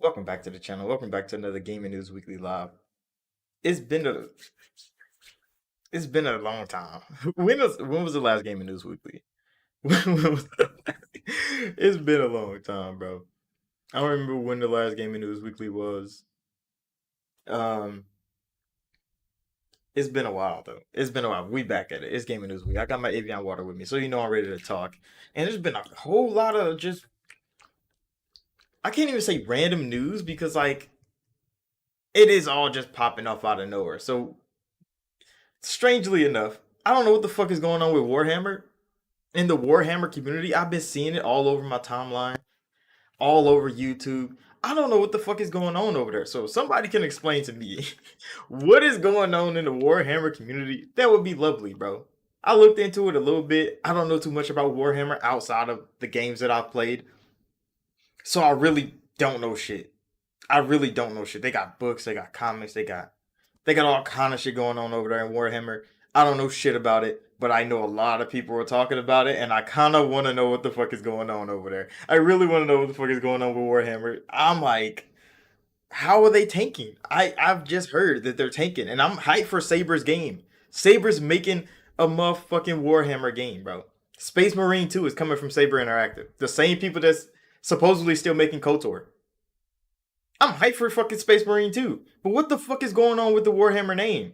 Welcome back to the channel. Welcome back to another Gaming News Weekly Live. It's been a it's been a long time. When was the last Gaming News Weekly? It's been a long time, bro. I don't remember when the last Gaming News Weekly was. Um, it's been a while though. It's been a while. We back at it. It's Gaming News Week. I got my Avion water with me, so I'm ready to talk. And there's been a whole lot of just I can't even say random news because it is all just popping off out of nowhere. So strangely enough, I don't know what the fuck is going on with Warhammer. In the Warhammer community, I've been seeing it all over my timeline, all over YouTube. I don't know what the fuck is going on over there. So if somebody can explain to me what is going on in the Warhammer community, that would be lovely, bro. I looked into it a little bit. I don't know too much about Warhammer outside of the games that I've played. So I really don't know shit. I really don't know shit. They got books, they got comics, they got all kind of shit going on over there in Warhammer. I don't know shit about it, but I know a lot of people are talking about it, and I kind of want to know what the fuck is going on over there. I really want to know what the fuck is going on with Warhammer. I'm like, how are they tanking? I've just heard that they're tanking, and I'm hyped for Saber's game. Saber's making a motherfucking Warhammer game, bro. Space Marine 2 is coming from Saber Interactive, the same people that's supposedly still making KOTOR. I'm hyped for fucking Space Marine 2. But what the fuck is going on with the Warhammer name?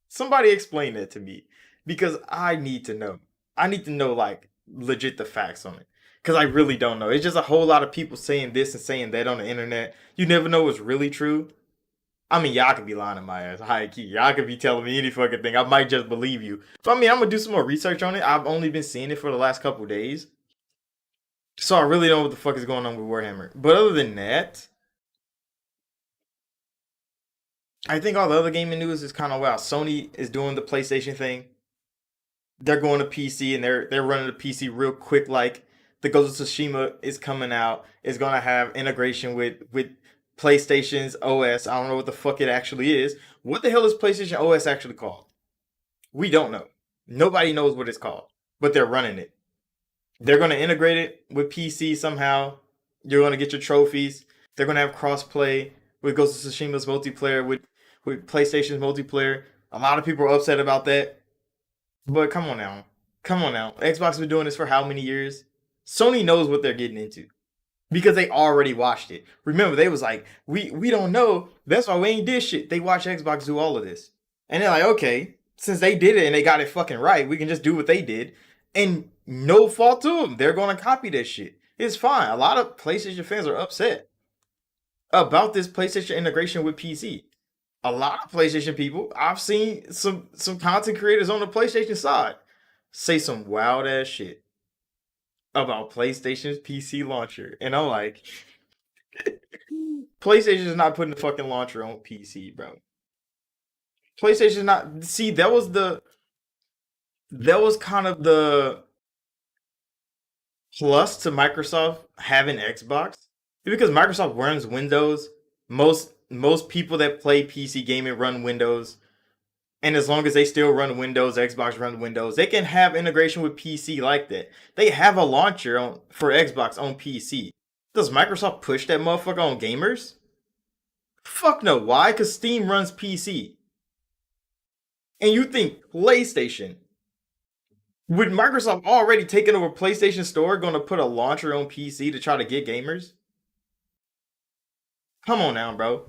Somebody explain that to me. Because I need to know. I need to know, like, legit the facts on it. Because I really don't know. It's just a whole lot of people saying this and saying that on the internet. You never know what's really true. I mean, y'all could be lying to my ass. High key. Y'all could be telling me any fucking thing. I might just believe you. But I mean, I'm going to do some more research on it. I've only been seeing it for the last couple days. So I really don't know what the fuck is going on with Warhammer. But other than that, I think all the other gaming news is kind of wow. Sony is doing the PlayStation thing. They're going to PC and they're running the PC real quick. Like the Ghost of Tsushima is coming out. It's gonna have integration with PlayStation's OS. I don't know what the fuck it actually is. What the hell is PlayStation OS actually called? We don't know. Nobody knows what it's called, but they're running it. They're gonna integrate it with PC somehow. You're gonna get your trophies. They're gonna have crossplay with Ghost of Tsushima's multiplayer with PlayStation's multiplayer. A lot of people are upset about that. But come on now. Come on now. Xbox has been doing this for how many years? Sony knows what they're getting into. Because they already watched it. Remember, they was like, we don't know. That's why we ain't did shit. They watched Xbox do all of this. And they're like, okay, since they did it and they got it fucking right, we can just do what they did. And no fault to them. They're gonna copy this shit. It's fine. A lot of PlayStation fans are upset about this PlayStation integration with PC. A lot of PlayStation people, I've seen some content creators on the PlayStation side say some wild ass shit about PlayStation's PC launcher, and I'm like, PlayStation's not putting the fucking launcher on PC, bro. PlayStation's not. See, that was kind of the plus to Microsoft having Xbox because Microsoft runs Windows. Most people that play PC gaming run Windows, and as long as they still run Windows, Xbox runs Windows, they can have integration with PC like that. They have a launcher for Xbox on PC. Does Microsoft push that motherfucker on gamers? Fuck no. Why? Because Steam runs PC. And you think PlayStation, with Microsoft already taking over PlayStation Store, gonna put a launcher on PC to try to get gamers? Come on now, bro.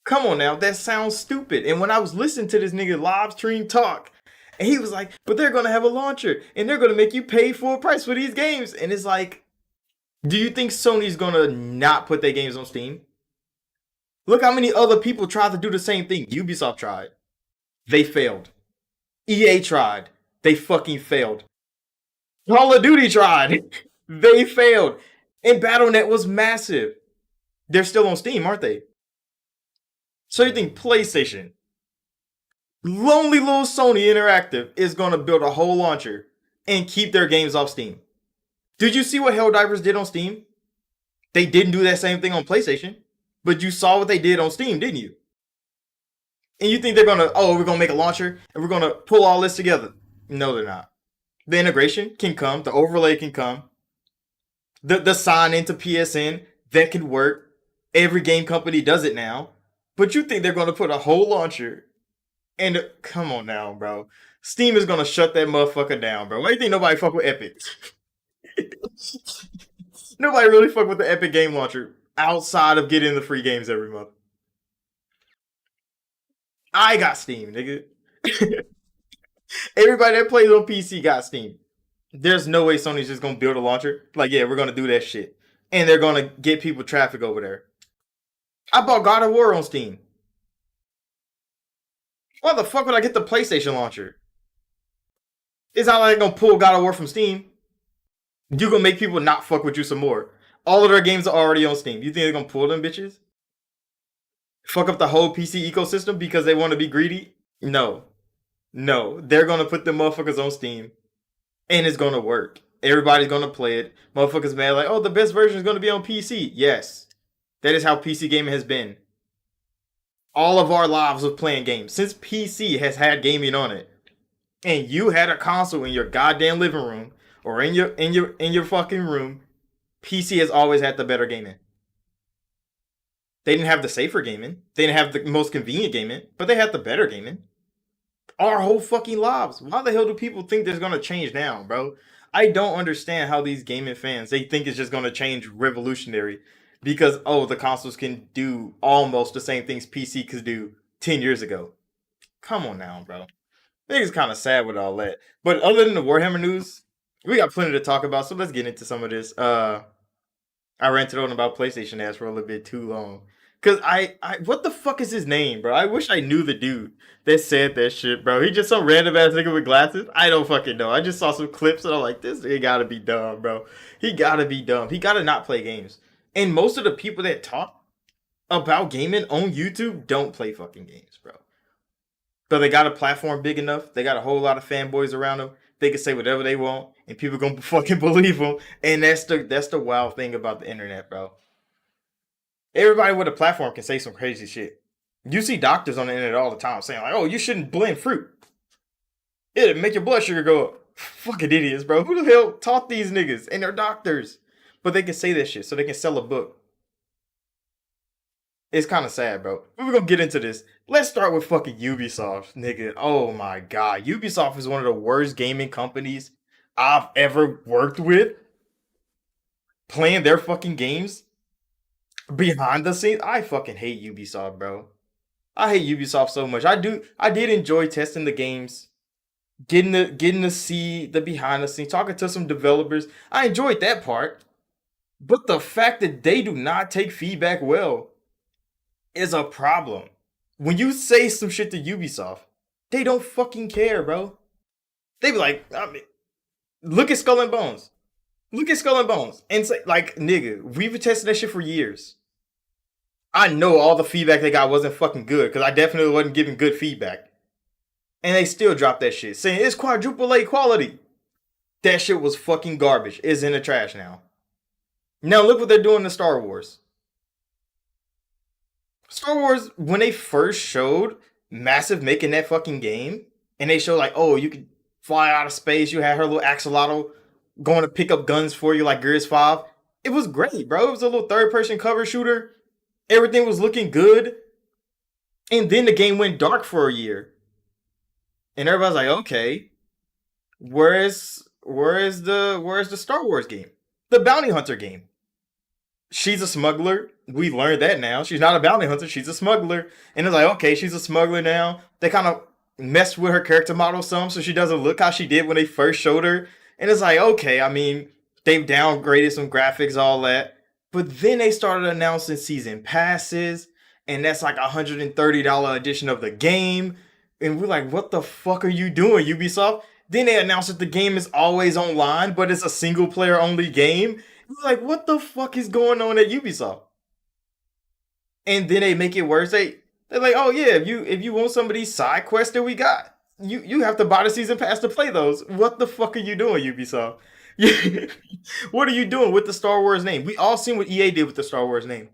Come on now, that sounds stupid. And when I was listening to this nigga live stream talk, and he was like, but they're gonna have a launcher and they're gonna make you pay full price for these games. And it's like, do you think Sony's gonna not put their games on Steam? Look how many other people tried to do the same thing. Ubisoft tried. They failed. EA tried. They fucking failed. Call of Duty tried. They failed. And BattleNet was massive. They're still on Steam, aren't they? So you think PlayStation, lonely little Sony Interactive, is gonna build a whole launcher and keep their games off Steam? Did you see what Helldivers did on Steam? They didn't do that same thing on PlayStation, but you saw what they did on Steam, didn't you? And you think they're gonna, oh, we're gonna make a launcher and we're gonna pull all this together? No, they're not. The integration can come, the overlay can come, the sign into PSN that can work. Every game company does it now. But you think they're going to put a whole launcher and come on now, bro. Steam is going to shut that motherfucker down, bro. Why do you think nobody fuck with Epic? Nobody really fuck with the Epic game launcher outside of getting the free games every month. I got Steam, nigga. Everybody that plays on PC got Steam. There's no way Sony's just gonna build a launcher. Like, yeah, we're gonna do that shit. And they're gonna get people traffic over there. I bought God of War on Steam. Why the fuck would I get the PlayStation launcher? It's not like I'm gonna pull God of War from Steam. You gonna make people not fuck with you some more. All of their games are already on Steam. You think they're gonna pull them bitches? Fuck up the whole PC ecosystem because they want to be greedy? No. No. They're gonna put the motherfuckers on Steam. And it's gonna work. Everybody's gonna play it. Motherfuckers mad like, oh, the best version is gonna be on PC. Yes. That is how PC gaming has been. All of our lives of playing games. Since PC has had gaming on it. And you had a console in your goddamn living room or in your fucking room, PC has always had the better gaming. They didn't have the safer gaming. They didn't have the most convenient gaming, but they had the better gaming. Our whole fucking lives. Why the hell do people think there's gonna change now, bro? I don't understand how these gaming fans they think it's just gonna change revolutionary because oh the consoles can do almost the same things PC could do 10 years ago. Come on now, bro. I think it's kind of sad with all that. But other than the Warhammer news, we got plenty to talk about. So let's get into some of this. I ranted on about PlayStation ads for a little bit too long. Cause what the fuck is his name, bro? I wish I knew the dude that said that shit, bro. He just some random ass nigga with glasses. I don't fucking know. I just saw some clips and I'm like, this nigga gotta be dumb, bro. He gotta be dumb. He gotta not play games. And most of the people that talk about gaming on YouTube don't play fucking games, bro. But they got a platform big enough. They got a whole lot of fanboys around them. They can say whatever they want, and people gonna fucking believe them. And that's the wild thing about the internet, bro. Everybody with a platform can say some crazy shit. You see doctors on the internet all the time saying like, "Oh, you shouldn't blend fruit. It'll make your blood sugar go up." Fucking idiots, bro. Who the hell taught these niggas? And they're doctors, but they can say that shit so they can sell a book. It's kind of sad, bro. We're gonna get into this. Let's start with fucking Ubisoft, nigga. Oh my god, Ubisoft is one of the worst gaming companies I've ever worked with. Playing their fucking games behind the scenes, I fucking hate Ubisoft, bro. I hate Ubisoft so much. I do. I did enjoy testing the games, getting to see the behind the scenes, talking to some developers. I enjoyed that part, but the fact that they do not take feedback well is a problem. When you say some shit to Ubisoft, they don't fucking care, bro. They be like, I mean, look at Skull and Bones. Look at Skull and Bones. And say, like, nigga, we've been testing that shit for years. I know all the feedback they got wasn't fucking good, because I definitely wasn't giving good feedback. And they still dropped that shit, saying it's quadruple A quality. That shit was fucking garbage. It's in the trash now. Now look what they're doing to Star Wars. Star Wars, when they first showed Massive making that fucking game, and they showed like, oh, you could fly out of space, you had her little axolotl going to pick up guns for you like Gears 5. It was great, bro. It was a little third-person cover shooter. Everything was looking good. And then the game went dark for a year. And everybody's like, okay, where's the Star Wars game? The Bounty Hunter game. She's a smuggler. We learned that now. She's not a bounty hunter. She's a smuggler. And it's like, okay, she's a smuggler now. They kind of messed with her character model some, so she doesn't look how she did when they first showed her. And it's like, okay, I mean, they've downgraded some graphics, all that. But then they started announcing season passes, and that's like $130 edition of the game. And we're like, what the fuck are you doing, Ubisoft? Then they announced that the game is always online, but it's a single player only game. We're like, what the fuck is going on at Ubisoft? And then they make it worse. They're like, oh yeah, if you want some of these side quests that we got, you have to buy the season pass to play those. What the fuck are you doing, Ubisoft? What are you doing with the Star Wars name? We all seen what EA did with the Star Wars name.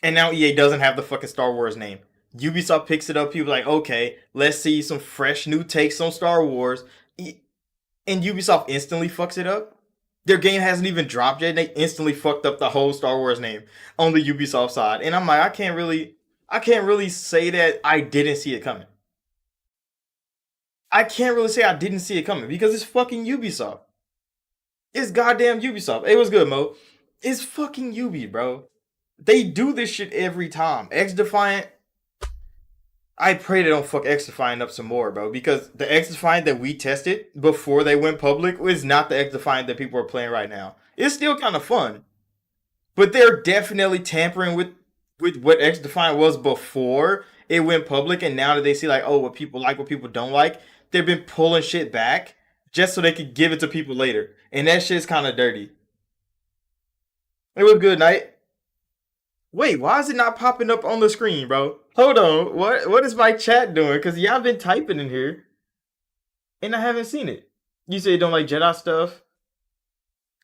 And now EA doesn't have the fucking Star Wars name. Ubisoft picks it up, people are like, okay, let's see some fresh new takes on Star Wars. And Ubisoft instantly fucks it up. Their game hasn't even dropped yet, and they instantly fucked up the whole Star Wars name on the Ubisoft side. And I'm like, I can't really say that I didn't see it coming. I can't really say I didn't see it coming because it's fucking Ubisoft. It's goddamn Ubisoft. It was good, Mo. It's fucking Ubi, bro. They do this shit every time. X Defiant. I pray they don't fuck X Defiant up some more, bro. Because the X Defiant that we tested before they went public is not the X Defiant that people are playing right now. It's still kind of fun, but they're definitely tampering with what X Defiant was before it went public, and now that they see like, oh, what people like, what people don't like, they've been pulling shit back just so they could give it to people later, and that shit's kind of dirty. It was good night. Wait, why is it not popping up on the screen, bro? Hold on. What is my chat doing? Cause y'all been typing in here and I haven't seen it. You say you don't like Jedi stuff?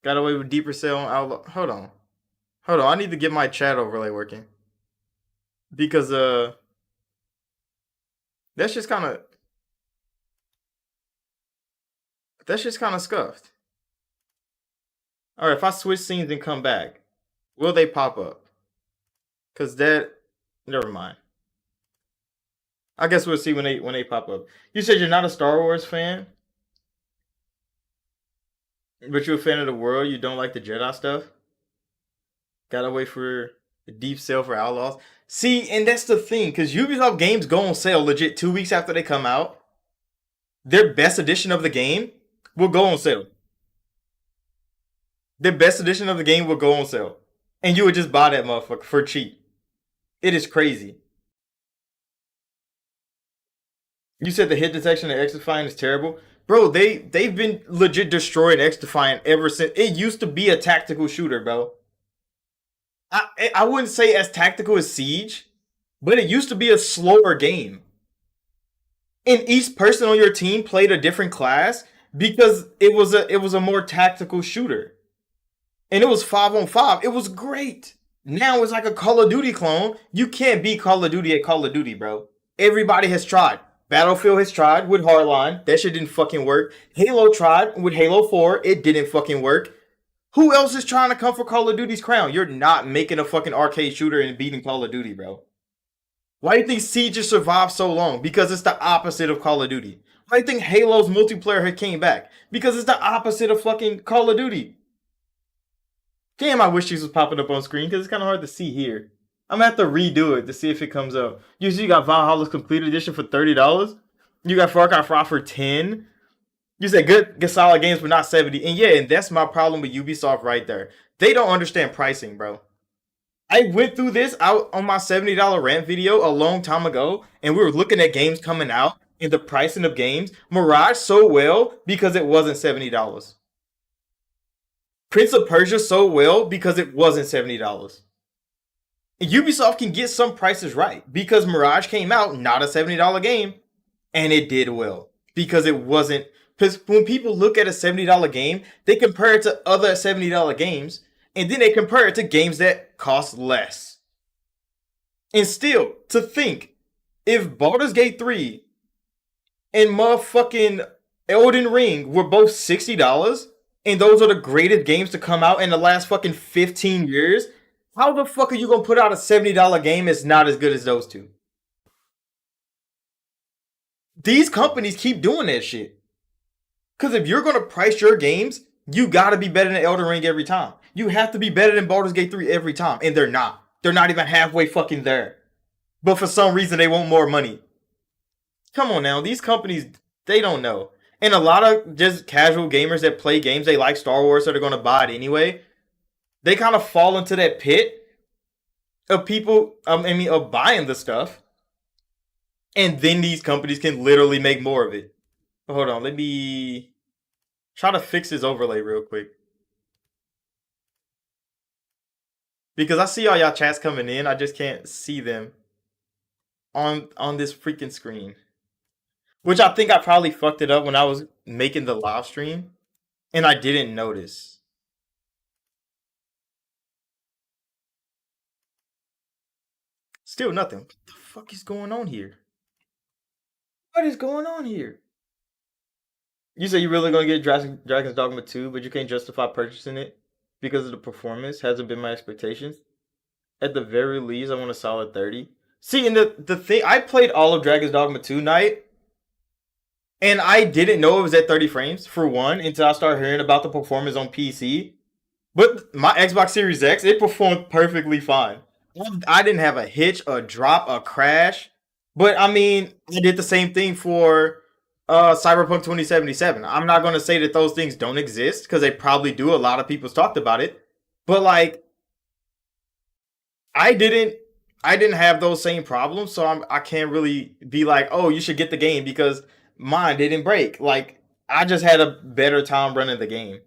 Got away with Deeper Cell on Outlaw. Hold on. Hold on. I need to get my chat overlay working. Because that's just kinda scuffed. Alright, if I switch scenes and come back, will they pop up? Cause that never mind. I guess we'll see when they pop up. You said you're not a Star Wars fan, but you're a fan of the world. You don't like the Jedi stuff. Gotta wait for the deep sale for Outlaws. See, and that's the thing, because Ubisoft games go on sale legit 2 weeks after they come out. Their best edition of the game will go on sale. Their best edition of the game will go on sale. And you would just buy that motherfucker for cheap. It is crazy. You said the hit detection of X Defiant is terrible. Bro, they've been legit destroying X Defiant ever since. It used to be a tactical shooter, bro. I wouldn't say as tactical as Siege, but it used to be a slower game. And each person on your team played a different class because it was a more tactical shooter. And it was 5-on-5. It was great. Now it's like a Call of Duty clone. You can't beat Call of Duty at Call of Duty, bro. Everybody has tried. Battlefield has tried with Hardline. That shit didn't fucking work. Halo tried with Halo 4. It didn't fucking work. Who else is trying to come for Call of Duty's crown? You're not making a fucking arcade shooter and beating Call of Duty, bro. Why do you think Siege has survived so long? Because it's the opposite of Call of Duty. Why do you think Halo's multiplayer had came back? Because it's the opposite of fucking Call of Duty. Damn, I wish these was popping up on screen because it's kind of hard to see here. I'm gonna have to redo it to see if it comes up. You see, you got Valhalla's Complete Edition for $30. You got Far Cry 5 for $10. You said good solid games, but not 70. And yeah, and that's my problem with Ubisoft right there. They don't understand pricing, bro. I went through this out on my $70 rant video a long time ago, and we were looking at games coming out and the pricing of games. Mirage so well because it wasn't $70. Prince of Persia so well because it wasn't $70. And Ubisoft can get some prices right because Mirage came out not a $70 game, and it did well because it wasn't. Because when people look at a $70 game, they compare it to other $70 games, and then they compare it to games that cost less. And still, to think, if Baldur's Gate 3 and motherfucking Elden Ring were both $60, and those are the greatest games to come out in the last fucking 15 years, how the fuck are you gonna put out a $70 game that's not as good as those two? These companies keep doing that shit. Because if you're gonna price your games, you gotta be better than Elden Ring every time. You have to be better than Baldur's Gate 3 every time. And they're not. They're not even halfway fucking there. But for some reason, they want more money. Come on now. These companies, they don't know. And a lot of just casual gamers that play games, they like Star Wars, so they're gonna buy it anyway. They kind of fall into that pit of people, of buying the stuff. And then these companies can literally make more of it. Hold on, let me try to fix this overlay real quick. Because I see all y'all chats coming in, I just can't see them on this freaking screen. Which I think I probably fucked it up when I was making the live stream, and I didn't notice. Still nothing. What the fuck is going on here? What is going on here? You say you're really gonna get Dragon's Dogma 2, but you can't justify purchasing it because of the performance hasn't been my expectations. At the very least, I want a solid 30. See, and the thing, I played all of Dragon's Dogma 2 night, and I didn't know it was at 30 frames for one until I started hearing about the performance on PC. But my Xbox Series X, it performed perfectly fine. I didn't have a hitch, a drop, a crash. But I mean, I did the same thing for Cyberpunk 2077. I'm not going to say that those things don't exist because they probably do. A lot of people's talked about it. But like, I didn't I didn't have those same problems, so I can't really be like, "Oh, you should get the game because mine didn't break." Like, I just had a better time running the game.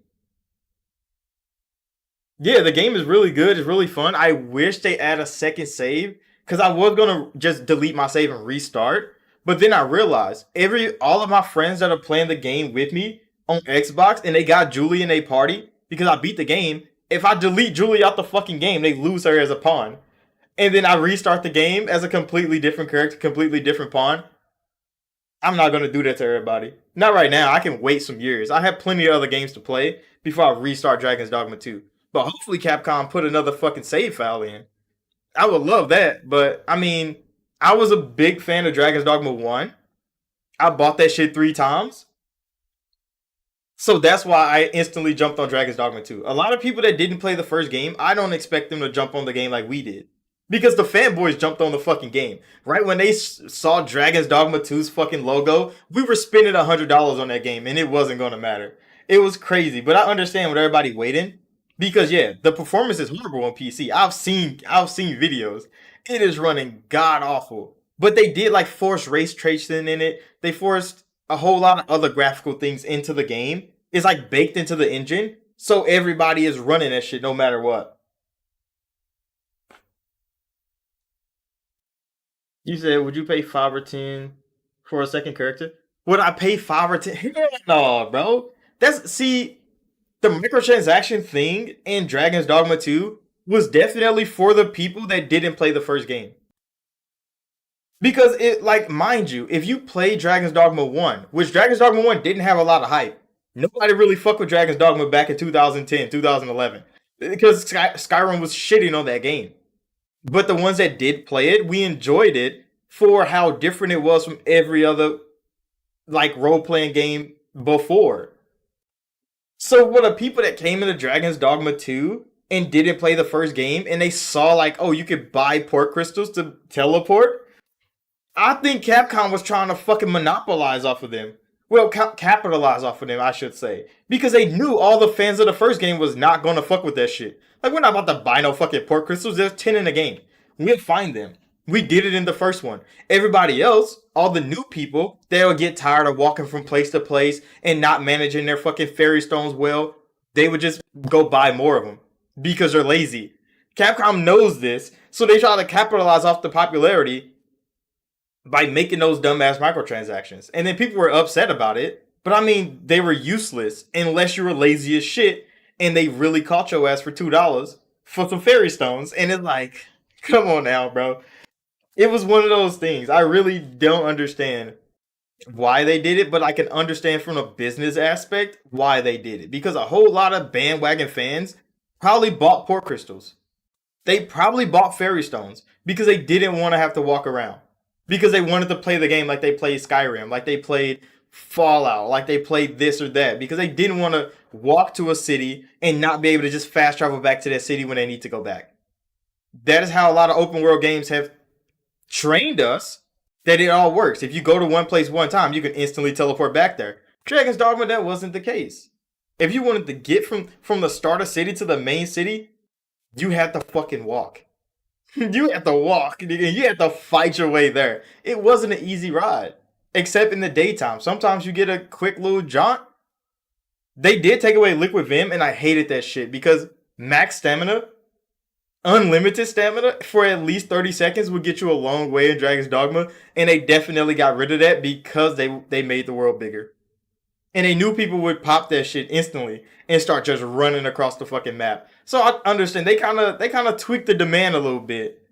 Yeah, the game is really good. It's really fun. I wish they add a second save because I was gonna just delete my save and restart. But then I realized all of my friends that are playing the game with me on Xbox and they got Julie in a party because I beat the game. If I delete Julie out the fucking game, they lose her as a pawn. And then I restart the game as a completely different character, completely different pawn. I'm not gonna do that to everybody. Not right now. I can wait some years. I have plenty of other games to play before I restart Dragon's Dogma 2. But hopefully Capcom put another fucking save file in. I would love that. But I mean, I was a big fan of Dragon's Dogma 1. I bought that shit 3 times. So that's why I instantly jumped on Dragon's Dogma 2. A lot of people that didn't play the first game, I don't expect them to jump on the game like we did. Because the fanboys jumped on the fucking game. Right when they saw Dragon's Dogma 2's fucking logo, we were spending $100 on that game and it wasn't going to matter. It was crazy, but I understand what everybody waiting because yeah, the performance is horrible on PC. I've seen videos. It is running god awful. But they did like force race tracing in it. They forced a whole lot of other graphical things into the game. It's like baked into the engine, so everybody is running that shit no matter what. You said, would you pay 5 or 10 for a second character? Would I pay 5 or 10? Hell no, bro. That's see the microtransaction thing in Dragon's Dogma 2 was definitely for the people that didn't play the first game. Because it like mind you, if you play Dragon's Dogma 1, which Dragon's Dogma 1 didn't have a lot of hype. Nobody really fucked with Dragon's Dogma back in 2010, 2011. Because Skyrim was shitting on that game. But the ones that did play it, we enjoyed it for how different it was from every other like role playing game before. So for the people that came into Dragon's Dogma 2 and didn't play the first game and they saw like, oh, you could buy port crystals to teleport, I think Capcom was trying to fucking monopolize off of them. Well, capitalize off of them, I should say. Because they knew all the fans of the first game was not gonna fuck with that shit. Like, we're not about to buy no fucking port crystals. There's 10 in the game. We'll find them. We did it in the first one. Everybody else, all the new people, they'll get tired of walking from place to place and not managing their fucking fairy stones well. They would just go buy more of them because they're lazy. Capcom knows this, so they try to capitalize off the popularity by making those dumbass microtransactions. And then people were upset about it. But I mean, they were useless unless you were lazy as shit and they really caught your ass for $2 for some fairy stones. And it's like, come on now, bro. It was one of those things. I really don't understand why they did it, but I can understand from a business aspect why they did it. Because a whole lot of bandwagon fans probably bought port crystals. They probably bought fairy stones because they didn't want to have to walk around because they wanted to play the game like they played Skyrim, like they played Fallout, like they played this or that, because they didn't want to walk to a city and not be able to just fast travel back to that city when they need to go back. That is how a lot of open world games have trained us that it all works. If you go to one place one time, you can instantly teleport back there. Dragon's Dogma, that wasn't the case. If you wanted to get from the starter city to the main city, you had to fucking walk. You had to walk. You had to fight your way there. It wasn't an easy ride, except in the daytime. Sometimes you get a quick little jaunt. They did take away Liquid Vim, and I hated that shit because max stamina, unlimited stamina for at least 30 seconds would get you a long way in Dragon's Dogma, and they definitely got rid of that because they made the world bigger. And they knew people would pop that shit instantly and start just running across the fucking map. So I understand they kind of tweaked the demand a little bit.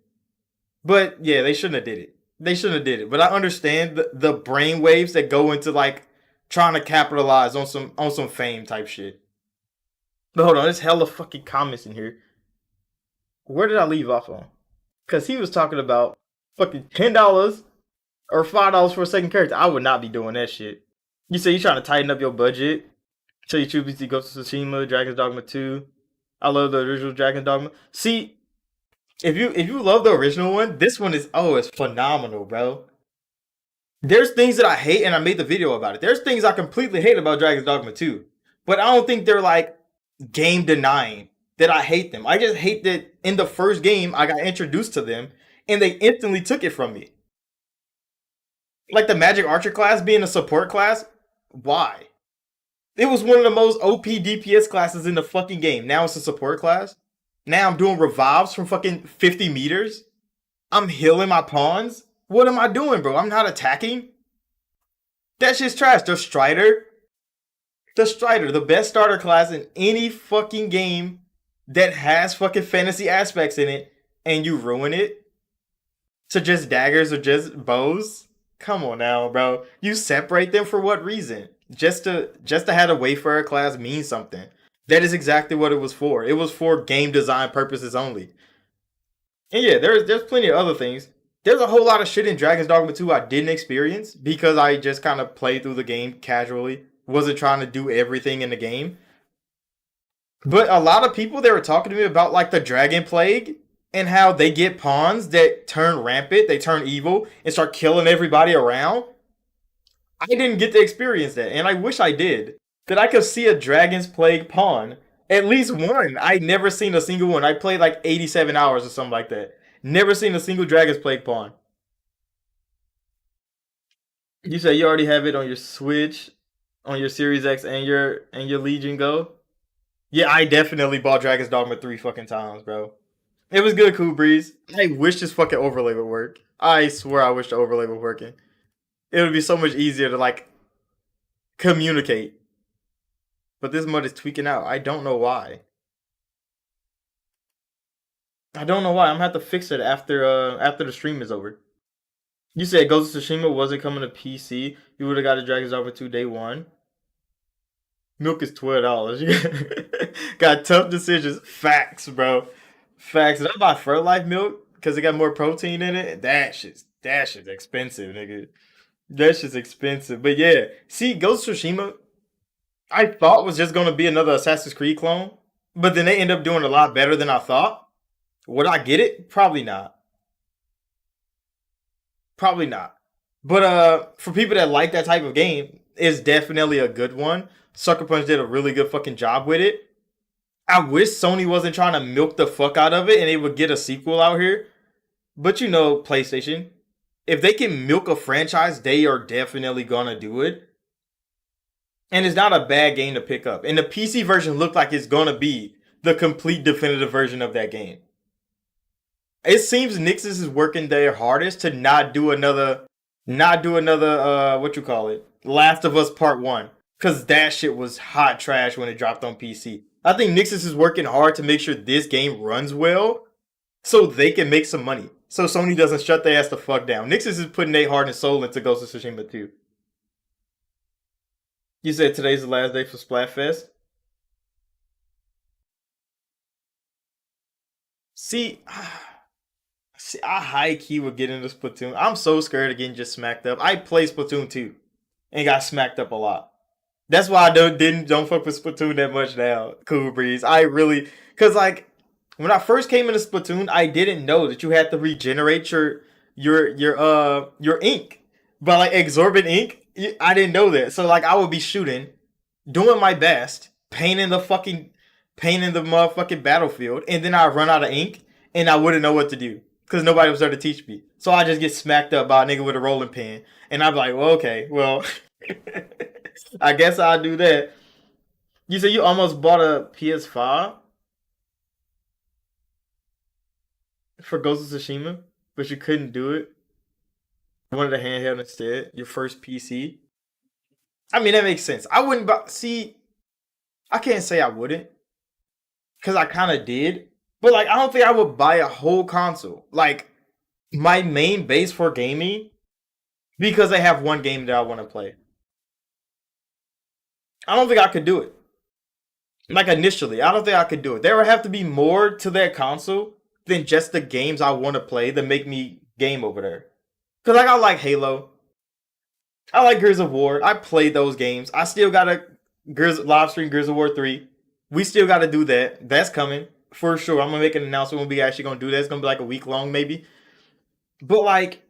But yeah, they shouldn't have did it. They shouldn't have did it. But I understand the brain waves that go into like trying to capitalize on some fame type shit. But hold on, there's hella fucking comments in here. Where did I leave off on? Because he was talking about fucking $10 or $5 for a second character. I would not be doing that shit. You say you're trying to tighten up your budget. So you choose to Ghost of Tsushima, Dragon's Dogma 2. I love the original Dragon's Dogma. See, if you love the original one, this one is it's phenomenal, bro. There's things that I hate, and I made the video about it. There's things I completely hate about Dragon's Dogma 2. But I don't think they're like game denying that I hate them. I just hate that in the first game I got introduced to them and they instantly took it from me. Like the Magic Archer class being a support class, why? It was one of the most OP DPS classes in the fucking game. Now it's a support class. Now I'm doing revives from fucking 50 meters. I'm healing my pawns. What am I doing, bro? I'm not attacking. That shit's trash. The Strider, the best starter class in any fucking game that has fucking fantasy aspects in it, and you ruin it to just daggers or just bows. Come on now, bro. You separate them for what reason? Just to have a Wayfarer class mean something. That is exactly what it was for. It was for game design purposes only. And yeah, there's plenty of other things. There's a whole lot of shit in Dragon's Dogma 2 I didn't experience because I just kind of played through the game casually. Wasn't trying to do everything in the game. But a lot of people, they were talking to me about like the Dragon Plague and how they get pawns that turn rampant, they turn evil, and start killing everybody around. I didn't get to experience that, and I wish I did. That I could see a Dragon's Plague pawn. At least one. I never seen a single one. I played like 87 hours or something like that. Never seen a single Dragon's Plague pawn. You say you already have it on your Switch, on your Series X, and your Legion Go. Yeah, I definitely bought Dragon's Dogma 3 fucking times, bro. It was good, Cool Breeze. I wish this fucking overlay would work. I swear I wish the overlay was working. It would be so much easier to like communicate. But this mud is tweaking out. I don't know why. I don't know why. I'm gonna have to fix it after the stream is over. You said Ghost of Tsushima wasn't coming to PC. You would have got a Dragon's Dogma 2 day one. Milk is $12. Got tough decisions. Facts, bro. Facts. Did I buy Life milk because it got more protein in it? That shit's expensive, nigga. That shit's expensive. But yeah, see, Ghost of Tsushima, I thought was just gonna be another Assassin's Creed clone, but then they end up doing a lot better than I thought. Would I get it? Probably not. Probably not. But for people that like that type of game, it's definitely a good one. Sucker Punch did a really good fucking job with it. I wish Sony wasn't trying to milk the fuck out of it and they would get a sequel out here. But you know, PlayStation, if they can milk a franchise, they are definitely gonna do it. And it's not a bad game to pick up. And the PC version looked like it's gonna be the complete definitive version of that game. It seems Nixxes is working their hardest to not do another what you call it, Last of Us Part 1. Cause that shit was hot trash when it dropped on PC. I think Nixxes is working hard to make sure this game runs well so they can make some money. So Sony doesn't shut their ass the fuck down. Nixxes is putting their heart and soul into Ghost of Tsushima 2. You said today's the last day for Splatfest? See, I high key would get into Splatoon. I'm so scared of getting just smacked up. I played Splatoon 2 and got smacked up a lot. That's why I don't fuck with Splatoon that much now. Cool Breeze. I really, cause like when I first came into Splatoon, I didn't know that you had to regenerate your ink. But like exorbitant ink, I didn't know that. So like I would be shooting, doing my best, painting the motherfucking battlefield, and then I run out of ink and I wouldn't know what to do. Cause nobody was there to teach me. So I just get smacked up by a nigga with a rolling pin. And I'm like, well, okay, well I guess I'll do that. You said you almost bought a PS5 for Ghost of Tsushima, but you couldn't do it. You wanted a handheld instead. Your first PC. I mean, that makes sense. I wouldn't buy. See, I can't say I wouldn't, cause I kind of did. But like, I don't think I would buy a whole console. Like, my main base for gaming, because I have one game that I want to play. I don't think I could do it. Like initially, I don't think I could do it. There would have to be more to that console than just the games I want to play that make me game over there. Cause like I like Halo, I like Gears of War. I played those games. I still gotta Gears live stream Gears of War 3. We still gotta do that. That's coming for sure. I'm gonna make an announcement when we actually gonna do that. It's gonna be like a week long maybe. But like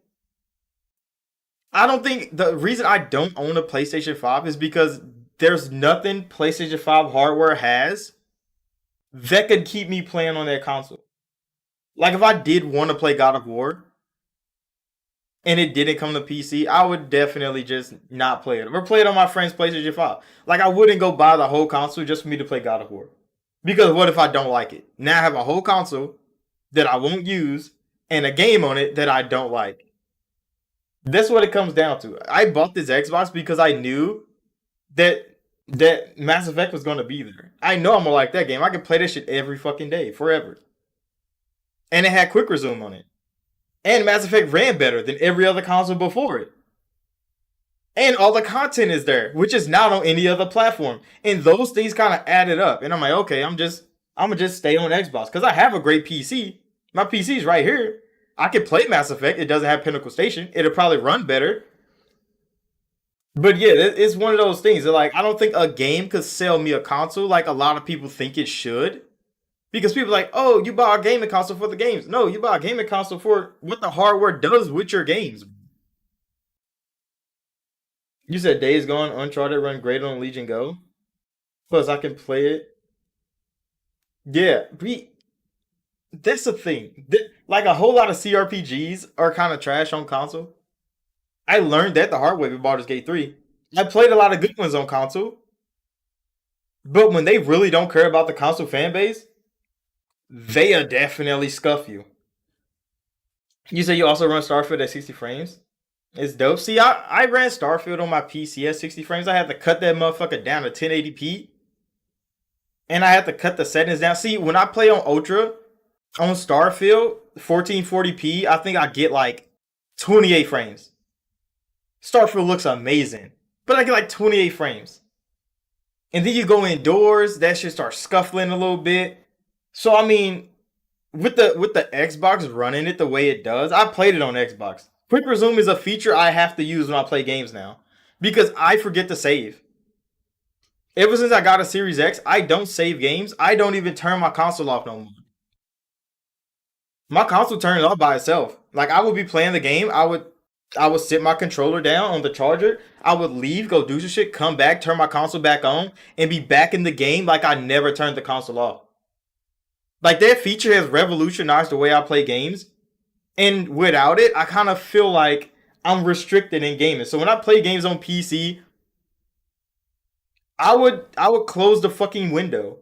I don't think the reason I don't own a PlayStation 5 is because there's nothing PlayStation 5 hardware has that could keep me playing on that console. Like if I did want to play God of War and it didn't come to PC, I would definitely just not play it or play it on my friend's PlayStation 5. Like I wouldn't go buy the whole console just for me to play God of War. Because what if I don't like it? Now I have a whole console that I won't use and a game on it that I don't like. That's what it comes down to. I bought this Xbox because I knew that Mass Effect was gonna be there. I know I'm gonna like that game. I can play that shit every fucking day, forever. And it had quick resume on it. And Mass Effect ran better than every other console before it. And all the content is there, which is not on any other platform. And those things kind of added up. And I'm like, okay, I'm gonna just stay on Xbox because I have a great PC. My PC's right here. I can play Mass Effect. It doesn't have Pinnacle Station. It'll probably run better. But yeah, it's one of those things that like I don't think a game could sell me a console like a lot of people think it should. Because people are like, oh, you buy a gaming console for the games. No, you buy a gaming console for what the hardware does with your games. You said Days Gone, Uncharted run great on Legion Go. Plus, I can play it. Yeah, that's the thing. Like a whole lot of CRPGs are kind of trash on console. I learned that the hard way with Baldur's Gate 3. I played a lot of good ones on console, but when they really don't care about the console fan base, they'll definitely scuff you. You say you also run Starfield at 60 frames? It's dope. See, I ran Starfield on my PC at 60 frames. I had to cut that motherfucker down to 1080p. And I had to cut the settings down. See, when I play on Ultra, on Starfield, 1440p, I think I get like 28 frames. Starfield looks amazing. But I get like 28 frames. And then you go indoors, that shit starts scuffling a little bit. So I mean, with the Xbox running it the way it does, I played it on Xbox. Quick resume is a feature I have to use when I play games now. Because I forget to save. Ever since I got a Series X, I don't save games. I don't even turn my console off no more. My console turns off by itself. Like I would be playing the game, I would sit my controller down on the charger. I would leave, go do some shit, come back, turn my console back on, and be back in the game like I never turned the console off. Like that feature has revolutionized the way I play games. And without it, I kind of feel like I'm restricted in gaming. So when I play games on PC, I would close the fucking window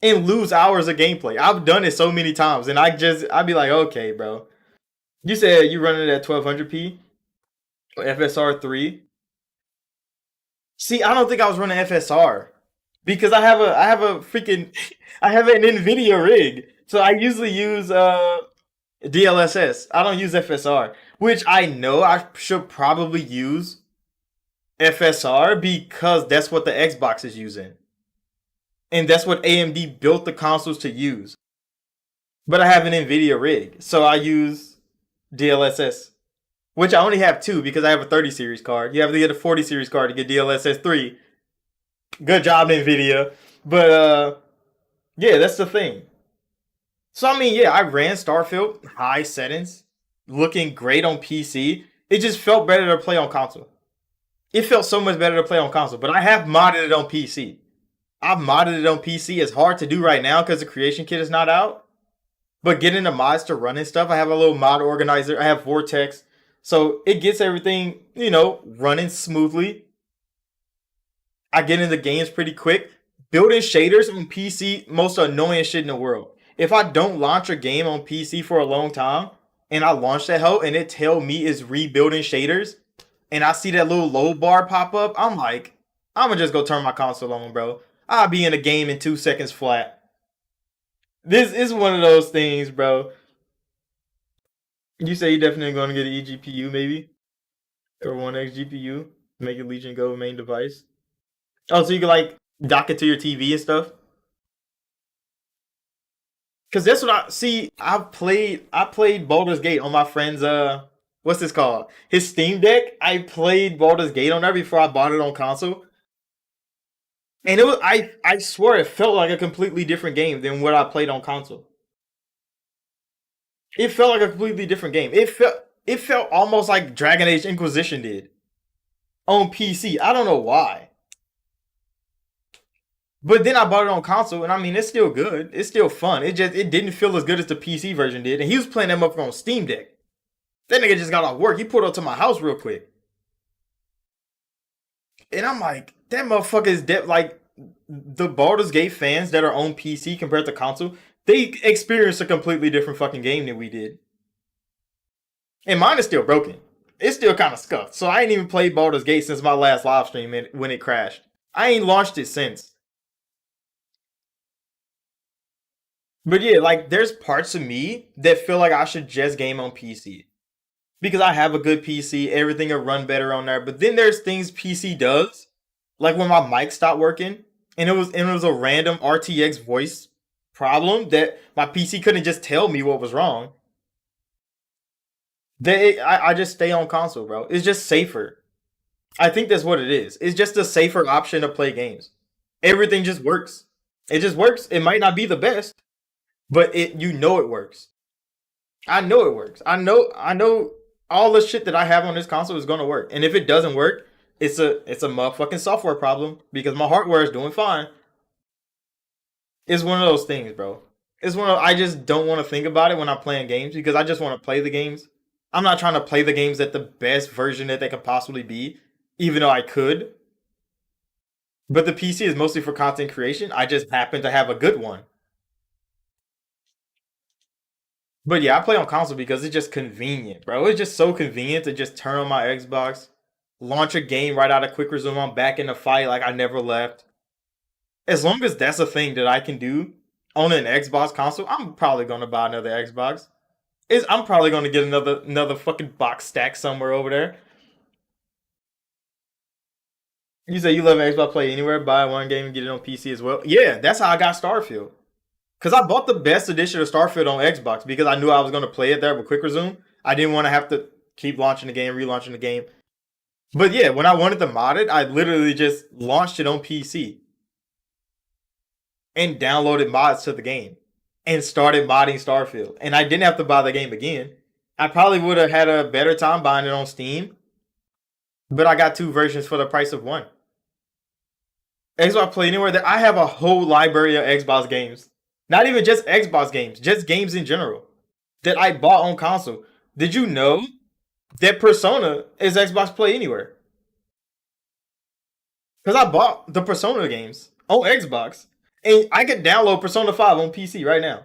and lose hours of gameplay. I've done it so many times, and I'd be like, okay, bro. You said you running it at 1200p or FSR 3. See, I don't think I was running FSR because I have a freaking I have an Nvidia rig. So I usually use DLSS. I don't use FSR, which I know I should probably use FSR because that's what the Xbox is using. And that's what AMD built the consoles to use. But I have an Nvidia rig, so I use DLSS, which I only have two because I have a 30 series card. You have to get a 40 series card to get DLSS 3. Good job, Nvidia. But yeah, that's the thing. So I mean, yeah, I ran Starfield high settings, looking great on PC. It just felt better to play on console. It felt so much better to play on console, but I have modded it on PC. I've modded it on PC. It's hard to do right now because the creation kit is not out. But getting the mods to run and stuff, I have a little mod organizer. I have Vortex. So it gets everything, running smoothly. I get into games pretty quick. Building shaders on PC, most annoying shit in the world. If I don't launch a game on PC for a long time, and I launch that hoe and it tell me it's rebuilding shaders, and I see that little load bar pop up, I'm like, I'm gonna just go turn my console on, bro. I'll be in a game in 2 seconds flat. This is one of those things, bro. You say you definitely gonna get an eGPU, maybe? Or 1X GPU? Make it Legion Go main device? Oh, so you can like dock it to your TV and stuff. Cause that's what I see. I played Baldur's Gate on my friend's what's this called? His Steam Deck. I played Baldur's Gate on there before I bought it on console. And it was I swear it felt like a completely different game than what I played on console. It felt like a completely different game. It felt almost like Dragon Age Inquisition did on PC. I don't know why. But then I bought it on console, and I mean, it's still good. It's still fun. It didn't feel as good as the PC version did. And he was playing that motherfucker on Steam Deck. That nigga just got off work. He pulled up to my house real quick, and I'm like, that motherfucker is dead. Like the Baldur's Gate fans that are on PC compared to console, they experienced a completely different fucking game than we did. And mine is still broken. It's still kind of scuffed. So I ain't even played Baldur's Gate since my last live stream when it crashed. I ain't launched it since. But yeah, like there's parts of me that feel like I should just game on PC because I have a good PC, everything will run better on there. But then there's things PC does, like when my mic stopped working, and it was a random RTX voice problem that my PC couldn't just tell me what was wrong. I just stay on console, bro. It's just safer. I think that's what it is. It's just a safer option to play games. Everything just works. It just works. It might not be the best, but it works. I know it works. I know all the shit that I have on this console is gonna work. And if it doesn't work, it's a motherfucking software problem because my hardware is doing fine. It's one of those things, bro. It's one of I just don't want to think about it when I'm playing games because I just want to play the games. I'm not trying to play the games at the best version that they could possibly be, even though I could. But the PC is mostly for content creation. I just happen to have a good one. But yeah, I play on console because it's just convenient, bro. It's just so convenient to just turn on my Xbox, launch a game right out of Quick Resume. I'm back in the fight like I never left. As long as that's a thing that I can do on an Xbox console, I'm probably gonna buy another Xbox. I'm probably gonna get another fucking box stack somewhere over there. You say you love Xbox Play Anywhere, buy one game and get it on PC as well. Yeah, that's how I got Starfield. Cause I bought the best edition of Starfield on Xbox because I knew I was gonna play it there with Quick Resume. I didn't want to have to keep launching the game, relaunching the game. But yeah, when I wanted to mod it, I literally just launched it on PC and downloaded mods to the game and started modding Starfield. And I didn't have to buy the game again. I probably would have had a better time buying it on Steam, but I got two versions for the price of one. Xbox Play Anywhere, that I have a whole library of Xbox games. Not even just Xbox games, just games in general that I bought on console. Did you know that Persona is Xbox Play Anywhere? Because I bought the Persona games on Xbox, and I could download Persona 5 on PC right now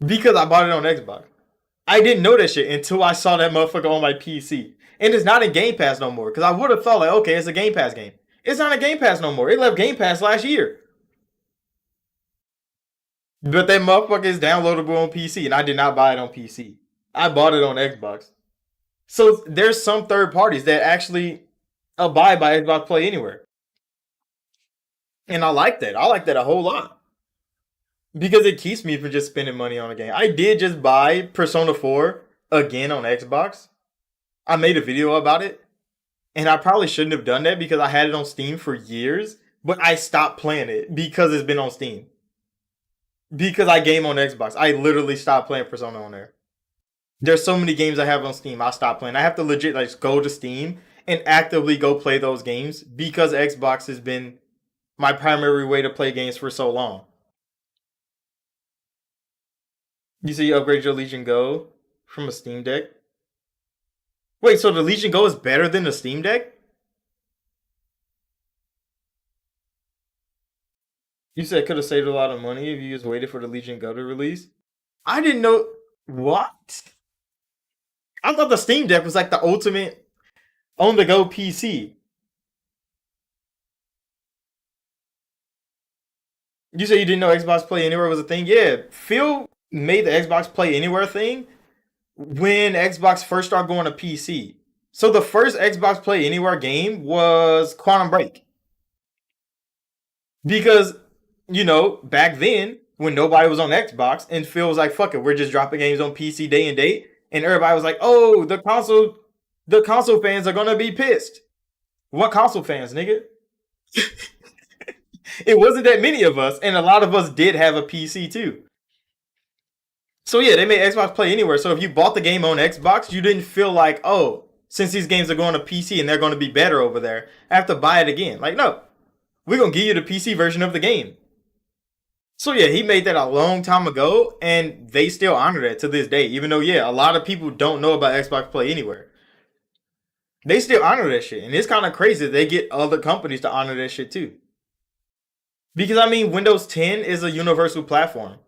because I bought it on Xbox. I didn't know that shit until I saw that motherfucker on my PC. And it's not in Game Pass no more. Because I would have thought, like, okay, it's a Game Pass game. It's not a Game Pass no more. It left Game Pass last year. But that motherfucker is downloadable on PC, and I did not buy it on PC. I bought it on Xbox. So there's some third parties that actually abide by Xbox Play Anywhere. And I like that. I like that a whole lot. Because it keeps me from just spending money on a game. I did just buy Persona 4 again on Xbox. I made a video about it. And I probably shouldn't have done that because I had it on Steam for years. But I stopped playing it because it's been on Steam. Because I game on Xbox. I literally stopped playing Persona on there. There's so many games I have on Steam. I stopped playing. I have to legit like go to Steam and actively go play those games because Xbox has been my primary way to play games for so long. You see, you upgrade your Legion Go from a Steam Deck. Wait, so the Legion Go is better than the Steam Deck? You said could have saved a lot of money if you just waited for the Legion Go to release. I didn't know what. I thought the Steam Deck was like the ultimate on the go PC. You said you didn't know Xbox Play Anywhere was a thing? Yeah, Phil made the Xbox Play Anywhere thing when Xbox first started going to PC. So the first Xbox Play Anywhere game was Quantum Break. Because, back then, when nobody was on Xbox and Phil was like, fuck it, we're just dropping games on PC day and date. And everybody was like, oh, the console fans are gonna be pissed. What console fans, nigga? It wasn't that many of us, and a lot of us did have a PC too. So yeah, they made Xbox Play Anywhere. So if you bought the game on Xbox, you didn't feel like, oh, since these games are going to PC and they're going to be better over there, I have to buy it again. Like, no, we're gonna give you the PC version of the game. So yeah, he made that a long time ago, and they still honor that to this day. Even though, yeah, a lot of people don't know about Xbox Play Anywhere, they still honor that shit, and it's kind of crazy that they get other companies to honor that shit too. Because I mean, Windows 10 is a universal platform.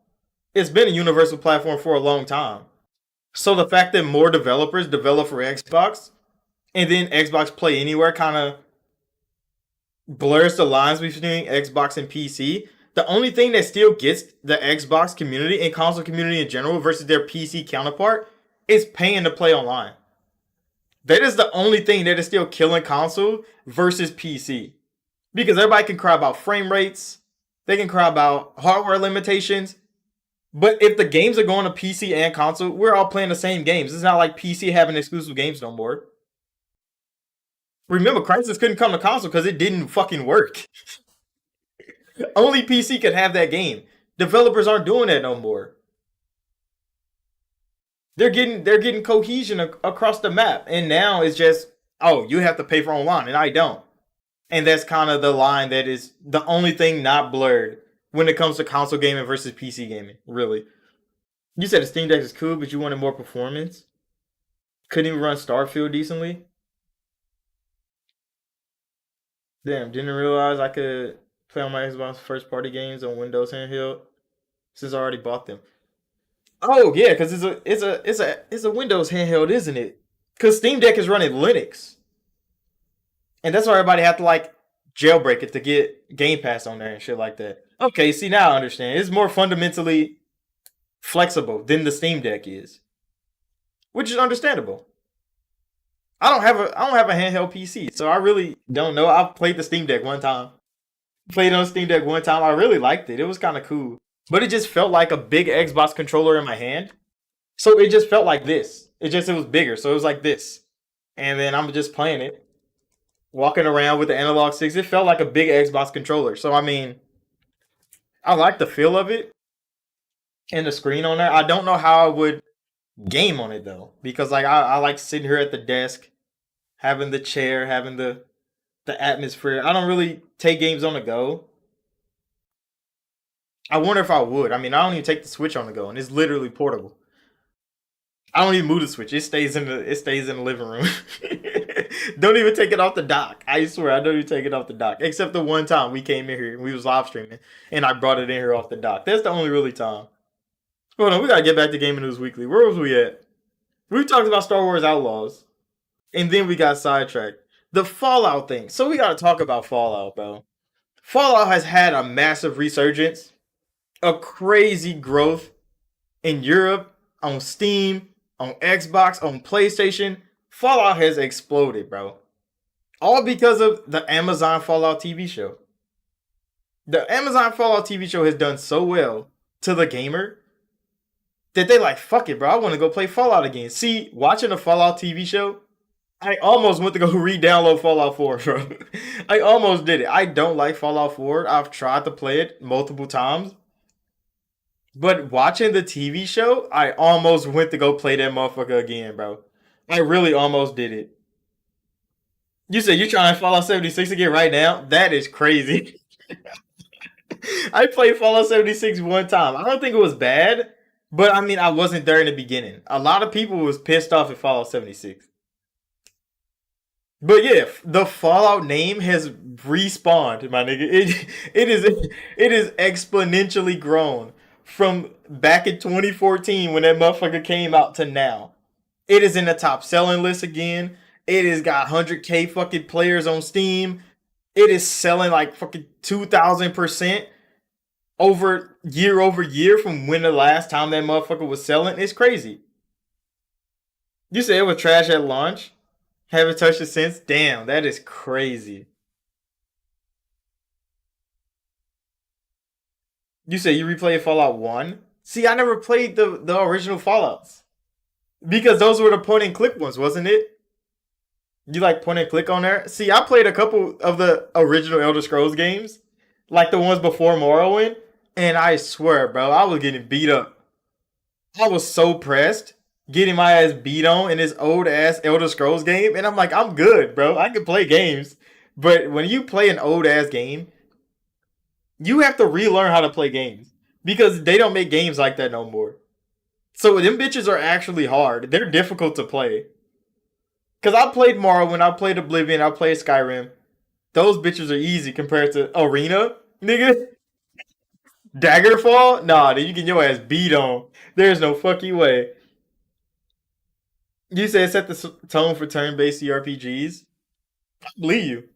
It's been a universal platform for a long time. So the fact that more developers develop for Xbox, and then Xbox Play Anywhere kind of blurs the lines between Xbox and PC. The only thing that still gets the Xbox community and console community in general versus their PC counterpart is paying to play online. That is the only thing that is still killing console versus PC. Because everybody can cry about frame rates, they can cry about hardware limitations. But if the games are going to PC and console, we're all playing the same games. It's not like PC having exclusive games no more. Remember, Crisis couldn't come to console because it didn't fucking work. Only PC could have that game. Developers aren't doing that no more. They're getting cohesion across the map, and now it's just, oh, you have to pay for online, and I don't. And that's kind of the line that is the only thing not blurred when it comes to console gaming versus PC gaming. Really, you said the Steam Deck is cool, but you wanted more performance. Couldn't even run Starfield decently. Damn, didn't realize I could play on my Xbox first party games on Windows handheld since I already bought them. Oh yeah, because it's a Windows handheld, isn't it? Because Steam Deck is running Linux, and that's why everybody had to like jailbreak it to get Game Pass on there and shit like that. Okay, see now I understand. It's more fundamentally flexible than the Steam Deck is, which is understandable. I don't have a handheld PC, so I really don't know. I've played the Steam Deck one time. Played on Steam Deck one time. I really liked it. It was kind of cool, but it just felt like a big Xbox controller in my hand. So it just felt like this. It was bigger, so it was like this, and then I'm just playing it, walking around with the analog sticks. It felt like a big Xbox controller. So I mean, I like the feel of it and the screen on there. I don't know how I would game on it though, because like I like sitting here at the desk, having the chair, having the atmosphere. I don't really take games on the go. I wonder if I would. I mean, I don't even take the Switch on the go, and it's literally portable. I don't even move the Switch. It stays in the living room. Don't even take it off the dock. I swear, I don't even take it off the dock. Except the one time we came in here and we was live streaming, and I brought it in here off the dock. That's the only really time. Hold on, we gotta get back to Gaming News Weekly. Where was we at? We talked about Star Wars Outlaws, and then we got sidetracked. The Fallout thing. So we gotta talk about Fallout, bro. Fallout has had a massive resurgence, a crazy growth in Europe, on Steam, on Xbox, on PlayStation. Fallout has exploded, bro. All because of the Amazon Fallout TV show. The Amazon Fallout TV show has done so well to the gamer that they like, fuck it, bro. I want to go play Fallout again. See, watching the Fallout TV show, I almost went to go re-download Fallout 4, bro. I almost did it. I don't like Fallout 4. I've tried to play it multiple times. But watching the TV show, I almost went to go play that motherfucker again, bro. I really almost did it. You said you're trying to Fallout 76 again right now? That is crazy. I played Fallout 76 one time. I don't think it was bad, but I mean, I wasn't there in the beginning. A lot of people was pissed off at Fallout 76. But yeah, the Fallout name has respawned, my nigga. It is exponentially grown from back in 2014 when that motherfucker came out to now. It is in the top selling list again. It has got 100K fucking players on Steam. It is selling like fucking 2,000% over year from when the last time that motherfucker was selling. It's crazy. You said it was trash at launch. Haven't touched it since. Damn, that is crazy. You say you replayed Fallout 1? See, I never played the original Fallouts. Because those were the point and click ones, wasn't it? You like point and click on there? See, I played a couple of the original Elder Scrolls games, like the ones before Morrowind, and I swear, bro, I was getting beat up. I was so pressed getting my ass beat on in this old ass Elder Scrolls game, and I'm like, I'm good, bro. I can play games. But when you play an old ass game, you have to relearn how to play games because they don't make games like that no more. So them bitches are actually hard. They're difficult to play. Cause I played Morrowind, I played Oblivion, I played Skyrim. Those bitches are easy compared to Arena, nigga. Daggerfall, nah, dude, you get your ass beat on. There's no fucking way. You said set the tone for turn-based CRPGs. I believe you.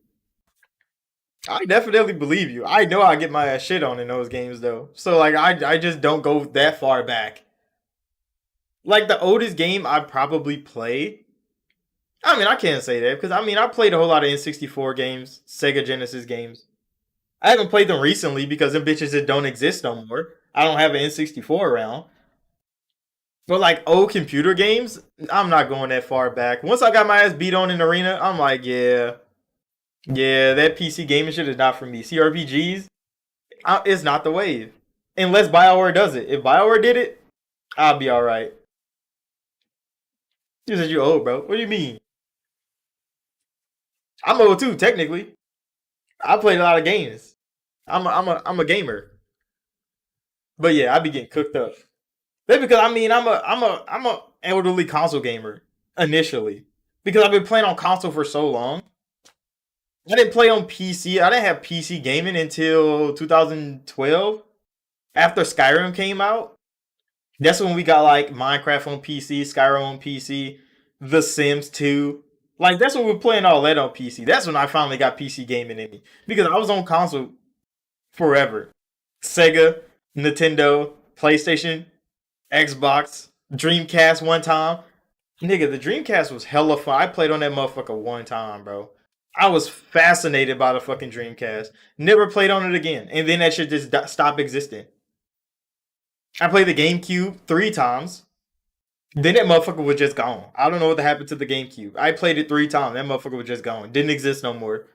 I definitely believe you. I know I get my ass shit on in those games though. So like I just don't go that far back. Like the oldest game I probably played. I mean, I can't say that because I mean I played a whole lot of N64 games, Sega Genesis games. I haven't played them recently because them bitches that don't exist no more. I don't have an N64 around. But like old computer games, I'm not going that far back. Once I got my ass beat on in Arena, I'm like, yeah, yeah, that PC gaming shit is not for me. CRPGs, it's not the wave. Unless BioWare does it. If BioWare did it, I'll be alright. You said you old, bro. What do you mean? I'm old too, technically. I played a lot of games. I'm a gamer. But yeah, I be getting cooked up. That's because I mean I'm a elderly console gamer initially. Because I've been playing on console for so long. I didn't play on PC. I didn't have PC gaming until 2012. After Skyrim came out. That's when we got like Minecraft on PC, Skyrim on PC, The Sims 2. Like that's when we were playing all that on PC. That's when I finally got PC gaming in me. Because I was on console forever. Sega, Nintendo, PlayStation, Xbox, Dreamcast one time. Nigga, the Dreamcast was hella fun. I played on that motherfucker one time, bro. I was fascinated by the fucking Dreamcast. Never played on it again. And then that shit just stopped existing. I played the GameCube 3 times. Then that motherfucker was just gone. I don't know what happened to the GameCube. I played it 3 times. That motherfucker was just gone. Didn't exist no more.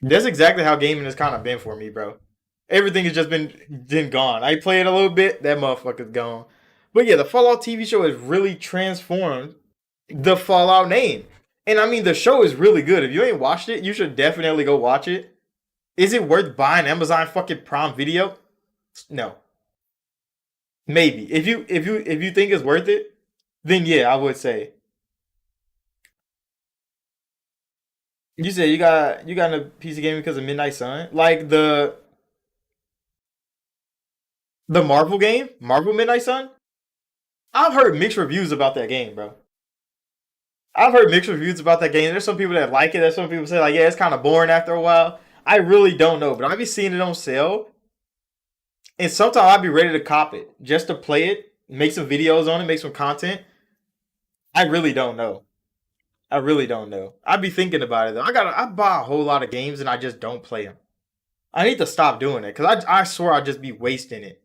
That's exactly how gaming has kind of been for me, bro. Everything has just been gone. I played a little bit, that motherfucker's gone. But yeah, the Fallout TV show has really transformed the Fallout name. And I mean, the show is really good. If you ain't watched it, you should definitely go watch it. Is it worth buying Amazon fucking Prime Video? No. Maybe. If you think it's worth it, then yeah, I would say. You said you got into PC gaming because of Midnight Sun? Like the Marvel game? Marvel Midnight Sun? I've heard mixed reviews about that game, bro. I've heard mixed reviews about that game. There's some people that like it. There's some people say like, yeah, it's kind of boring after a while. I really don't know, but I've been seeing it on sale, and sometimes I'd be ready to cop it just to play it, make some videos on it, make some content. I really don't know. I really don't know. I'd be thinking about it though. I buy a whole lot of games and I just don't play them. I need to stop doing it because I swear I'd just be wasting it.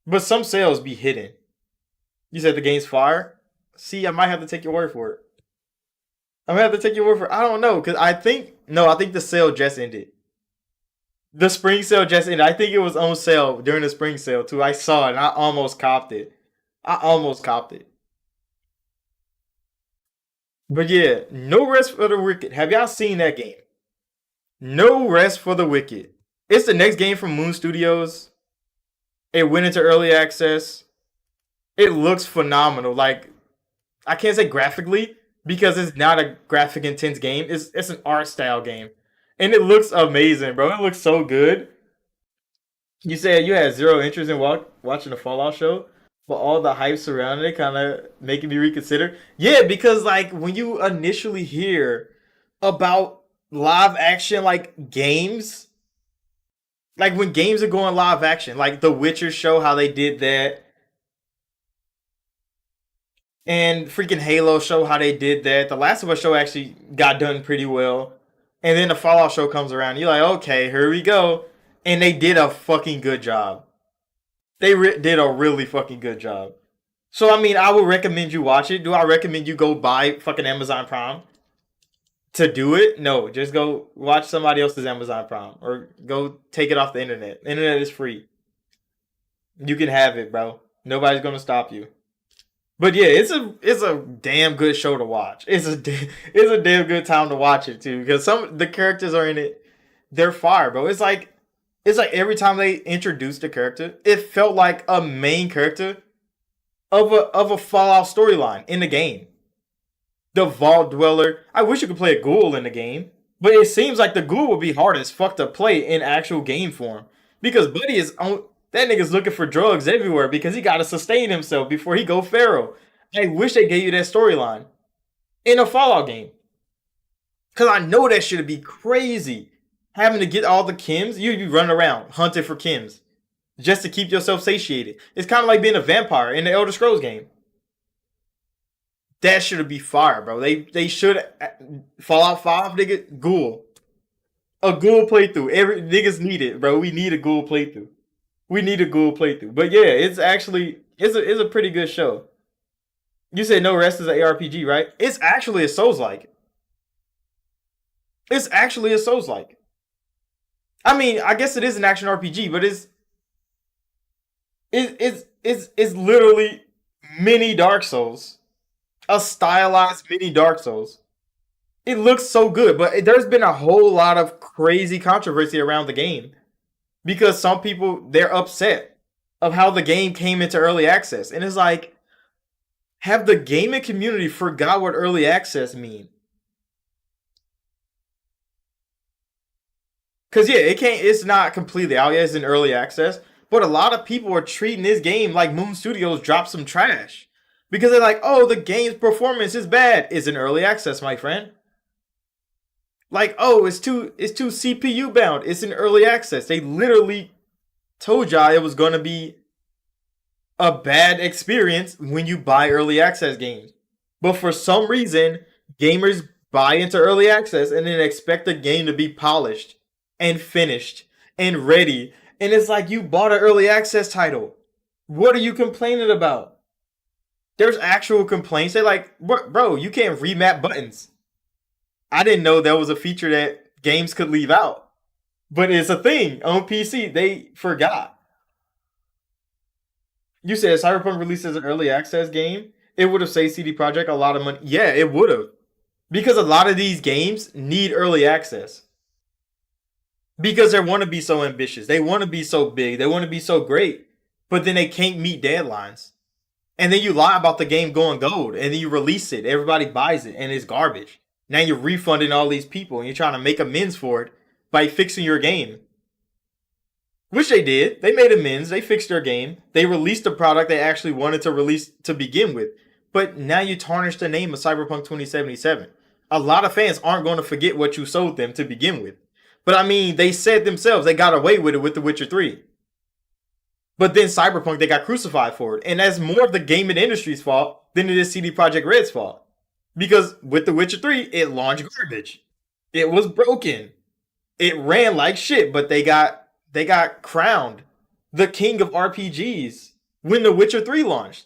But some sales be hidden. You said the game's fire. See, I might have to take your word for it. I might have to take your word for it. I don't know because I think no, I think the sale just ended. The spring sale just ended. I think it was on sale during the spring sale too. I saw it and I almost copped it. I almost copped it. But yeah, No Rest for the Wicked. Have y'all seen that game? No Rest for the Wicked. It's the next game from Moon Studios. It went into early access. It looks phenomenal. Like I can't say graphically because it's not a graphic intense game. It's an art style game, and it looks amazing, bro. It looks so good. You said you had zero interest in watching the Fallout show, but all the hype surrounding it kind of making me reconsider. Yeah, because like when you initially hear about live action like games, like when games are going live action, like The Witcher show, how they did that, and freaking Halo show, how they did that. The Last of Us show actually got done pretty well, and then the Fallout show comes around. You're like, okay, here we go. and they did a fucking good job. Did a really fucking good job. So I mean, I would recommend you watch it. Do I recommend you go buy fucking Amazon Prime to do it? No, just go watch somebody else's Amazon Prime or go take it off the internet. The internet is free. You can have it, bro. Nobody's gonna stop you. But yeah, it's a damn good show to watch. It's a damn good time to watch it too because some the characters are in it. They're fire, bro. It's like every time they introduced a character, it felt like a main character of a Fallout storyline in the game. The Vault Dweller. I wish you could play a ghoul in the game, but it seems like the ghoul would be hard as fuck to play in actual game form because Buddy is on. That nigga's looking for drugs everywhere because he got to sustain himself before he go feral. I wish they gave you that storyline in a Fallout game because I know that should be crazy. Having to get all the chems, you run around hunting for chems just to keep yourself satiated. It's kind of like being a vampire in the Elder Scrolls game. That should be fire, bro. They should Fallout 5, nigga, ghoul. A ghoul playthrough. Every niggas need it, bro. We need a ghoul playthrough. We need a ghoul playthrough. But yeah, it's a pretty good show. You said No Rest is an ARPG, right? It's actually a Souls like. It's actually a Souls like. I mean, I guess it is an action RPG, but it's literally mini Dark Souls, a stylized mini Dark Souls. It looks so good, but there's been a whole lot of crazy controversy around the game because some people they're upset of how the game came into early access, and it's like, have the gaming community forgot what early access mean? Cause yeah, it can't. It's not completely out yet. It's in early access, but a lot of people are treating this game like Moon Studios dropped some trash because they're like, "Oh, the game's performance is bad." It's in early access, my friend. Like, "Oh, it's too CPU bound." It's in early access. They literally told y'all it was gonna be a bad experience when you buy early access games, but for some reason, gamers buy into early access and then expect the game to be polished and finished and ready. And it's like you bought an early access title. What are you complaining about? There's actual complaints. They're like, bro, you can't remap buttons. I didn't know that was a feature that games could leave out. But it's a thing on PC. They forgot. You said Cyberpunk released as an early access game. It would have saved CD Projekt a lot of money. Yeah, it would have. Because a lot of these games need early access. Because they want to be so ambitious. They want to be so big. They want to be so great. But then they can't meet deadlines. And then you lie about the game going gold. And then you release it. Everybody buys it. And it's garbage. Now you're refunding all these people. And you're trying to make amends for it by fixing your game. Which they did. They made amends. They fixed their game. They released the product they actually wanted to release to begin with. But now you tarnish the name of Cyberpunk 2077. A lot of fans aren't going to forget what you sold them to begin with. But I mean, they said themselves they got away with it with The Witcher 3. But then Cyberpunk, they got crucified for it. And that's more of the gaming industry's fault than it is CD Projekt Red's fault. Because with The Witcher 3, it launched garbage. It was broken. It ran like shit, but they got crowned the king of RPGs when The Witcher 3 launched.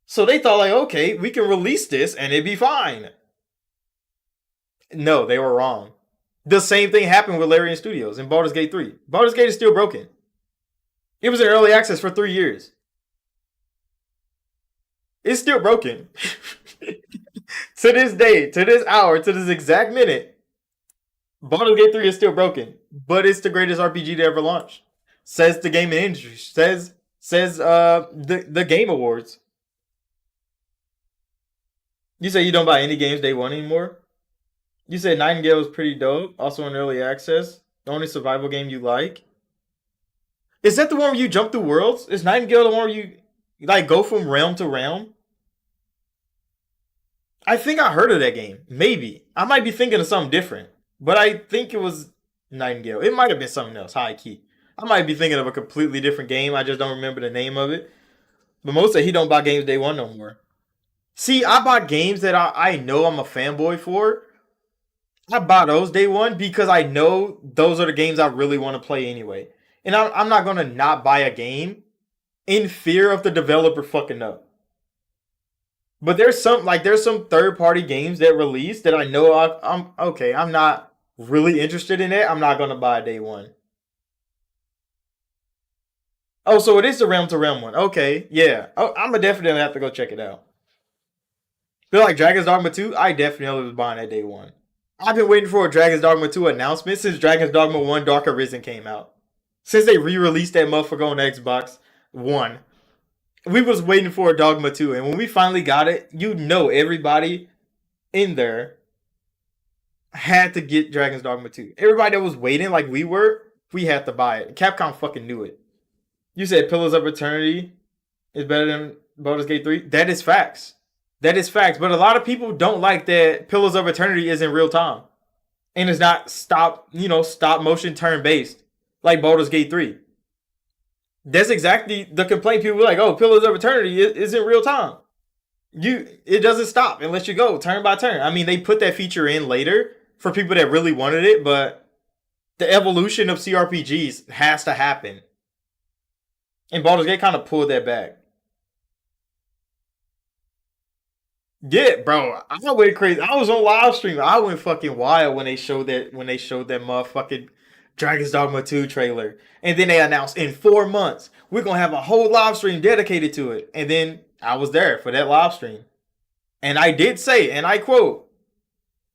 So they thought like, okay, we can release this and it'd be fine. No, they were wrong. The same thing happened with Larian Studios in Baldur's Gate 3. Baldur's Gate is still broken. It was in early access for 3 years. It's still broken. To this day, to this hour, to this exact minute, Baldur's Gate 3 is still broken. But it's the greatest RPG to ever launch. Says the gaming industry. Says the Game Awards. You say you don't buy any games day one anymore? You said Nightingale was pretty dope. Also in early access. The only survival game you like. Is that the one where you jump through worlds? Is Nightingale the one where you like go from realm to realm? I think I heard of that game. Maybe. I might be thinking of something different. But I think it was Nightingale. It might have been something else, high key. I might be thinking of a completely different game. I just don't remember the name of it. But most of he don't buy games day one no more. See, I bought games that I know I'm a fanboy for. I buy those day one because I know those are the games I really want to play anyway. And I'm not gonna not buy a game in fear of the developer fucking up. But there's some third party games that release that I know I'm okay. I'm not really interested in it. I'm not gonna buy day one. Oh, so it is the Realm to Realm one. Okay, yeah. Oh, I'm gonna definitely have to go check it out. Feel like Dragon's Dogma 2, I definitely was buying that day one. I've been waiting for a Dragon's Dogma 2 announcement since Dragon's Dogma 1 Dark Arisen came out. Since they re-released that motherfucker on Xbox One. We was waiting for a Dogma 2, and when we finally got it, you know everybody in there had to get Dragon's Dogma 2. Everybody that was waiting like we were, we had to buy it. Capcom fucking knew it. You said Pillars of Eternity is better than Baldur's Gate 3. That is facts. That is facts. But a lot of people don't like that Pillars of Eternity is in real time. And it's not stop motion turn based like Baldur's Gate 3. That's exactly the complaint. People were like, oh, Pillars of Eternity is in real time. It doesn't stop unless you go turn by turn. I mean, they put that feature in later for people that really wanted it, but the evolution of CRPGs has to happen. And Baldur's Gate kind of pulled that back. Yeah, bro, I went crazy. I was on live stream. I went fucking wild when they showed that motherfucking Dragon's Dogma 2 trailer. And then they announced in 4 months, we're gonna have a whole live stream dedicated to it. And then I was there for that live stream. And I did say, and I quote,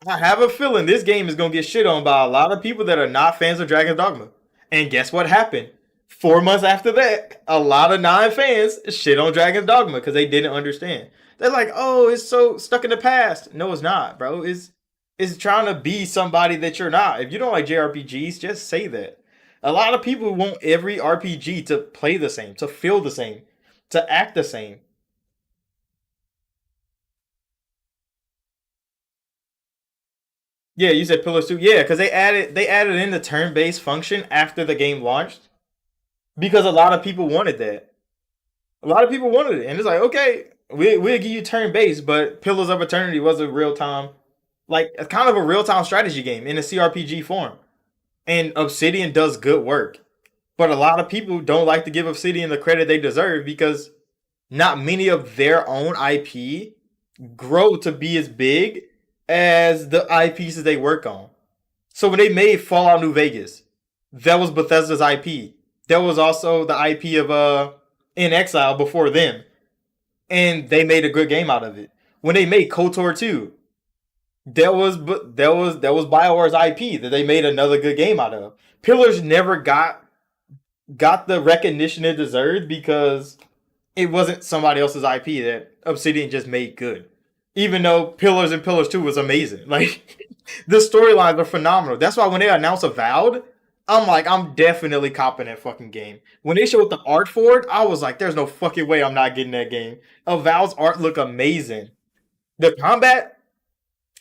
I have a feeling this game is gonna get shit on by a lot of people that are not fans of Dragon's Dogma. And guess what happened? 4 months after that, a lot of non-fans shit on Dragon's Dogma because they didn't understand. They're like, oh, it's so stuck in the past. No, it's not, bro. It's trying to be somebody that you're not. If you don't like JRPGs, just say that. A lot of people want every RPG to play the same, to feel the same, to act the same. Yeah, you said Pillars 2. Yeah, because they added in the turn-based function after the game launched because a lot of people wanted that. A lot of people wanted it, and it's like, okay, we'll give you turn-based, but Pillars of Eternity was a real-time, like kind of a real-time strategy game in a CRPG form. And Obsidian does good work. But a lot of people don't like to give Obsidian the credit they deserve because not many of their own IP grow to be as big as the IPs they work on. So when they made Fallout New Vegas, that was Bethesda's IP. That was also the IP of In Exile before them. And they made a good game out of it. When they made KOTOR 2, that was BioWare's IP that they made another good game out of. Pillars never got the recognition it deserved because it wasn't somebody else's IP that Obsidian just made good. Even though Pillars and Pillars 2 was amazing. Like the storylines are phenomenal. That's why when they announced Avowed, I'm like, I'm definitely copping that fucking game. When they showed the art for it, I was like, there's no fucking way I'm not getting that game. Avowed's art look amazing. The combat,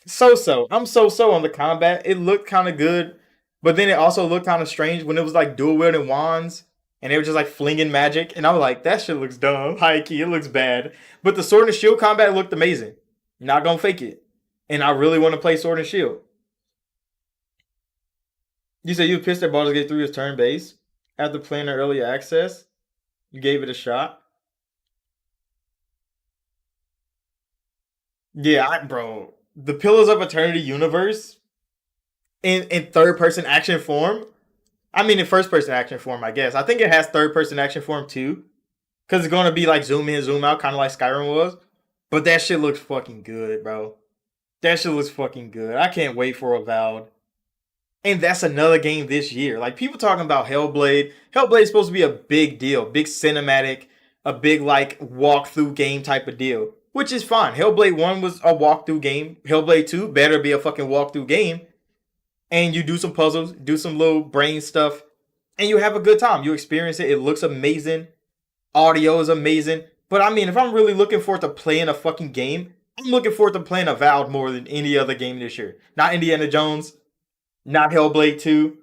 so. I'm so on the combat. It looked kind of good, but then it also looked kind of strange when it was like dual wielding wands and they were just like flinging magic. And I was like, that shit looks dumb. High key, it looks bad. But the sword and shield combat looked amazing. Not gonna fake it. And I really want to play sword and shield. You said you were pissed that Baldur's Gate 3 was turn based after playing the early access. You gave it a shot. Yeah, bro. The Pillars of Eternity universe in third person action form. I mean, in first person action form, I guess. I think it has third person action form too, because it's gonna be like zoom in, zoom out, kind of like Skyrim was. But that shit looks fucking good, bro. That shit looks fucking good. I can't wait for Avowed. And that's another game this year. Like people talking about Hellblade. Hellblade is supposed to be a big deal, big cinematic, a big like walkthrough game type of deal, which is fine. Hellblade 1 was a walkthrough game. Hellblade 2 better be a fucking walkthrough game. And you do some puzzles, do some little brain stuff, and you have a good time. You experience it. It looks amazing. Audio is amazing. But I mean, if I'm really looking forward to playing a fucking game, I'm looking forward to playing Avowed more than any other game this year. Not Indiana Jones, not Hellblade 2.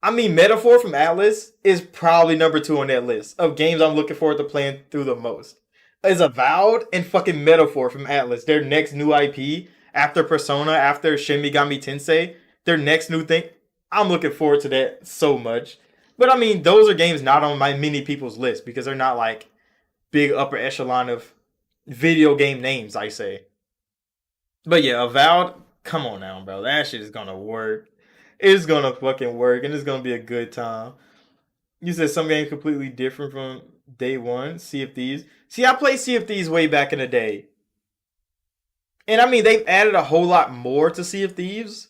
I mean, Metaphor from Atlas is probably number 2 on that list of games I'm looking forward to playing through the most. Is Avowed and fucking Metaphor from Atlas, their next new IP. after Persona, after Shin Megami Tensei, their next new thing. I'm looking forward to that so much. But I mean, those are games not on my many people's list because they're not like big upper echelon of video game names, I say. But yeah, Avowed, come on now, bro. That shit is gonna work. It's gonna fucking work and it's gonna be a good time. You said some games completely different from day one, Sea of Thieves. See, I played Sea of Thieves way back in the day. And I mean, they've added a whole lot more to Sea of Thieves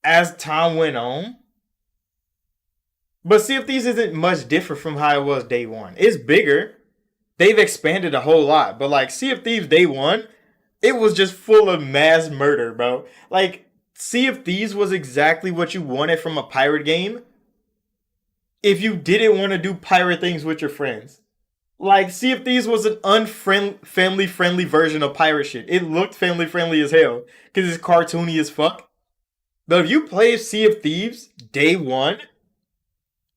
as time went on. But Sea of Thieves isn't much different from how it was day one. It's bigger. They've expanded a whole lot. But like Sea of Thieves day one, it was just full of mass murder, bro. Like, Sea of Thieves was exactly what you wanted from a pirate game if you didn't want to do pirate things with your friends. Like, Sea of Thieves was an family friendly version of pirate shit. It looked family friendly as hell because it's cartoony as fuck. But if you play Sea of Thieves day one,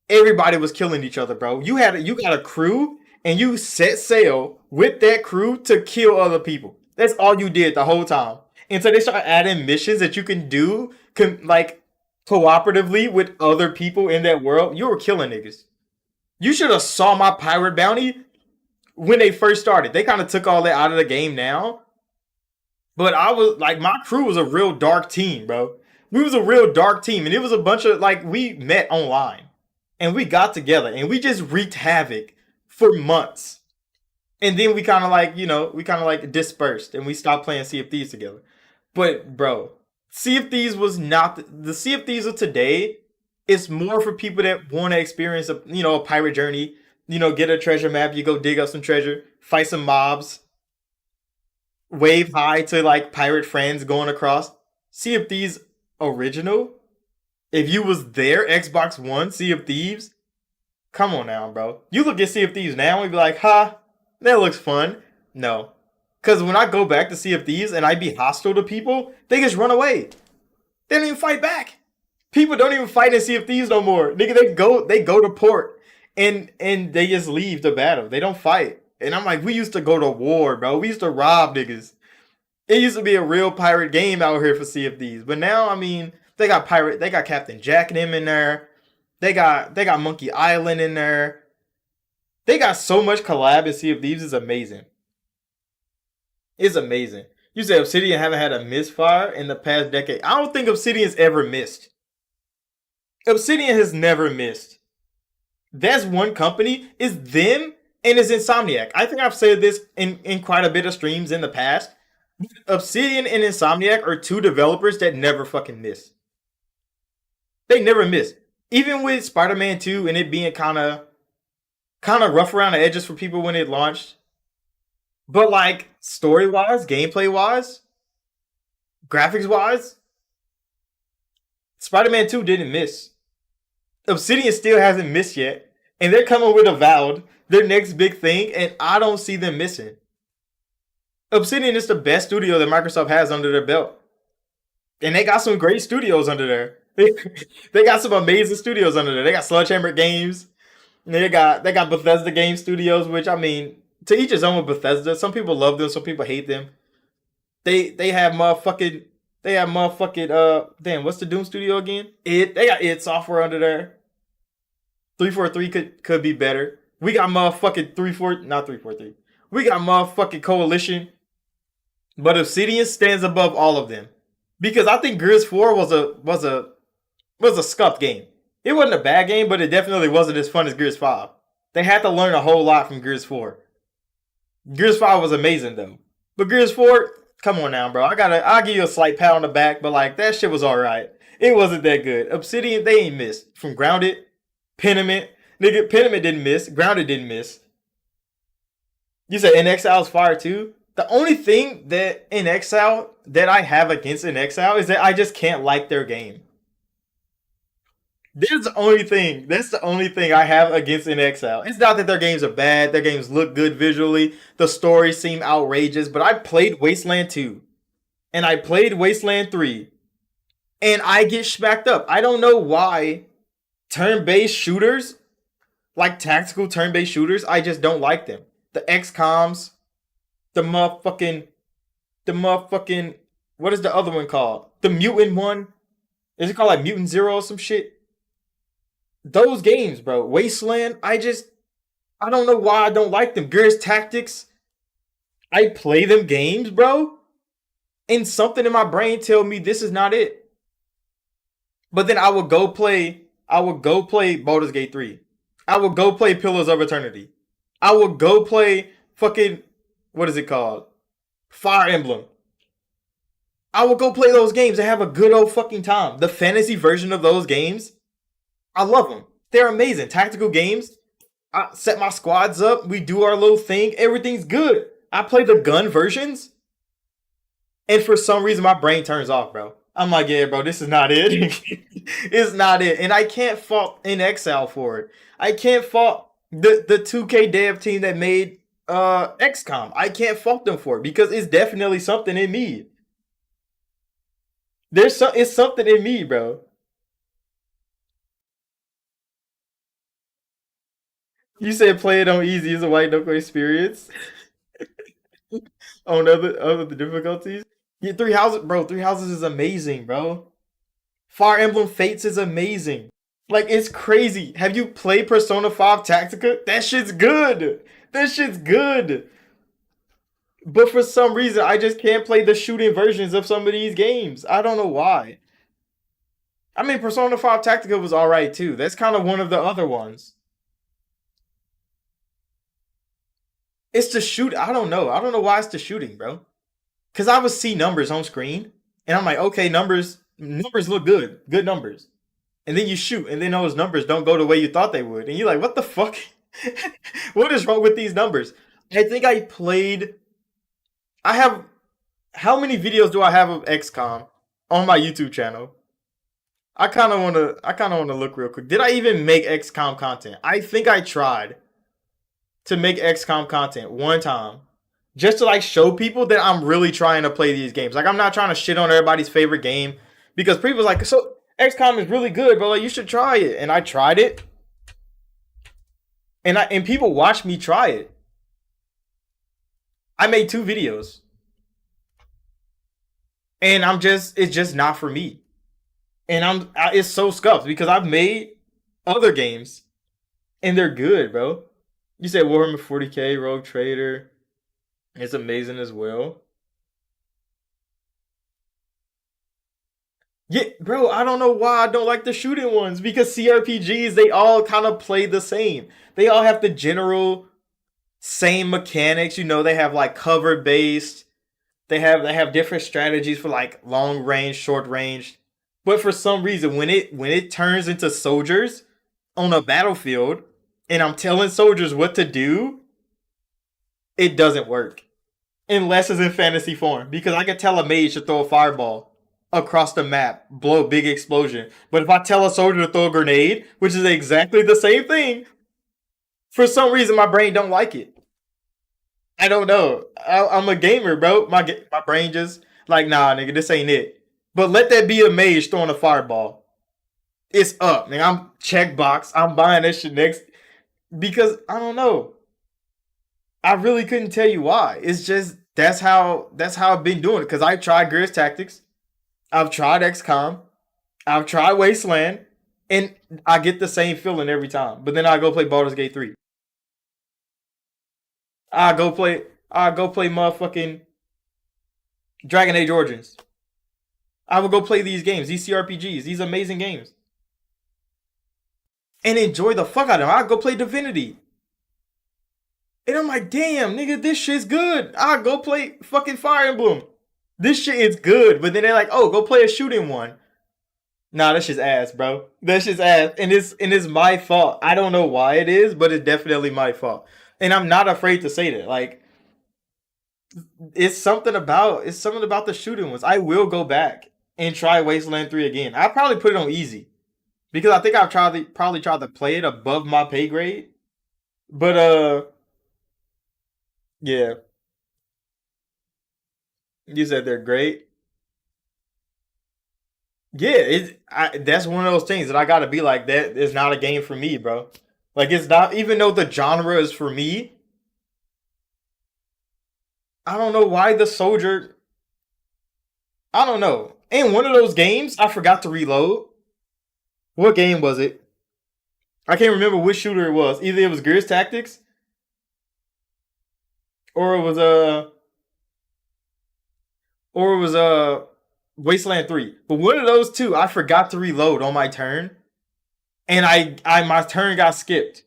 everybody was killing each other, bro. You got a crew and you set sail with that crew to kill other people. That's all you did the whole time. And so they start adding missions that you can do like cooperatively with other people in that world. You were killing niggas. You should have saw my pirate bounty when they first started. They kind of took all that out of the game now. But I was like, my crew was a real dark team, bro. We was a real dark team, and it was a bunch of like we met online, and we got together, and we just wreaked havoc for months. And then we kind of like, we kind of like dispersed, and we stopped playing Sea of Thieves together. But bro, Sea of Thieves was not the Sea of Thieves of today. It's more for people that want to experience a pirate journey. Get a treasure map. You go dig up some treasure, fight some mobs, wave high to like pirate friends going across. Sea of Thieves original. If you was there, Xbox One, Sea of Thieves. Come on now, bro. You look at Sea of Thieves now and be like, ha, that looks fun. No. Because when I go back to Sea of Thieves and I be hostile to people, they just run away. They don't even fight back. People don't even fight in Sea of Thieves no more. Nigga, they go to port and they just leave the battle. They don't fight. And I'm like, we used to go to war, bro. We used to rob niggas. It used to be a real pirate game out here for Sea of Thieves. But now, I mean, they got Captain Jack and him in there. They got Monkey Island in there. They got so much collab in Sea of Thieves. It's amazing. It's amazing. You said Obsidian haven't had a misfire in the past decade. I don't think Obsidian's ever missed. Obsidian has never missed. That's one company. It's them and it's Insomniac. I think I've said this in quite a bit of streams in the past. Obsidian and Insomniac are two developers that never fucking miss. They never miss. Even with Spider-Man 2 and it being kind of rough around the edges for people when it launched. But like story-wise, gameplay-wise, graphics-wise, Spider-Man 2 didn't miss. Obsidian still hasn't missed yet. And they're coming with Avowed, their next big thing, and I don't see them missing. Obsidian is the best studio that Microsoft has under their belt. And they got some great studios under there. They got some amazing studios under there. They got Sledgehammer Games. They got Bethesda Game Studios, which I mean, to each his own with Bethesda. Some people love them, some people hate them. They have motherfucking damn, what's the Doom studio again? They got id Software under there. 343 could be better. We got motherfucking 343. We got motherfucking Coalition. But Obsidian stands above all of them. Because I think Gears 4 was a scuffed game. It wasn't a bad game, but it definitely wasn't as fun as Gears 5. They had to learn a whole lot from Gears 4. Gears 5 was amazing though. But Gears 4, come on now, bro. I'll give you a slight pat on the back, but like that shit was alright. It wasn't that good. Obsidian, they ain't missed. From Grounded, Pentiment. Nigga, Pentiment didn't miss. Grounded didn't miss. You said inXile's fire too? The only thing that inXile that I have against inXile is that I just can't like their game. That's the only thing I have against inXile. It's not that their games are bad. Their games look good visually. The stories seem outrageous. But I played Wasteland 2. And I played Wasteland 3. And I get smacked up. I don't know why turn-based shooters, like tactical turn-based shooters, I just don't like them. The XCOMs, the motherfucking What is the other one called? The mutant one? Is it called like Mutant Zero or some shit? Those games, bro. Wasteland. I don't know why I don't like them. Gears Tactics. I play them games, bro, and something in my brain tell me this is not it. But then I would go play Baldur's Gate 3. I would go play Pillars of Eternity. I would go play fucking what is it called? Fire Emblem. I would go play those games and have a good old fucking time. The fantasy version of those games, I love them. They're amazing. Tactical games. I set my squads up. We do our little thing. Everything's good. I play the gun versions, and for some reason, my brain turns off, bro. I'm like, yeah, bro, this is not it. It's not it. And I can't fault In Exile for it. I can't fault the 2K dev team that made XCOM. I can't fault them for it because it's definitely something in me. It's something in me, bro. You said play it on easy is a white knuckle experience on other the difficulties. Yeah, Three Houses, bro. Three Houses is amazing, bro. Fire Emblem Fates is amazing. Like it's crazy. Have you played Persona 5 Tactica? That shit's good. That shit's good. But for some reason, I just can't play the shooting versions of some of these games. I don't know why. I mean, Persona 5 Tactica was alright too. That's kind of one of the other ones. It's the shoot. I don't know. I don't know why it's the shooting, bro. Cause I would see numbers on screen, and I'm like, okay, numbers look good, good numbers. And then you shoot, and then those numbers don't go the way you thought they would, and you're like, what the fuck? What is wrong with these numbers? I think I played. I have how many videos do I have of XCOM on my YouTube channel? I kind of want to look real quick. Did I even make XCOM content? I think I tried to make XCOM content one time, just to like show people that I'm really trying to play these games. Like I'm not trying to shit on everybody's favorite game because people's like, so XCOM is really good, bro. Like you should try it, and I tried it, and people watched me try it. I made two videos, and it's just not for me. And it's so scuffed because I've made other games and they're good, bro. You said Warhammer 40K, Rogue Trader, it's amazing as well. Yeah, bro, I don't know why I don't like the shooting ones because CRPGs they all kind of play the same. They all have the general same mechanics. You know, they have like cover based. They have different strategies for like long range, short range. But for some reason, when it turns into soldiers on a battlefield, and I'm telling soldiers what to do, it doesn't work unless it's in fantasy form. Because I can tell a mage to throw a fireball across the map, blow a big explosion. But if I tell a soldier to throw a grenade, which is exactly the same thing, for some reason my brain don't like it. I don't know. I'm a gamer, bro. My brain just like nah, nigga, this ain't it. But let that be a mage throwing a fireball. It's up, nigga. I'm checkbox. I'm buying that shit next because I don't know. I really couldn't tell you why. It's just that's how I've been doing it. Cause I tried Gears Tactics, I've tried XCOM, I've tried Wasteland, and I get the same feeling every time. But then I go play Baldur's Gate 3. I go play motherfucking Dragon Age Origins. I would go play these games, these CRPGs, these amazing games, and enjoy the fuck out of them. I go play Divinity, and I'm like, damn, nigga, this shit's good. I go play fucking Fire Emblem. This shit is good. But then they're like, oh, go play a shooting one. Nah, that shit's ass, bro. That shit's ass, and it's my fault. I don't know why it is, but it's definitely my fault. And I'm not afraid to say that. Like, it's something about the shooting ones. I will go back and try Wasteland 3 again. I'll probably put it on easy because I think probably tried to play it above my pay grade. But yeah, you said they're great. Yeah, that's one of those things that I gotta be like that is not a game for me, bro. Like it's not even though the genre is for me. I don't know why the soldier. I don't know. In one of those games, I forgot to reload. What game was it? I can't remember which shooter it was. Either it was Gears Tactics or it was or it was Wasteland 3. But one of those two, I forgot to reload on my turn, and I my turn got skipped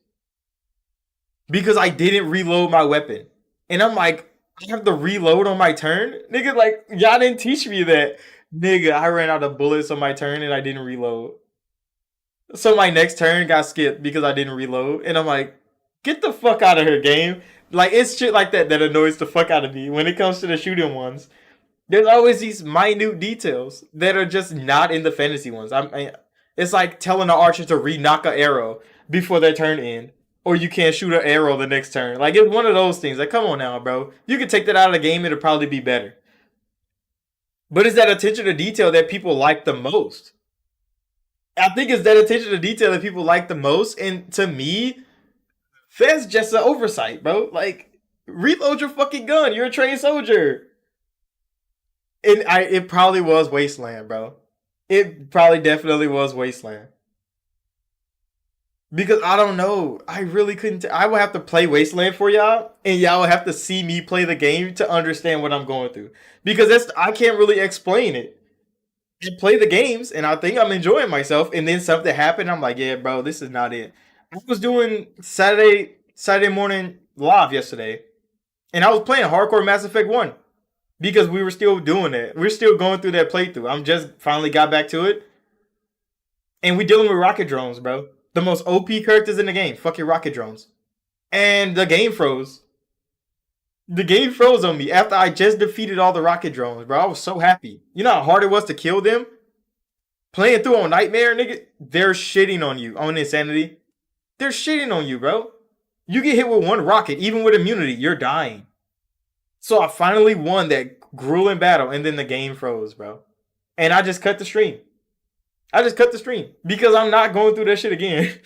because I didn't reload my weapon. And I'm like, I have to reload on my turn? Nigga, like, y'all didn't teach me that. Nigga, I ran out of bullets on my turn and I didn't reload. So my next turn got skipped because I didn't reload. And I'm like, get the fuck out of here, game. Like, it's shit like that that annoys the fuck out of me when it comes to the shooting ones. There's always these minute details that are just not in the fantasy ones. It's like telling the archer to re-knock an arrow before their turn end, or you can't shoot an arrow the next turn. Like, it's one of those things. Like, come on now, bro. You could take that out of the game; it'll probably be better. But it's that attention to detail that people like the most. I think it's that attention to detail that people like the most, and to me, that's just an oversight, bro. Like, reload your fucking gun. You're a trained soldier. It probably was Wasteland, bro. It probably definitely was Wasteland. Because I don't know. I really couldn't. I would have to play Wasteland for y'all, and y'all would have to see me play the game to understand what I'm going through. Because I can't really explain it. I play the games, and I think I'm enjoying myself, and then something happened. I'm like, yeah, bro, this is not it. I was doing Saturday morning live yesterday, and I was playing Hardcore Mass Effect 1 because we were still doing it. We're still going through that playthrough. I'm just finally got back to it, and we dealing with rocket drones, bro. The most OP characters in the game. Fucking rocket drones. And the game froze. The game froze on me after I just defeated all the rocket drones, bro. I was so happy. You know how hard it was to kill them? Playing through on Nightmare, nigga, they're shitting on you on Insanity. They're shitting on you, bro. You get hit with one rocket, even with immunity, you're dying. So I finally won that grueling battle, and then the game froze, bro. And I just cut the stream. I just cut the stream because I'm not going through that shit again.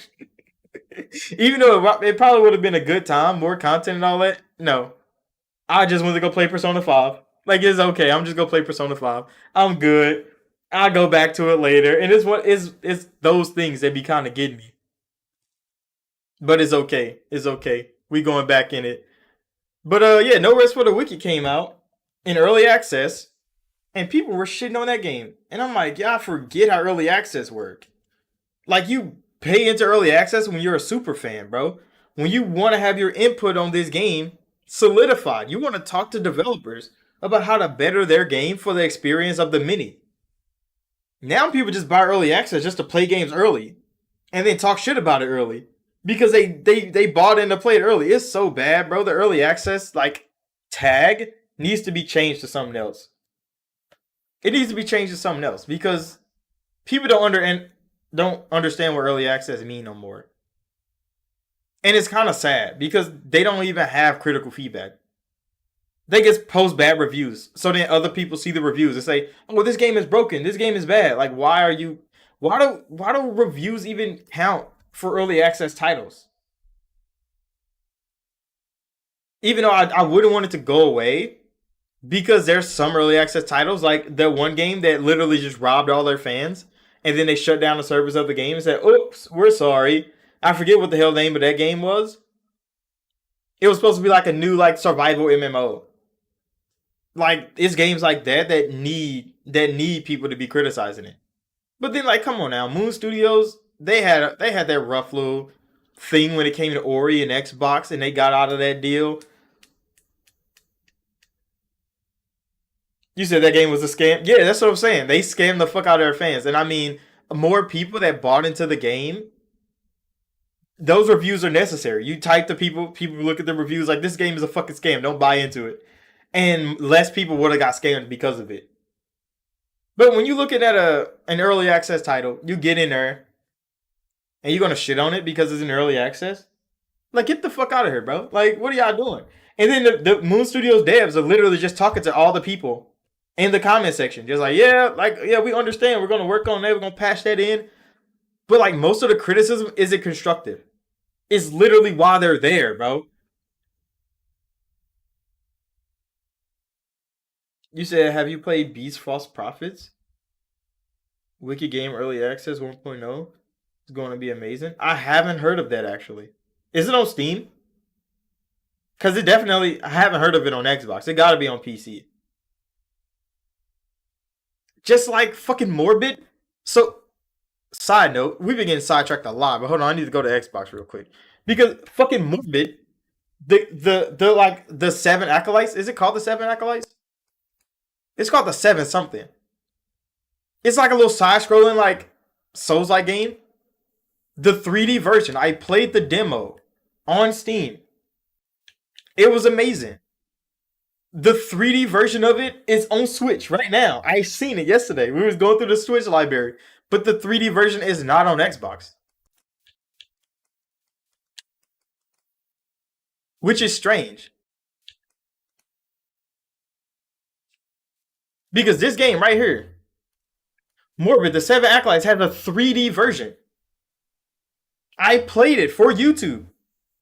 Even though it probably would have been a good time, more content and all that. No, I just want to go play Persona 5. Like, it's okay. I'm just gonna play Persona 5. I'm good. I'll go back to it later. And it's those things that be kind of getting me. But it's okay. It's okay. We going back in it. But yeah, No Rest for the Wicked came out in early access, and people were shitting on that game. And I'm like, y'all forget how early access work. Like, you pay into early access when you're a super fan, bro. When you want to have your input on this game solidified. You want to talk to developers about how to better their game for the experience of the mini. Now people just buy early access just to play games early and then talk shit about it early because they bought in to play it early. It's so bad, bro. The early access like tag needs to be changed to something else. It needs to be changed to something else because people don't understand what early access mean no more. And it's kind of sad because they don't even have critical feedback. They just post bad reviews. So then other people see the reviews and say, "Oh, this game is broken. This game is bad." Like, why do reviews even count for early access titles? Even though I wouldn't want it to go away because there's some early access titles like the one game that literally just robbed all their fans and then they shut down the servers of the game and said, "Oops, we're sorry." I forget what the hell the name of that game was. It was supposed to be like a new like survival MMO. Like, it's games like that that need people to be criticizing it. But then, like, come on now, Moon Studios, they had that rough little thing when it came to Ori and Xbox, and they got out of that deal. You said that game was a scam. Yeah, that's what I'm saying. They scammed the fuck out of their fans, and I mean, more people that bought into the game. Those reviews are necessary. You type to people look at the reviews like this game is a fucking scam. Don't buy into it, and less people would have got scammed because of it. But when you looking at an early access title, you get in there and you're gonna shit on it because it's in early access. Like, get the fuck out of here, bro. Like, what are y'all doing? And then the Moon Studios devs are literally just talking to all the people in the comment section, just like, yeah, we understand. We're gonna work on that. We're gonna patch that in. But like, most of the criticism isn't constructive. It's literally why they're there, bro. You said, have you played Beast False Prophets? Wiki Game Early Access 1.0? It's going to be amazing. I haven't heard of that actually. Is it on Steam? Because it definitely, I haven't heard of it on Xbox. It got to be on PC. Just like fucking Morbid. So, side note, we've been getting sidetracked a lot, but hold on, I need to go to Xbox real quick. Because fucking Morbid, the like the seven acolytes, is it called the seven acolytes? It's called the seven something. It's like a little side scrolling like Souls like game. The 3D version, I played the demo on Steam. It was amazing. The 3D version of it is on Switch right now. I seen it yesterday. We was going through the Switch library, but the 3D version is not on Xbox, which is strange because this game right here, Morbid, the Seven Acolytes, has a 3D version. I played it for YouTube.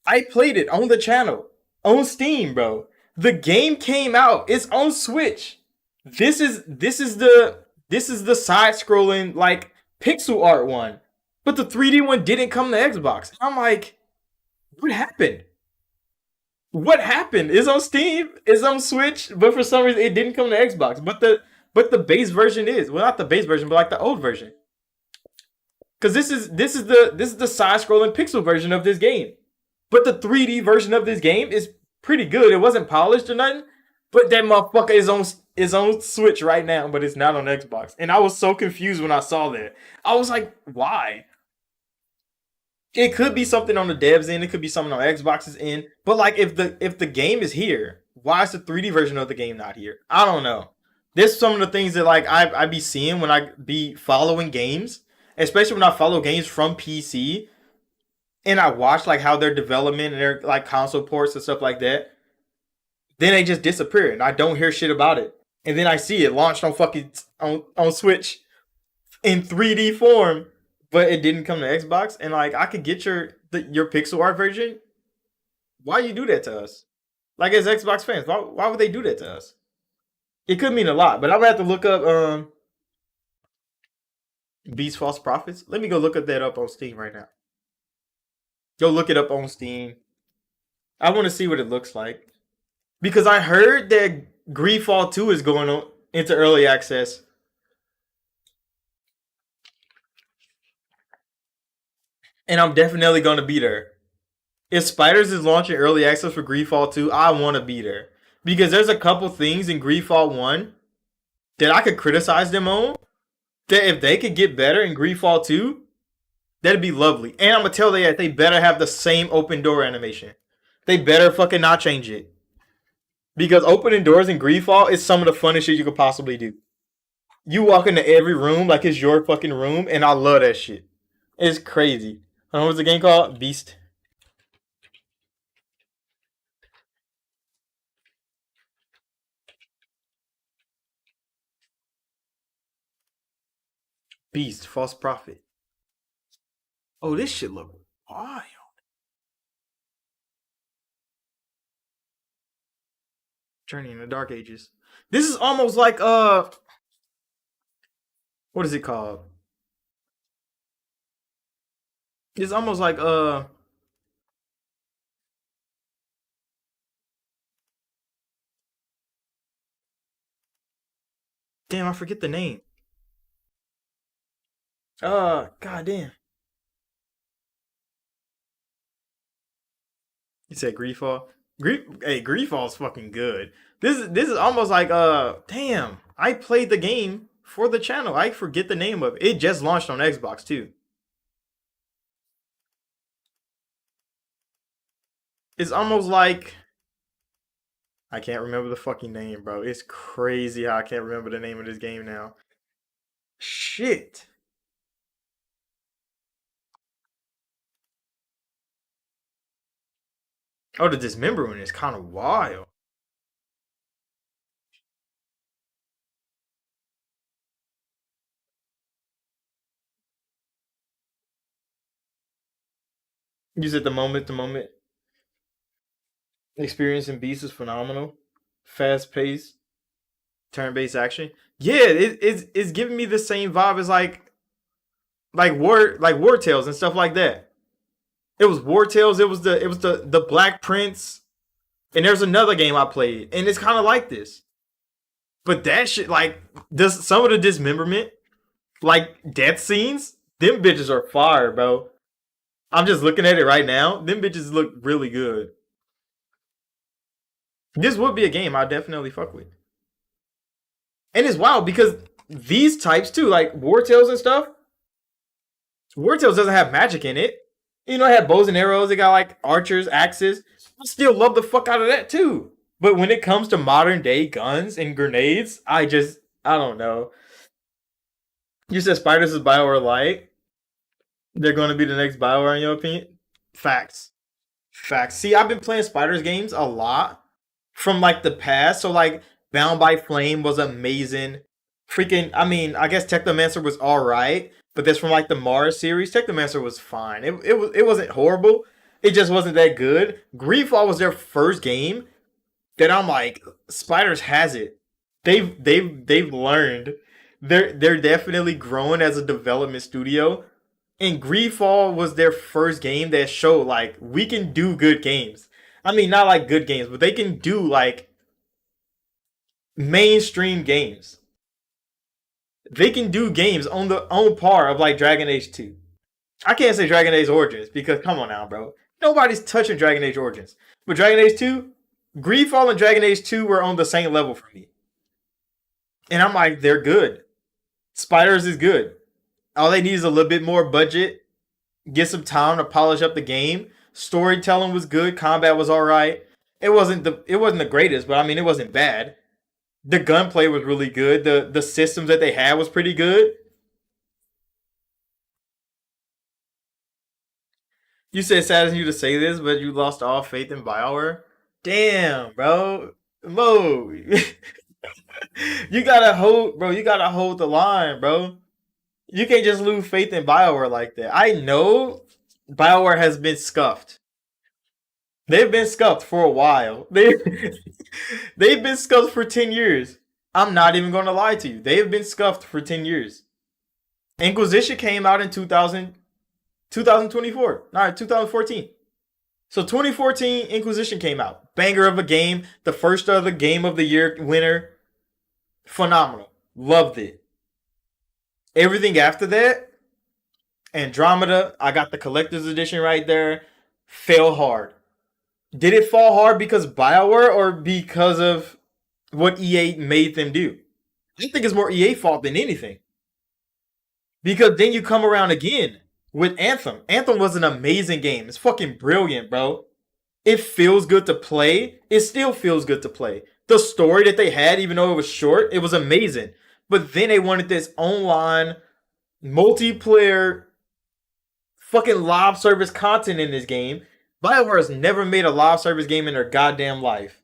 I played it on the channel on Steam, bro. The game came out. It's on Switch. This is the side scrolling like pixel art one, but the 3D one didn't come to Xbox. I'm like, what happened? What happened? It's on Steam. It's on Switch, but for some reason it didn't come to Xbox. But the base version is, well, not the base version, but like the old version. Because this is the side scrolling pixel version of this game. But the 3D version of this game is pretty good. It wasn't polished or nothing. But that motherfucker is on Switch right now, but it's not on Xbox. And I was so confused when I saw that. I was like, why? It could be something on the devs end, it could be something on Xbox's end. But like if the game is here, why is the 3D version of the game not here? I don't know. There's some of the things that like I be seeing when I be following games, especially when I follow games from PC and I watch like how their development and their like console ports and stuff like that. Then they just disappear and I don't hear shit about it. And then I see it launched on fucking on Switch in 3D form, but it didn't come to Xbox. And like I could get your pixel art version. Why you do that to us? Like as Xbox fans, why would they do that to us? It could mean a lot, but I'm gonna have to look up Beast False Prophets. Let me go look up that up on Steam right now. Go look it up on Steam. I want to see what it looks like because I heard that Greedfall 2 is going on into early access, and I'm definitely gonna be there. If Spiders is launching early access for Greedfall 2, I want to be there because there's a couple things in Greedfall 1 that I could criticize them on. That if they could get better in Greedfall 2, that'd be lovely. And I'm gonna tell they that they better have the same open door animation. They better fucking not change it. Because opening doors in Greedfall is some of the funnest shit you could possibly do. You walk into every room like it's your fucking room, and I love that shit. It's crazy. What's the game called? Beast. Beast. False Prophet. Oh, this shit look wild. Journey in the Dark Ages. This is almost like what is it called? It's almost like damn, I forget the name. Goddamn. You said Greedfall. Hey, Greedfall's fucking good. This is almost like damn. I played the game for the channel. I forget the name of it. It just launched on Xbox too. It's almost like I can't remember the fucking name, bro. It's crazy how I can't remember the name of this game now. Shit. Oh, the Dismembering is kind of wild. You said the moment experience in Beast is phenomenal. Fast paced. Turn-based action. Yeah, it's giving me the same vibe as like War Tales and stuff like that. It was War Tales. It was the Black Prince, and there's another game I played, and it's kind of like this. But that shit, like, this some of the dismemberment, like death scenes, them bitches are fire, bro. I'm just looking at it right now. Them bitches look really good. This would be a game I definitely fuck with. And it's wild because these types too, like War Tales and stuff, War Tales doesn't have magic in it. You know, it had bows and arrows. It got like archers, axes. I still love the fuck out of that too. But when it comes to modern day guns and grenades, I don't know. You said Spiders is Bioware Light. They're going to be the next Bioware in your opinion? Facts. Facts. See, I've been playing Spiders games a lot from like the past. So like Bound by Flame was amazing. Freaking, I mean, I guess Technomancer was all right, but that's from like the Mars series. Technomancer was fine. It wasn't horrible. It just wasn't that good. Greedfall was their first game that I'm like, Spiders has it. They've learned. They're definitely growing as a development studio. And Greedfall was their first game that showed like we can do good games. I mean, not like good games, but they can do like mainstream games. They can do games on the on par of like Dragon Age 2. I can't say Dragon Age Origins because come on now, bro. Nobody's touching Dragon Age Origins. But Dragon Age 2, Greedfall and Dragon Age 2 were on the same level for me. And I'm like, they're good. Spiders is good. All they need is a little bit more budget, get some time to polish up the game. Storytelling was good, combat was alright. It wasn't the greatest, but I mean it wasn't bad. The gunplay was really good. The systems that they had was pretty good. You said it saddens you to say this, but you lost all faith in Bioware. Damn, bro. Mo. You gotta hold the line, bro. You can't just lose faith in Bioware like that. I know Bioware has been scuffed. They've been scuffed for a while. They've been scuffed for 10 years. I'm not even gonna lie to you. They have been scuffed for 10 years. Inquisition came out in 2024. No, 2014. So 2014, Inquisition came out. Banger of a game. The first of the game of the year winner. Phenomenal. Loved it. Everything after that, Andromeda, I got the collector's edition right there. Fell hard. Did it fall hard because BioWare or because of what EA made them do? I think it's more EA fault than anything. Because then you come around again with Anthem. Anthem was an amazing game. It's fucking brilliant, bro. It feels good to play. It still feels good to play. The story that they had, even though it was short, it was amazing. But then they wanted this online multiplayer fucking live service content in this game. BioWare has never made a live service game in their goddamn life.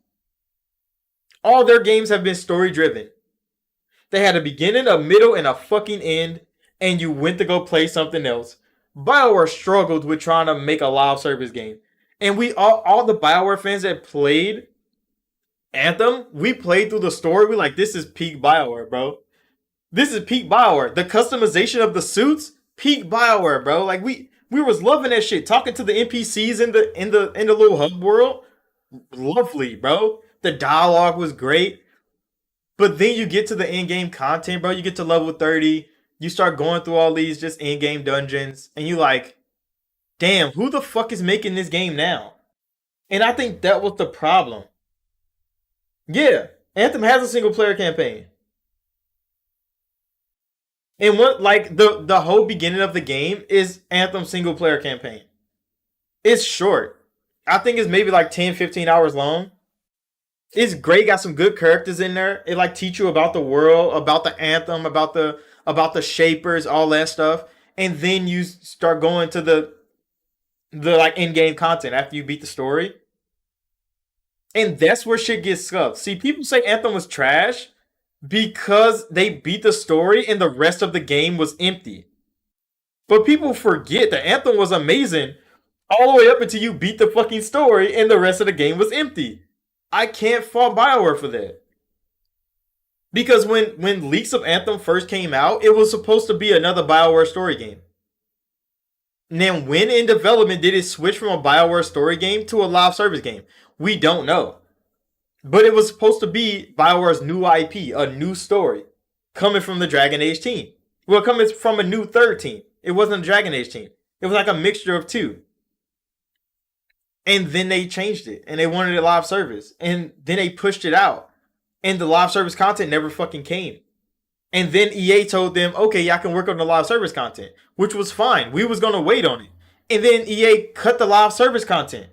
All their games have been story driven. They had a beginning, a middle, and a fucking end, and you went to go play something else. BioWare struggled with trying to make a live service game. And we all the BioWare fans that played Anthem, we played through the story. We like, this is peak BioWare, bro. This is peak BioWare. The customization of the suits, peak BioWare, bro. Like we was loving that shit. Talking to the NPCs in the little hub world, lovely, bro. The dialogue was great. But then you get to the in-game content, bro. You get to level 30. You start going through all these just in-game dungeons, and you like, damn, who the fuck is making this game now? And I think that was the problem. Yeah, Anthem has a single player campaign. And what like the whole beginning of the game is Anthem single player campaign. It's short. I think it's maybe like 10, 15 hours long. It's great, got some good characters in there. It like teach you about the world, about the Anthem, about the shapers, all that stuff. And then you start going to the like in-game content after you beat the story. And that's where shit gets scuffed. See, people say Anthem was trash because they beat the story and the rest of the game was empty. But people forget that Anthem was amazing all the way up until you beat the fucking story and the rest of the game was empty. I can't fault BioWare for that. Because when leaks of Anthem first came out, it was supposed to be another BioWare story game. And then when in development did it switch from a BioWare story game to a live service game? We don't know. But it was supposed to be BioWare's new IP, a new story, coming from the Dragon Age team. Well, coming from a new third team. It wasn't a Dragon Age team. It was like a mixture of two. And then they changed it. And they wanted it live service. And then they pushed it out. And the live service content never fucking came. And then EA told them, okay, y'all can work on the live service content, which was fine. We was going to wait on it. And then EA cut the live service content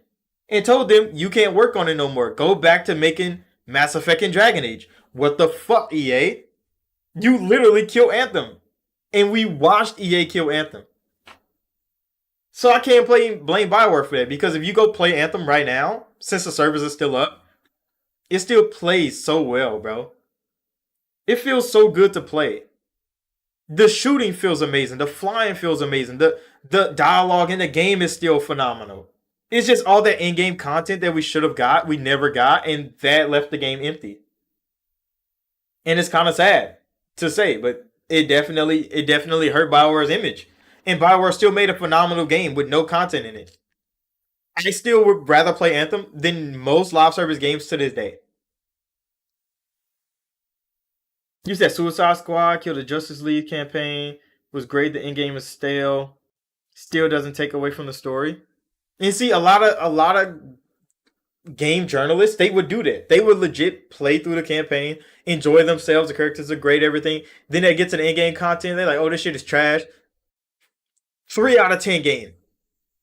and told them, you can't work on it no more. Go back to making Mass Effect and Dragon Age. What the fuck, EA? You literally killed Anthem. And we watched EA kill Anthem. So I can't blame BioWare for that, because if you go play Anthem right now, since the servers are still up, it still plays so well, bro. It feels so good to play. The shooting feels amazing. The flying feels amazing. The dialogue in the game is still phenomenal. It's just all that in-game content that we should have got, we never got, and that left the game empty. And it's kind of sad to say, but it definitely hurt BioWare's image. And BioWare still made a phenomenal game with no content in it. I still would rather play Anthem than most live service games to this day. You said Suicide Squad killed the Justice League campaign. Was great. The in-game is stale. Still doesn't take away from the story. And see, a lot of game journalists, they would do that. They would legit play through the campaign, enjoy themselves. The characters are great, everything. Then they get to the in-game content. They're like, oh, this shit is trash. 3 out of 10 game.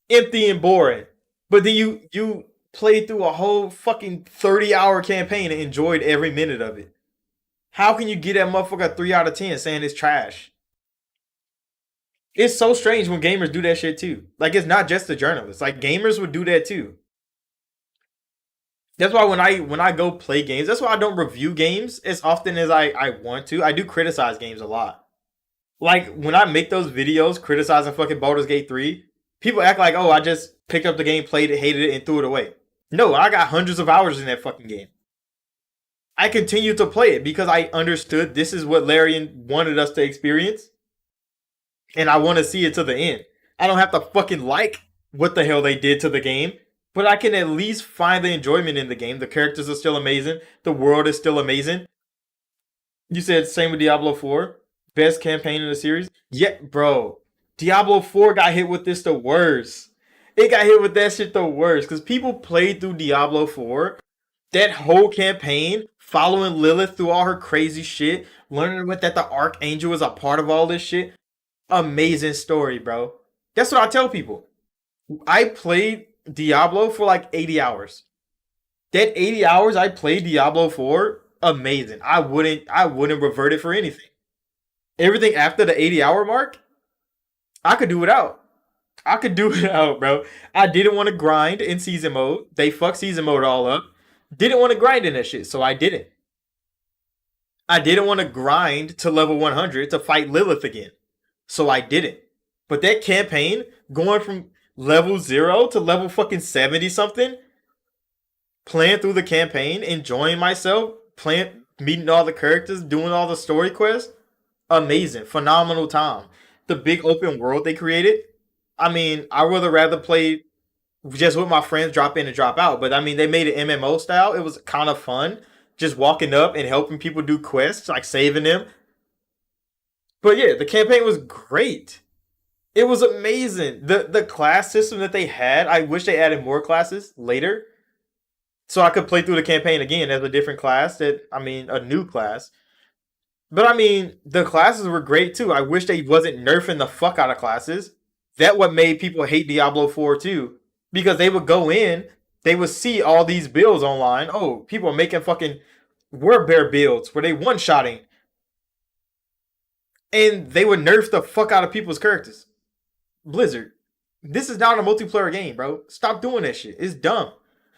Empty and boring. But then you played through a whole fucking 30-hour campaign and enjoyed every minute of it. How can you get that motherfucker 3 out of 10 saying it's trash? It's so strange when gamers do that shit too. Like, it's not just the journalists. Like, gamers would do that too. That's why when I go play games, that's why I don't review games as often as I want to. I do criticize games a lot. Like, when I make those videos criticizing fucking Baldur's Gate 3, people act like, oh, I just picked up the game, played it, hated it, and threw it away. No, I got hundreds of hours in that fucking game. I continued to play it because I understood this is what Larian wanted us to experience. And I want to see it to the end. I don't have to fucking like what the hell they did to the game, but I can at least find the enjoyment in the game. The characters are still amazing. The world is still amazing. You said same with Diablo 4. Best campaign in the series. Yeah, bro. Diablo 4 got hit with this the worst. It got hit with that shit the worst. Because people played through Diablo 4. That whole campaign, following Lilith through all her crazy shit, learning that the Archangel is a part of all this shit. Amazing story, bro. That's what I tell people. I played Diablo for like 80 hours. That 80 hours I played Diablo 4, amazing. I wouldn't revert it for anything. Everything after the 80-hour mark, I could do without. I could do without, bro. I didn't want to grind in season mode. They fucked season mode all up. Didn't want to grind in that shit, so I didn't. I didn't want to grind to level 100 to fight Lilith again, so I didn't. But that campaign, going from level 0 to level fucking 70 something, playing through the campaign, enjoying myself, meeting all the characters, doing all the story quests, amazing, phenomenal time. The big open world they created, I mean, I would have rather played just with my friends, drop in and drop out. But I mean, they made it MMO style. It was kind of fun, just walking up and helping people do quests, like saving them. But yeah, the campaign was great. It was amazing. The class system that they had, I wish they added more classes later, so I could play through the campaign again as a different class. A new class. But I mean, the classes were great too. I wish they wasn't nerfing the fuck out of classes. That what made people hate Diablo 4 too. Because they would go in, they would see all these builds online. Oh, people are making fucking Warbear builds where they one-shotting. And they would nerf the fuck out of people's characters. Blizzard, this is not a multiplayer game, bro. Stop doing that shit. It's dumb.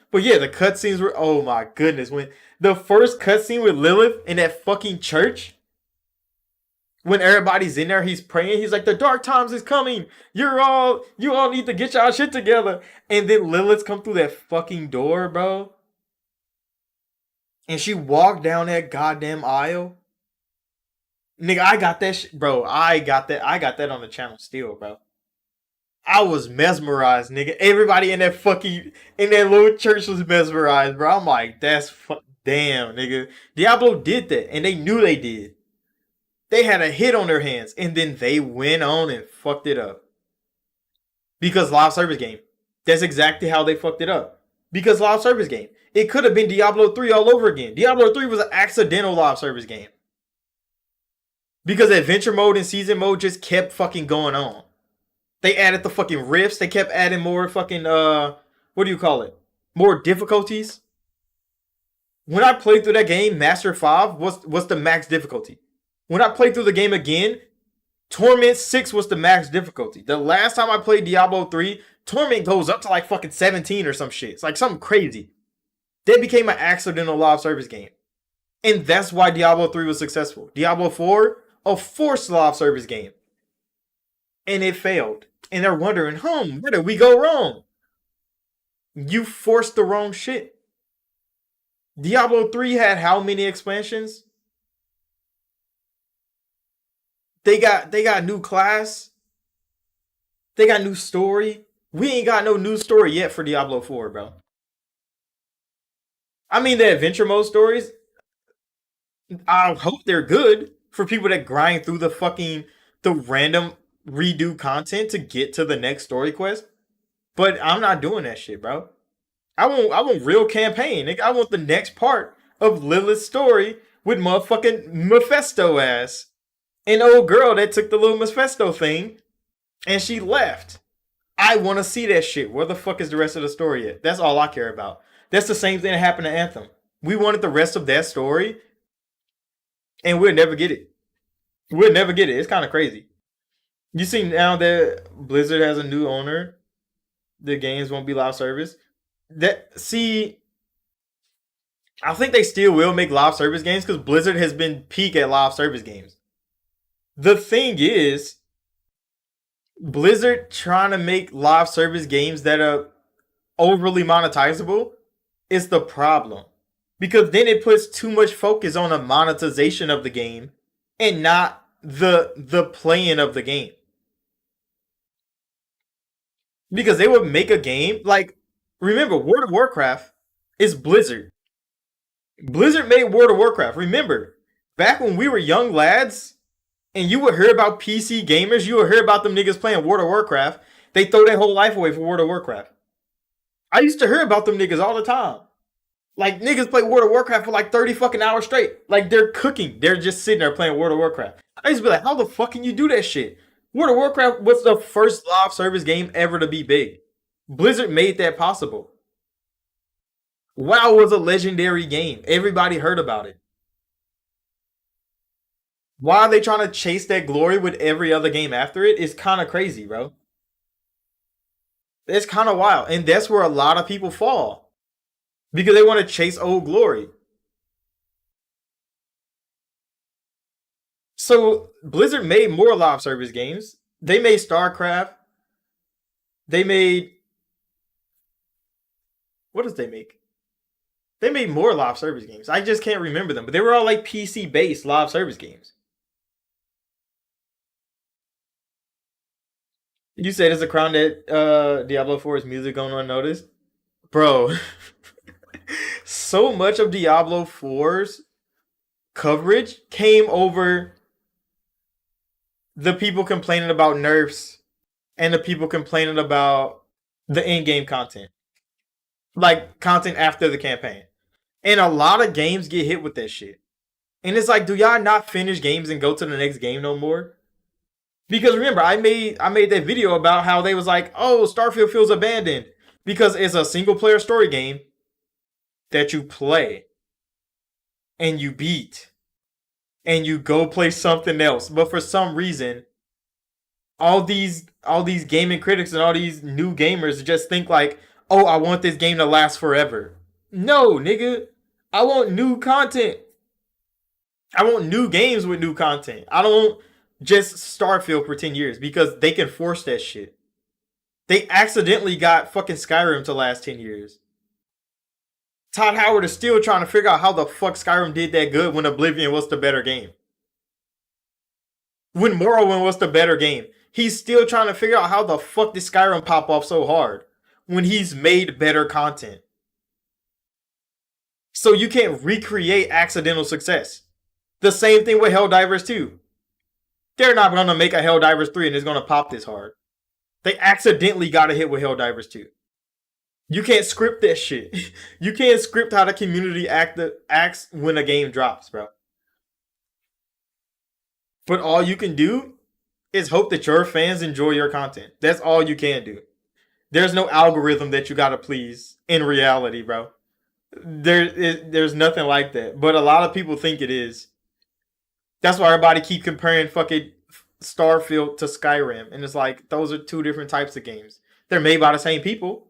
But yeah, the cutscenes were, oh my goodness. When the first cutscene with Lilith in that fucking church, when everybody's in there, he's praying. He's like, the dark times is coming. You all need to get y'all shit together. And then Lilith come through that fucking door, bro. And she walked down that goddamn aisle. Nigga, I got that bro. I got that. I got that on the channel still, bro. I was mesmerized, nigga. Everybody in that fucking in that little church was mesmerized, bro. I'm like, damn, nigga. Diablo did that, and they knew they did. They had a hit on their hands, and then they went on and fucked it up because live service game. That's exactly how they fucked it up. Because live service game. It could have been Diablo 3 all over again. Diablo 3 was an accidental live service game. Because adventure mode and season mode just kept fucking going on. They added the fucking rifts. They kept adding more fucking what do you call it? More difficulties. When I played through that game, Master 5 was the max difficulty. When I played through the game again, Torment 6 was the max difficulty. The last time I played Diablo 3, Torment goes up to like fucking 17 or some shit. It's like something crazy. That became an accidental live service game. And that's why Diablo 3 was successful. Diablo 4, a forced live service game. And it failed. And they're wondering, where did we go wrong? You forced the wrong shit. Diablo 3 had how many expansions? They got new class. They got new story. We ain't got no new story yet for Diablo 4, bro. I mean, the adventure mode stories, I hope they're good for people that grind through the random redo content to get to the next story quest. But I'm not doing that shit, bro. I want real campaign. Nigga. I want the next part of Lilith's story with motherfucking Mephisto ass. An old girl that took the little Mephisto thing and she left. I want to see that shit. Where the fuck is the rest of the story at? That's all I care about. That's the same thing that happened to Anthem. We wanted the rest of that story and we'll never get it. We'll never get it. It's kind of crazy. You see now that Blizzard has a new owner, the games won't be live service. I think they still will make live service games because Blizzard has been peak at live service games. The thing is, Blizzard trying to make live service games that are overly monetizable is the problem. Because then it puts too much focus on the monetization of the game and not the playing of the game. Because they would make a game like, remember, World of Warcraft is Blizzard. Blizzard made World of Warcraft. Remember, back when we were young lads and you would hear about PC gamers, you would hear about them niggas playing World of Warcraft. They throw their whole life away for World of Warcraft. I used to hear about them niggas all the time. Like, niggas play World of Warcraft for like 30 fucking hours straight. Like, they're cooking. They're just sitting there playing World of Warcraft. I used to be like, how the fuck can you do that shit? World of Warcraft was the first live service game ever to be big. Blizzard made that possible. WoW was a legendary game. Everybody heard about it. Why are they trying to chase that glory with every other game after it? It's kind of crazy, bro. It's kind of wild. And that's where a lot of people fall. Because they want to chase old glory. So Blizzard made more live service games. They made StarCraft. They made... What did they make? They made more live service games. I just can't remember them. But they were all like PC-based live service games. You said it's a crown that Diablo 4's music going unnoticed? Bro, so much of Diablo 4's coverage came over the people complaining about nerfs and the people complaining about the in-game content. Like, content after the campaign. And a lot of games get hit with that shit. And it's like, do y'all not finish games and go to the next game no more? Because remember, I made that video about how they was like, oh, Starfield feels abandoned. Because it's a single player story game that you play and you beat and you go play something else. But for some reason, all these gaming critics and all these new gamers just think like, oh, I want this game to last forever. No, nigga. I want new content. I want new games with new content. I don't want just Starfield for 10 years because they can force that shit. They accidentally got fucking Skyrim to last 10 years. Todd Howard is still trying to figure out how the fuck Skyrim did that good when Oblivion was the better game. when Morrowind was the better game. He's still trying to figure out how the fuck did Skyrim pop off so hard when he's made better content. So you can't recreate accidental success. The same thing with Helldivers 2. They're not going to make a Helldivers 3 and it's going to pop this hard. They accidentally got a hit with Helldivers 2. You can't script that shit. You can't script how the community acts when a game drops, bro. But all you can do is hope that your fans enjoy your content. That's all you can do. There's no algorithm that you gotta please in reality, bro. There's nothing like that. But a lot of people think it is. That's why everybody keep comparing fucking Starfield to Skyrim. And it's like, those are two different types of games. They're made by the same people.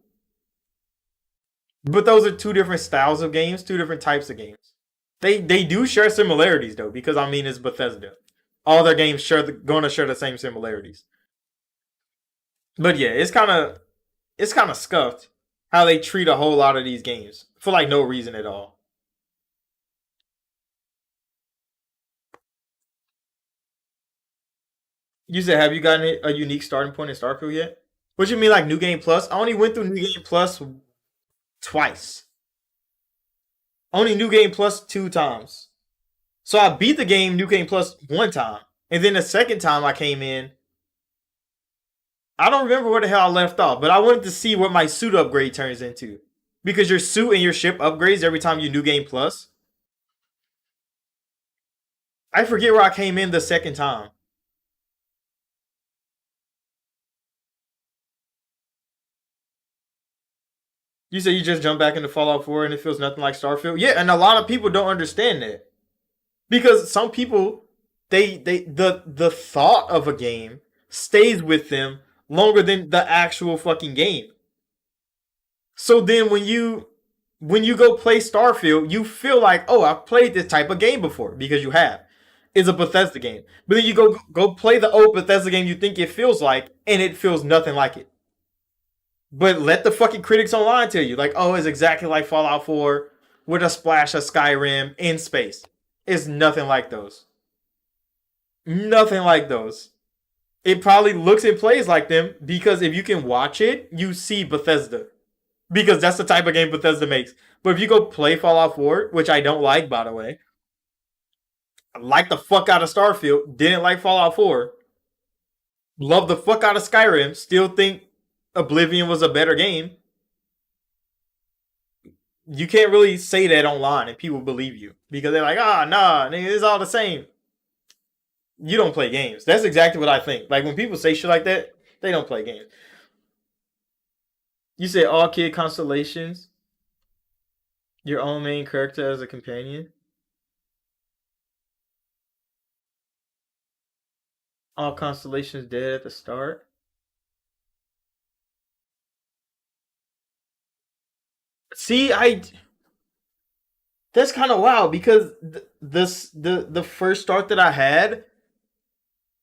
But those are two different styles of games, two different types of games. They do share similarities, though, because, I mean, it's Bethesda. All their games going to share the same similarities. But yeah, it's kind of scuffed how they treat a whole lot of these games for like no reason at all. You said, have you gotten a unique starting point in Starfield yet? What you mean, like New Game Plus? I only went through New Game Plus twice. Only New Game Plus 2 times. So I beat the game New Game Plus 1 time. And then the second time I came in, I don't remember where the hell I left off, but I wanted to see what my suit upgrade turns into. Because your suit and your ship upgrades every time you New Game Plus. I forget where I came in the second time. You said you just jump back into Fallout 4 and it feels nothing like Starfield? Yeah, and a lot of people don't understand that. Because some people, the thought of a game stays with them longer than the actual fucking game. So then when you go play Starfield, you feel like, oh, I've played this type of game before, because you have. It's a Bethesda game. But then you go play the old Bethesda game you think it feels like, and it feels nothing like it. But let the fucking critics online tell you, like, oh, it's exactly like Fallout 4 with a splash of Skyrim in space. It's nothing like those. Nothing like those. It probably looks and plays like them because if you can watch it, you see Bethesda. Because that's the type of game Bethesda makes. But if you go play Fallout 4, which I don't like, by the way, like the fuck out of Starfield, didn't like Fallout 4, love the fuck out of Skyrim, still think Oblivion was a better game, you can't really say that online and people believe you. Because they're like, nah, it's all the same. You don't play games. That's exactly what I think. Like, when people say shit like that, they don't play games. You say all kid constellations, your own main character as a companion. All constellations dead at the start. See, that's kind of wild because the first start that I had,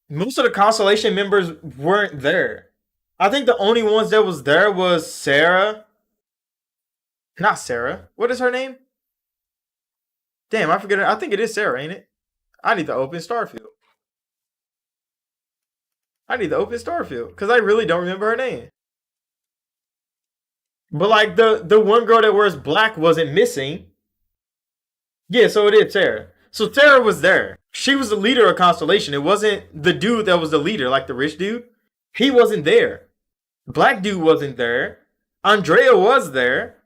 most of the constellation members weren't there. I think the only ones that was there was Sarah. Not Sarah. What is her name? Damn, I forget it. I think it is Sarah, ain't it? I need to open Starfield. I need to open Starfield because I really don't remember her name. But like the one girl that wears black wasn't missing. Yeah, so it is Sarah. So Sarah was there. She was the leader of Constellation. It wasn't the dude that was the leader, like the rich dude. He wasn't there. Black dude wasn't there. Andrea was there.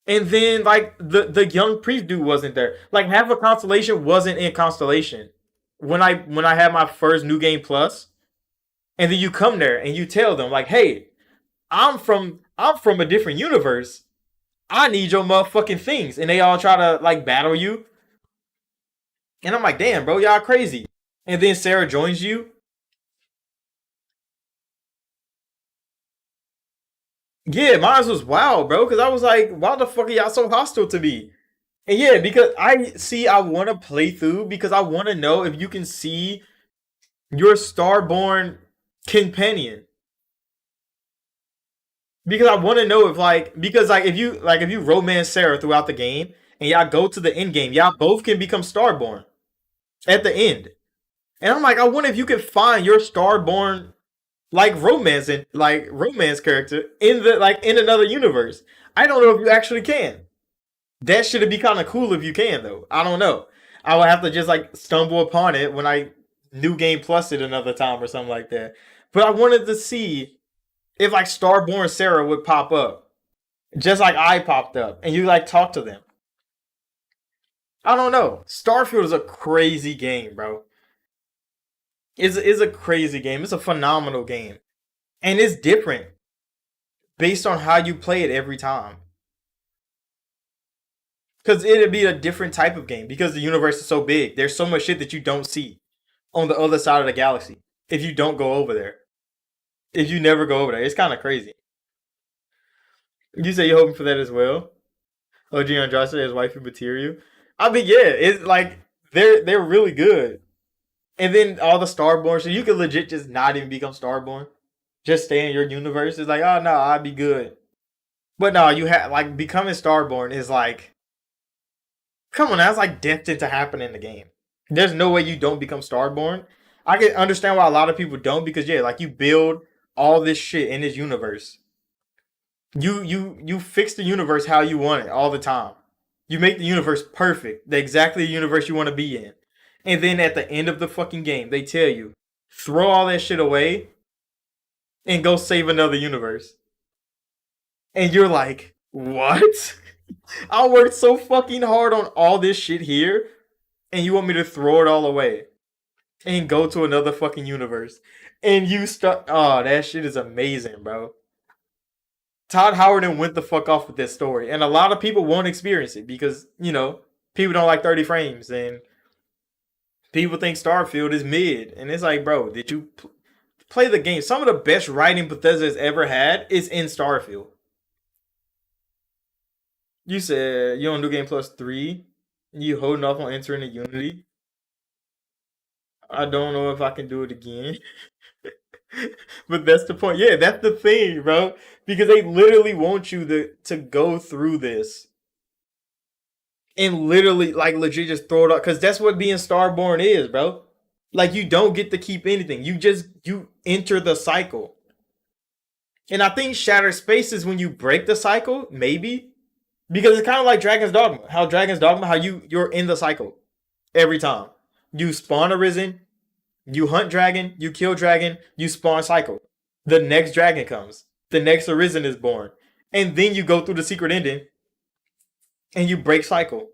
And then like the young priest dude wasn't there. Like half of Constellation wasn't in Constellation. When I had my first New Game Plus, and then you come there and you tell them like, hey, I'm from a different universe. I need your motherfucking things. And they all try to like battle you. And I'm like, damn, bro, y'all crazy. And then Sarah joins you. Yeah, mine was wild, bro. Because I was like, why the fuck are y'all so hostile to me? And yeah, because I want to play through because I want to know if you can see your Starborn companion. Because I want to know if because if you romance Sarah throughout the game and y'all go to the end game, y'all both can become Starborn at the end. And I'm like, I wonder if you could find your Starborn romance character in the like in another universe. I don't know if you actually can. That should be kind of cool if you can though. I don't know. I would have to just like stumble upon it when I new game plus it another time or something like that. But I wanted to see if like Starborn Sarah would pop up, just like I popped up, and you like talk to them. I don't know. Starfield is a crazy game, bro. It's a crazy game. It's a phenomenal game, and it's different based on how you play it every time. Because it'd be a different type of game because the universe is so big. There's so much shit that you don't see on the other side of the galaxy if you don't go over there. If you never go over there, it's kind of crazy. You say you're hoping for that as well. OG Andrade as wifey material. I mean, yeah, it's like they're really good. And then all the Starborn, so you could legit just not even become Starborn. Just stay in your universe. It's like, oh no, I'd be good. But no, you have like becoming Starborn is like, come on, that's like destined to happen in the game. There's no way you don't become Starborn. I can understand why a lot of people don't because yeah, like you build all this shit in this universe. You fix the universe how you want it all the time. You make the universe perfect, the exactly the universe you want to be in. And then at the end of the fucking game, they tell you, throw all that shit away and go save another universe. And you're like, what? I worked so fucking hard on all this shit here, and you want me to throw it all away and go to another fucking universe. And you start, oh, that shit is amazing, bro. Todd Howard went the fuck off with this story, and a lot of people won't experience it because people don't like 30 frames, and people think Starfield is mid, and it's like, bro, did you play the game? Some of the best writing Bethesda's ever had is in Starfield. You said you on New Game Plus 3. You holding off on entering the Unity. I don't know if I can do it again. But that's the point. Yeah, that's the thing, bro. Because they literally want you to go through this and literally, like, legit just throw it up. Because that's what being Starborn is, bro. Like, you don't get to keep anything. You enter the cycle. And I think Shattered Space is when you break the cycle, maybe. Because it's kind of like Dragon's Dogma. How you're in the cycle every time. You spawn Arisen, you hunt dragon, you kill dragon, you spawn cycle. The next dragon comes. The next Arisen is born. And then you go through the secret ending and you break cycle.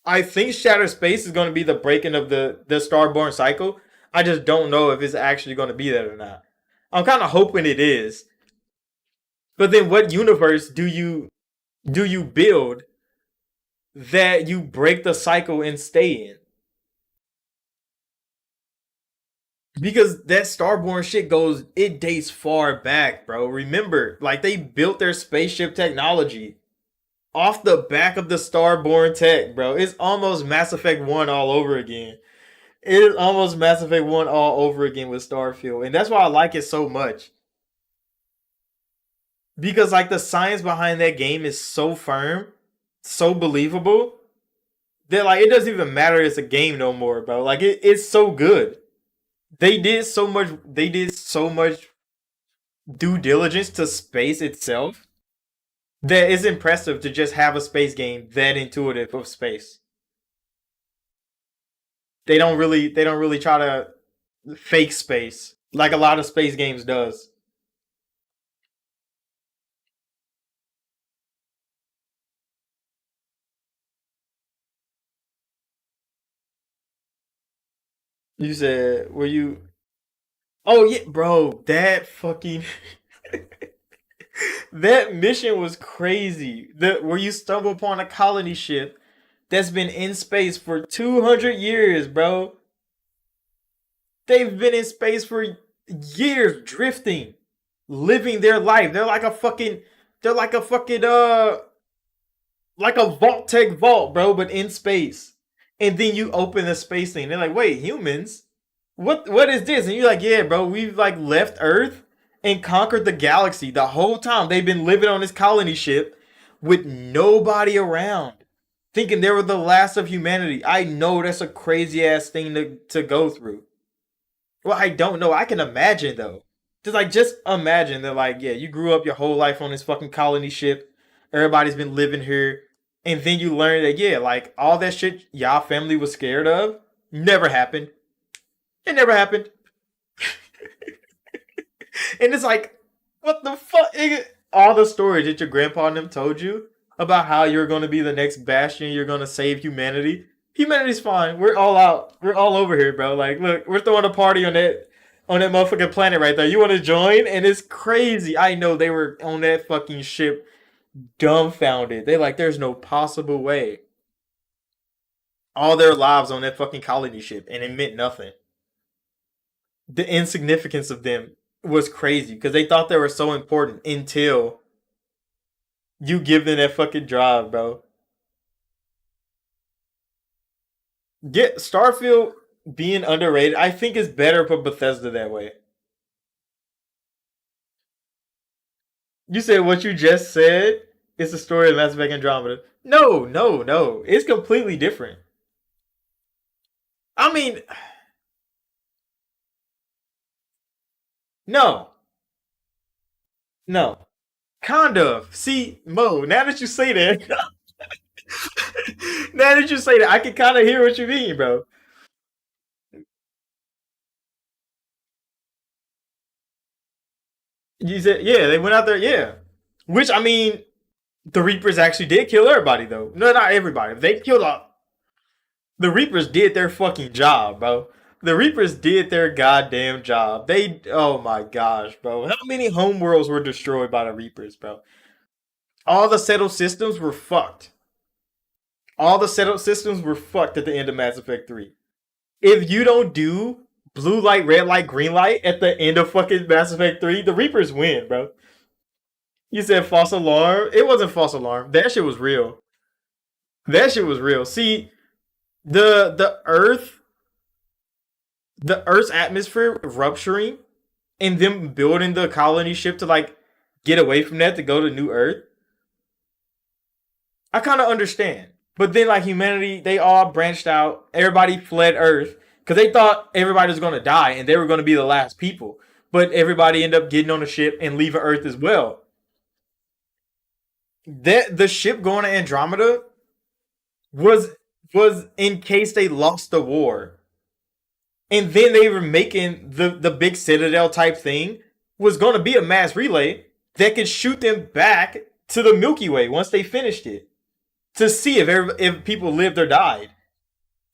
I think Shattered Space is going to be the breaking of the Starborn cycle. I just don't know if it's actually going to be that or not. I'm kind of hoping it is. But then what universe do you build that you break the cycle and stay in? Because that Starborn shit it dates far back, bro. Remember, like they built their spaceship technology off the back of the Starborn tech, bro. It's almost Mass Effect 1 all over again. It is almost Mass Effect 1 all over again with Starfield. And that's why I like it so much. Because like the science behind that game is so firm, so believable, that like it doesn't even matter it's a game no more, bro. Like it's so good. They did so much due diligence to space itself that it's impressive to just have a space game that intuitive of space. They don't really try to fake space like a lot of space games does. You said, were you? Oh yeah, bro, that fucking that mission was crazy. The where you stumble upon a colony ship that's been in space for 200 years, bro. They've been in space for years, drifting, living their life. They're like a fucking like a Vault Tech vault, bro, but in space. And then you open the space thing. They're like, wait, humans? What is this? And you're like, yeah, bro, we've like left Earth and conquered the galaxy. The whole time they've been living on this colony ship with nobody around. thinking they were the last of humanity. I know that's a crazy ass thing to go through. Well, I don't know. I can imagine though. Just imagine that like, yeah, you grew up your whole life on this fucking colony ship. Everybody's been living here. And then you learn that, yeah, like all that shit y'all family was scared of never happened. It never happened. And it's like, what the fuck? All the stories that your grandpa and them told you about how you're going to be the next bastion, you're going to save humanity. Humanity's fine. We're all out. We're all over here, bro. Like, look, we're throwing a party on that motherfucking planet right there. You want to join? And it's crazy. I know they were on that fucking ship dumbfounded. They like, there's no possible way. All their lives on that fucking colony ship, and it meant nothing. The insignificance of them was crazy because they thought they were so important until you give them that fucking drive, bro. Get Starfield being underrated, I think is better for Bethesda that way. You said what you just said is the story of Mass Effect Andromeda. No, no, no. It's completely different. I mean, no, no. Kind of. See, Mo, now that you say that, now that you say that, I can kind of hear what you mean, bro. You said, yeah, they went out there, yeah. Which, I mean, the Reapers actually did kill everybody, though. No, not everybody. They killed all. The Reapers did their fucking job, bro. The Reapers did their goddamn job. Oh my gosh, bro. How many homeworlds were destroyed by the Reapers, bro? All the settled systems were fucked. All the settled systems were fucked at the end of Mass Effect 3. If you don't do blue light, red light, green light at the end of fucking Mass Effect 3, the Reapers win, bro. You said false alarm. It wasn't false alarm. That shit was real. That shit was real. See, the Earth's atmosphere rupturing and them building the colony ship to like get away from that to go to New Earth. I kind of understand. But then like humanity, they all branched out. Everybody fled Earth because they thought everybody was going to die and they were going to be the last people. But everybody ended up getting on the ship and leaving Earth as well. The ship going to Andromeda was was in case they lost the war. And then they were making the big Citadel type thing was going to be a mass relay that could shoot them back to the Milky Way once they finished it to see if people lived or died.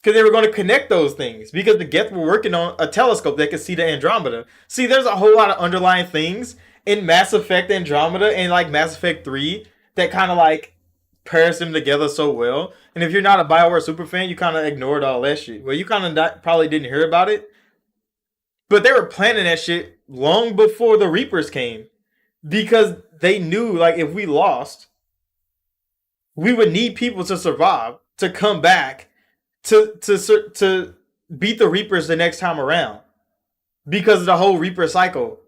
Because they were going to connect those things. Because the Geth were working on a telescope that could see the Andromeda. See, there's a whole lot of underlying things in Mass Effect Andromeda and like Mass Effect 3 that kind of like pairs them together so well. And if you're not a BioWare super fan, you kind of ignored all that shit. Well, you kind of probably didn't hear about it. But they were planning that shit long before the Reapers came. Because they knew, like, if we lost, we would need people to survive, to come back, to beat the Reapers the next time around. Because of the whole Reaper cycle.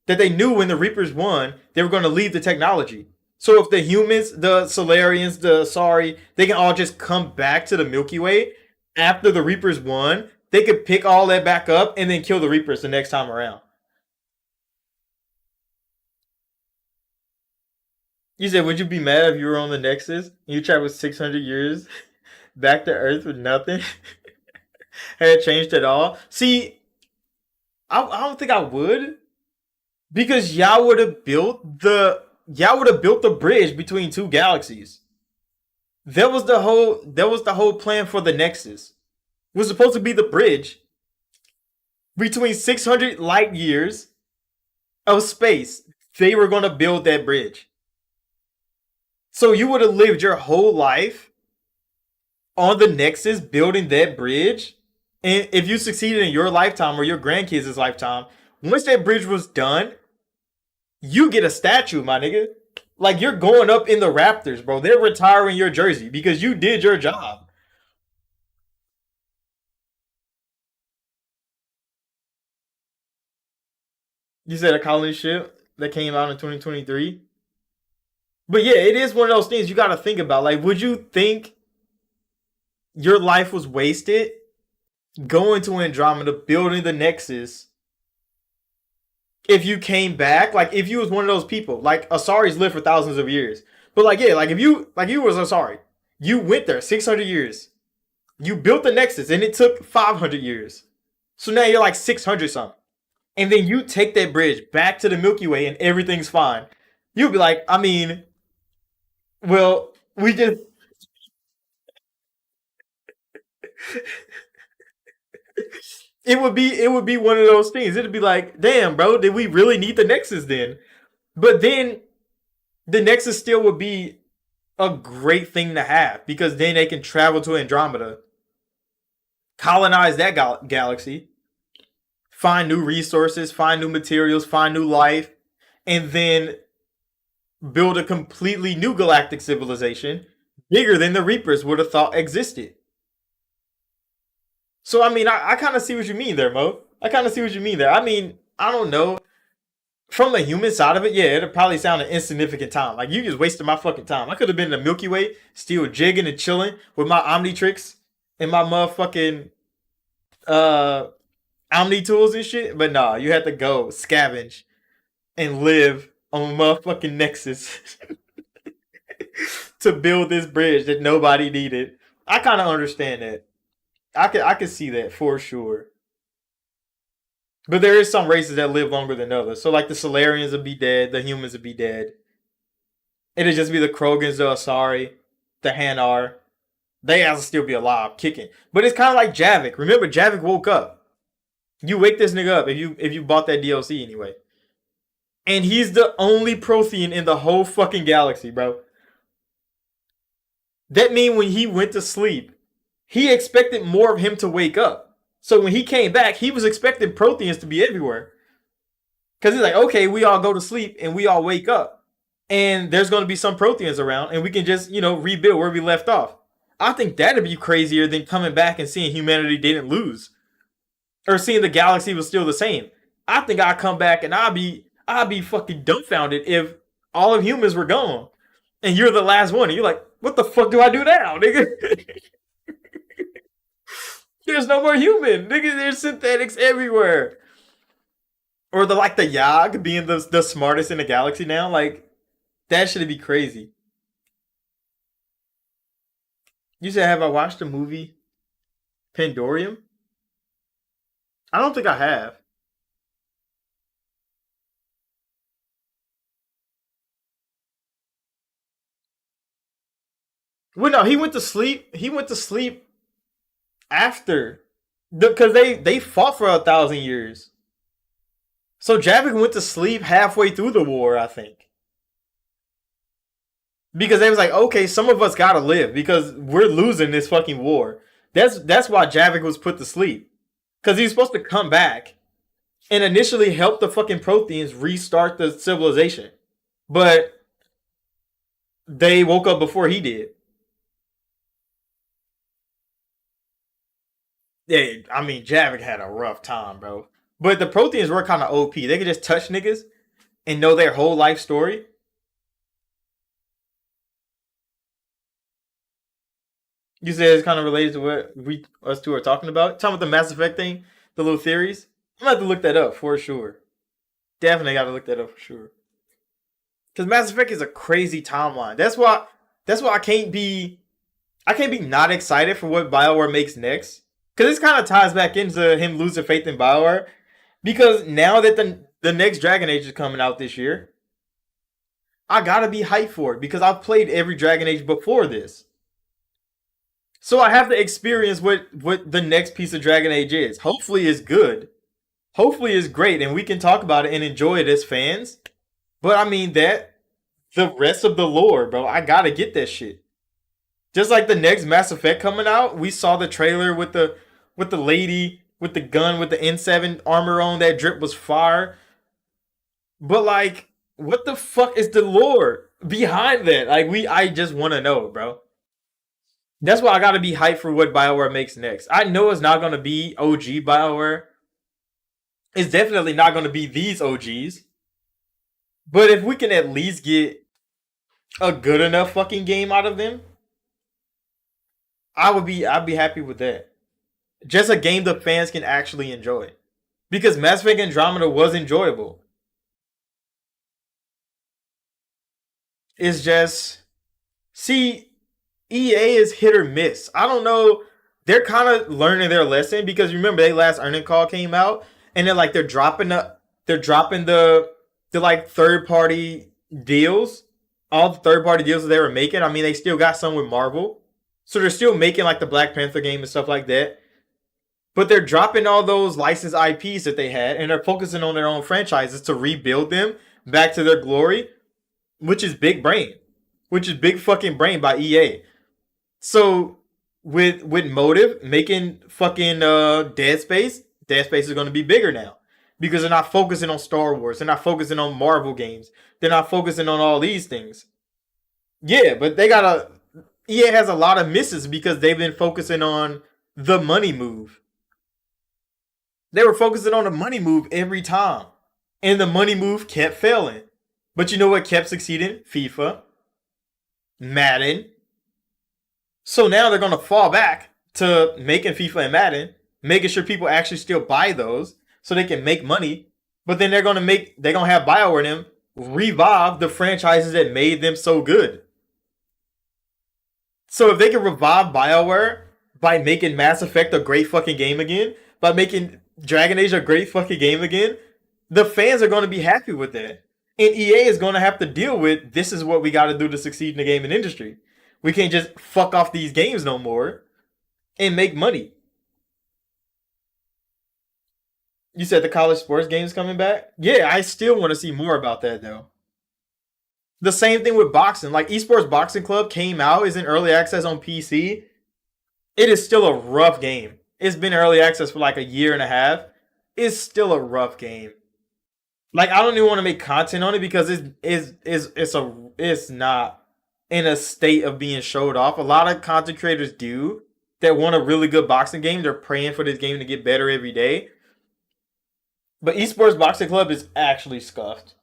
That they knew when the Reapers won, they were going to leave the technology. So if the humans, the Solarians, the Asari, they can all just come back to the Milky Way after the Reapers won, they could pick all that back up and then kill the Reapers the next time around. You said, would you be mad if you were on the Nexus? You traveled 600 years back to Earth with nothing? Had it changed at all? See, I don't think I would. Because y'all would have built the bridge between two galaxies. That was the whole plan for the Nexus. It was supposed to be the bridge between 600 light years of space. They were going to build that bridge. So you would have lived your whole life on the Nexus building that bridge. And if you succeeded in your lifetime or your grandkids' lifetime, once that bridge was done, you get a statue, my nigga. Like you're going up in the Raptors, bro. They're retiring your jersey because you did your job. You said a colony ship that came out in 2023. But yeah, it is one of those things you got to think about. Like, would you think your life was wasted going to Andromeda, building the Nexus. If you came back, like if you was one of those people, like Asaris lived for thousands of years, but like yeah, like you was Asari, you went there 600 years, you built the Nexus, and it took 500 years. So now you're like 600 something, and then you take that bridge back to the Milky Way, and everything's fine. You'll be like, I mean, well, we just it would be one of those things. It'd be like, damn, bro, did we really need the Nexus then? But then the Nexus still would be a great thing to have because then they can travel to Andromeda, colonize that galaxy, find new resources, find new materials, find new life, and then build a completely new galactic civilization bigger than the Reapers would have thought existed. So I mean, I kind of see what you mean there, Mo. I kind of see what you mean there. I mean, I don't know. From the human side of it, yeah, it'd probably sound an insignificant time. Like you just wasted my fucking time. I could have been in the Milky Way, still jigging and chilling with my Omnitrix and my motherfucking uh Omni tools and shit. But nah, you had to go scavenge and live on motherfucking Nexus to build this bridge that nobody needed. I kind of understand that. I could see that for sure. But there is some races that live longer than others. So like the Solarians would be dead, the humans would be dead. It'd just be the Krogans, the Asari, the Hanar. They have to still be alive, kicking. But it's kind of like Javik. Remember, Javik woke up. You wake this nigga up if you bought that DLC anyway. And he's the only Prothean in the whole fucking galaxy, bro. That mean when he went to sleep, he expected more of him to wake up. So when he came back, he was expecting Protheans to be everywhere. Because he's like, okay, we all go to sleep and we all wake up. And there's going to be some Protheans around and we can just, rebuild where we left off. I think that'd be crazier than coming back and seeing humanity didn't lose. Or seeing the galaxy was still the same. I think I'd come back and I'd be fucking dumbfounded if all of humans were gone. And you're the last one. And you're like, what the fuck do I do now, nigga? There's no more human. Nigga, there's synthetics everywhere. Or the Yag being the smartest in the galaxy now. Like, that should be crazy. You said, have I watched the movie Pandorium? I don't think I have. Well, no, he went to sleep. He went to sleep after. Because they fought for 1,000 years. So Javik went to sleep halfway through the war, I think. Because they was like, okay, some of us gotta live because we're losing this fucking war. That's why Javik was put to sleep. Because he was supposed to come back and initially help the fucking Protheans restart the civilization. But they woke up before he did. Yeah, I mean, Javik had a rough time, bro. But the Protheans were kind of OP. They could just touch niggas and know their whole life story. You said it's kind of related to what us two are talking about. Talking about the Mass Effect thing, the little theories. I'm gonna have to look that up for sure. Definitely got to look that up for sure. Because Mass Effect is a crazy timeline. That's why I can't be not excited for what Bioware makes next. Because this kind of ties back into him losing faith in Bioware. Because now that the next Dragon Age is coming out this year, I gotta be hyped for it because I've played every Dragon Age before this. So I have to experience what the next piece of Dragon Age is. Hopefully it's good. Hopefully it's great and we can talk about it and enjoy it as fans. But I mean that the rest of the lore, bro, I gotta get that shit. Just like the next Mass Effect coming out, we saw the trailer with the lady with the gun with the N7 armor on that drip was fire. But like, what the fuck is the lore behind that? Like I just want to know, bro. That's why I gotta be hyped for what Bioware makes next. I know it's not gonna be OG Bioware. It's definitely not gonna be these OGs. But if we can at least get a good enough fucking game out of them, I'd be happy with that. Just a game the fans can actually enjoy. Because Mass Effect Andromeda was enjoyable. It's just see, EA is hit or miss. I don't know. They're kind of learning their lesson because remember they last earning call came out and they're dropping the like third party deals, all the third party deals that they were making. I mean, they still got some with Marvel, so they're still making like the Black Panther game and stuff like that. But they're dropping all those licensed IPs that they had and they're focusing on their own franchises to rebuild them back to their glory, which is big brain, which is big fucking brain by EA. So with Motive making fucking Dead Space is going to be bigger now because they're not focusing on Star Wars, they're not focusing on Marvel games, they're not focusing on all these things. Yeah, but they got a EA has a lot of misses because they've been focusing on the money move. They were focusing on the money move every time, and the money move kept failing. But you know what kept succeeding? FIFA, Madden. So now they're gonna fall back to making FIFA and Madden, making sure people actually still buy those so they can make money. But then they're gonna have BioWare and them revive the franchises that made them so good. So if they can revive BioWare by making Mass Effect a great fucking game again, by making Dragon Age a great fucking game again, the fans are gonna be happy with that. And EA is gonna have to deal with this is what we gotta do to succeed in the gaming industry. We can't just fuck off these games no more and make money. You said the college sports games coming back? Yeah, I still want to see more about that though. The same thing with boxing. Like Esports Boxing Club came out, is in early access on PC. It is still a rough game. It's been early access for like a year and a half. It's still a rough game. Like I don't even want to make content on it because it's not in a state of being showed off. A lot of content creators do that want a really good boxing game. They're praying for this game to get better every day. But Esports Boxing Club is actually scuffed.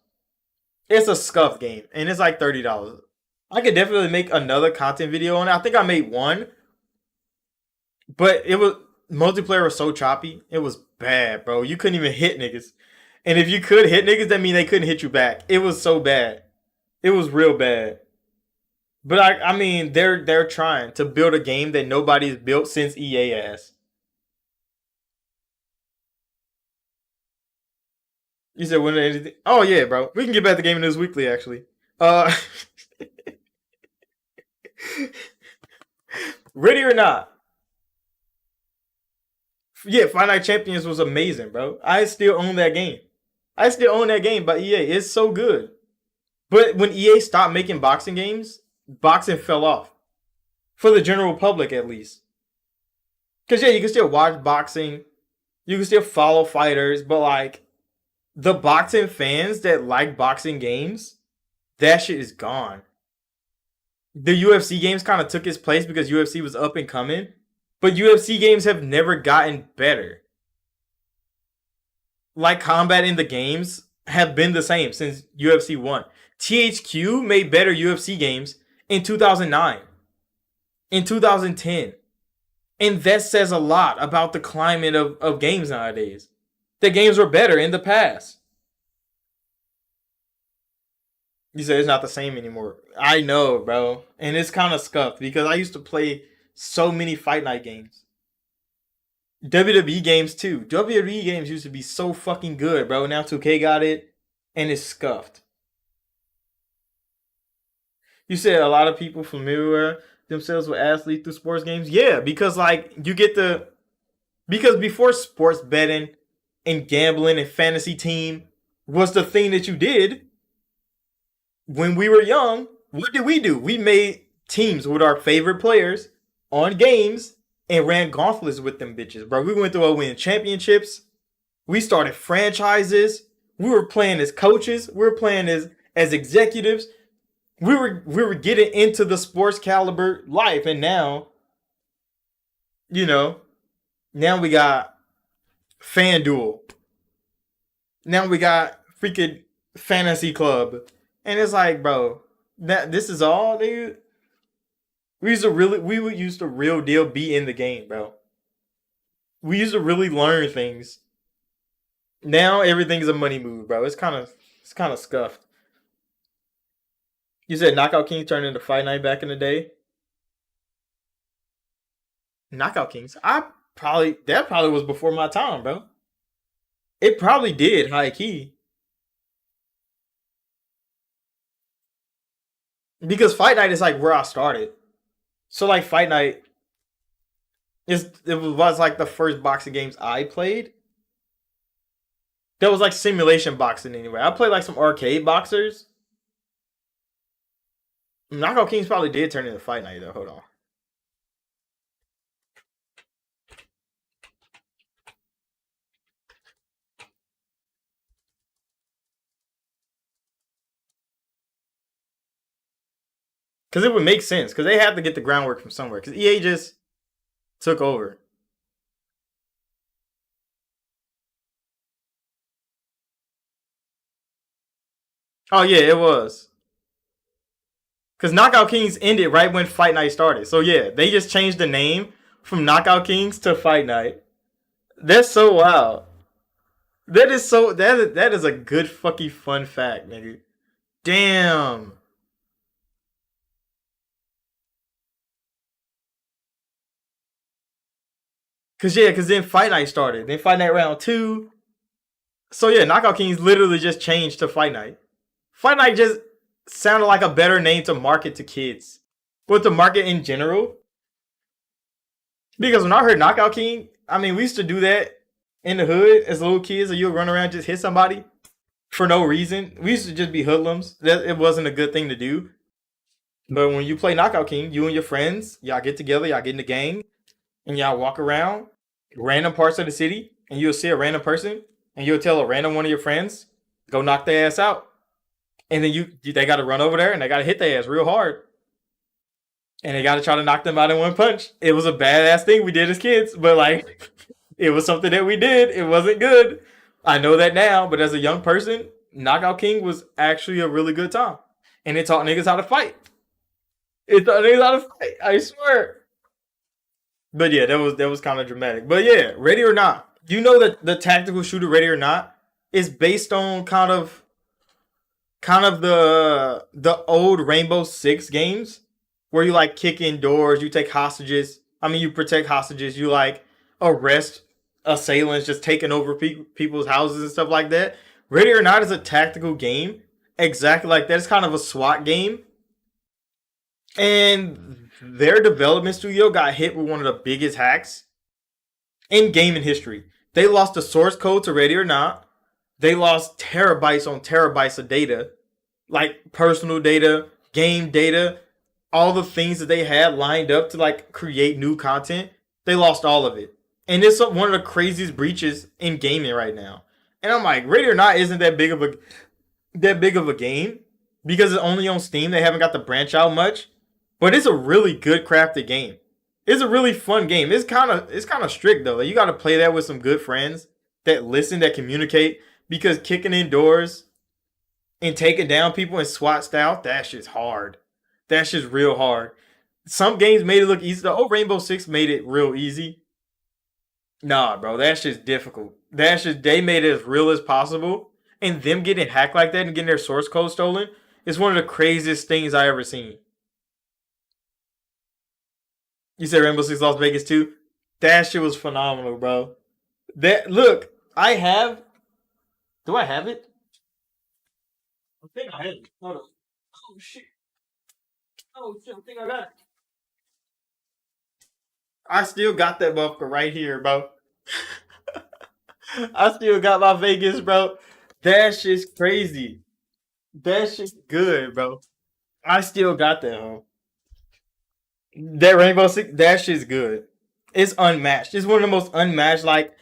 It's a scuffed game, and it's like $30. I could definitely make another content video on it. I think I made one, but it was multiplayer was so choppy. It was bad, bro. You couldn't even hit niggas, and if you could hit niggas, that mean they couldn't hit you back. It was so bad. It was real bad. But I mean, they're trying to build a game that nobody's built since EA has. You said when anything? Oh yeah, bro. We can get back to Gaming News Weekly actually. Uh, ready or not? Yeah, Fight Night Champions was amazing, bro. I still own that game. I still own that game by EA. It's so good. But when EA stopped making boxing games, boxing fell off for the general public at least. Because yeah, you can still watch boxing, you can still follow fighters, but like the boxing fans that like boxing games, that shit is gone. The UFC games kind of took its place because UFC was up and coming, but UFC games have never gotten better. Like combat in the games have been the same since UFC 1. THQ made better UFC games in 2009, in 2010. And that says a lot about the climate of games nowadays. The games were better in the past. You said it's not the same anymore. I know, bro. And it's kind of scuffed because I used to play so many Fight Night games. WWE games too. WWE games used to be so fucking good, bro. Now 2K got it and it's scuffed. You said a lot of people familiar themselves with athletes through sports games. Yeah, because like you get the because before sports betting and gambling and fantasy team was the thing that you did when we were young. What did we do? We made teams with our favorite players on games and ran gauntlets with them bitches, bro. We went through a win championships. We started franchises. We were playing as coaches. We were playing as executives. We were getting into the sports caliber life, and now, you know, now we got FanDuel. Now we got freaking Fantasy Club, and it's like, bro, that this is all, dude. We would used to real deal be in the game, bro. We used to really learn things. Now everything's a money move, bro. It's kind of scuffed. You said Knockout Kings turned into Fight Night back in the day. Knockout Kings. That probably was before my time, bro. It probably did, high key. Because Fight Night is like where I started. So like Fight Night it was like the first boxing games I played. That was like simulation boxing anyway. I played like some arcade boxers. Knockout Kings probably did turn into Fight Night though. Hold on. Because it would make sense. Because they have to get the groundwork from somewhere. Because EA just took over. Oh yeah, it was. Because Knockout Kings ended right when Fight Night started. So yeah, they just changed the name from Knockout Kings to Fight Night. That's so wild. That is a good fucking fun fact, nigga. Damn. Cause then Fight Night started. Then Fight Night round two. So yeah, Knockout Kings literally just changed to Fight Night. Fight Night just sounded like a better name to market to kids. But to market in general. Because when I heard Knockout King, I mean we used to do that in the hood as little kids, or you'll run around and just hit somebody for no reason. We used to just be hoodlums. That it wasn't a good thing to do. But when you play Knockout King, you and your friends, y'all get together, y'all get in the gang, and y'all walk around random parts of the city, and you'll see a random person, and you'll tell a random one of your friends, go knock their ass out. And then they got to run over there and they got to hit their ass real hard, and they got to try to knock them out in one punch. It was a badass thing we did as kids, but like, it was something that we did. It wasn't good. I know that now, but as a young person, Knockout King was actually a really good time, and it taught niggas how to fight. It taught niggas how to fight. I swear. But yeah, that was kind of dramatic. But yeah, Ready or Not. You know that the tactical shooter Ready or Not is based on kind of the old Rainbow Six games where you like kick in doors, you take hostages. I mean, you protect hostages, you like arrest assailants just taking over people's houses and stuff like that. Ready or Not is a tactical game exactly like that. It's kind of a SWAT game, and their development studio got hit with one of the biggest hacks in gaming history. They lost the source code to Ready or Not. They lost terabytes on terabytes of data, like personal data, game data, all the things that they had lined up to like create new content. They lost all of it, and it's one of the craziest breaches in gaming right now. And I'm like, Ready or Not isn't that big of a game because it's only on Steam. They haven't got to branch out much, but it's a really good crafted game. It's a really fun game. It's kind of strict though. Like, you got to play that with some good friends that listen, that communicate. Because kicking in doors and taking down people in SWAT style, that's just hard. That's just real hard. Some games made it look easy. The old Rainbow Six made it real easy. Nah, bro, that's just difficult. That's just they made it as real as possible. And them getting hacked like that and getting their source code stolen is one of the craziest things I ever seen. You said Rainbow Six Las Vegas too? That shit was phenomenal, bro. That look, I have. Do I have it? I think I have it. Hold on. Oh shit. Oh shit. I think I got it. I still got that motherfucker right here, bro. I still got my Vegas, bro. That shit's crazy. That shit's good, bro. I still got that, huh? That Rainbow Six, that shit's good. It's unmatched. It's one of the most unmatched like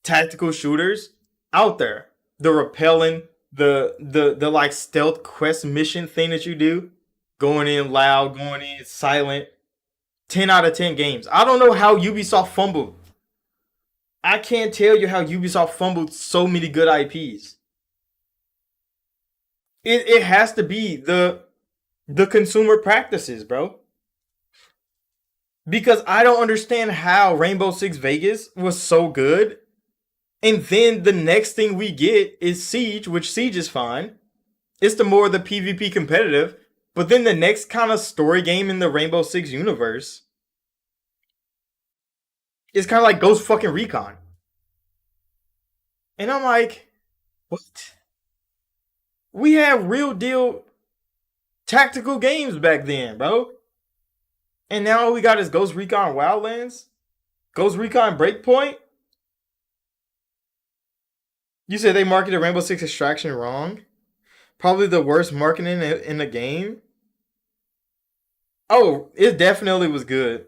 tactical shooters out there. The repelling, the like stealth quest mission thing that you do, going in loud, going in silent. 10 out of 10 games. I don't know how Ubisoft fumbled. I can't tell you how Ubisoft fumbled so many good IPs. It has to be the consumer practices, bro. Because I don't understand how Rainbow Six Vegas was so good. And then the next thing we get is Siege, which Siege is fine. It's the more the PvP competitive. But then the next kind of story game in the Rainbow Six universe is kind of like Ghost fucking Recon. And I'm like, what? We had real deal tactical games back then, bro. And now all we got is Ghost Recon Wildlands, Ghost Recon Breakpoint. You said they marketed Rainbow Six Extraction wrong. Probably the worst marketing in the game. Oh, it definitely was good.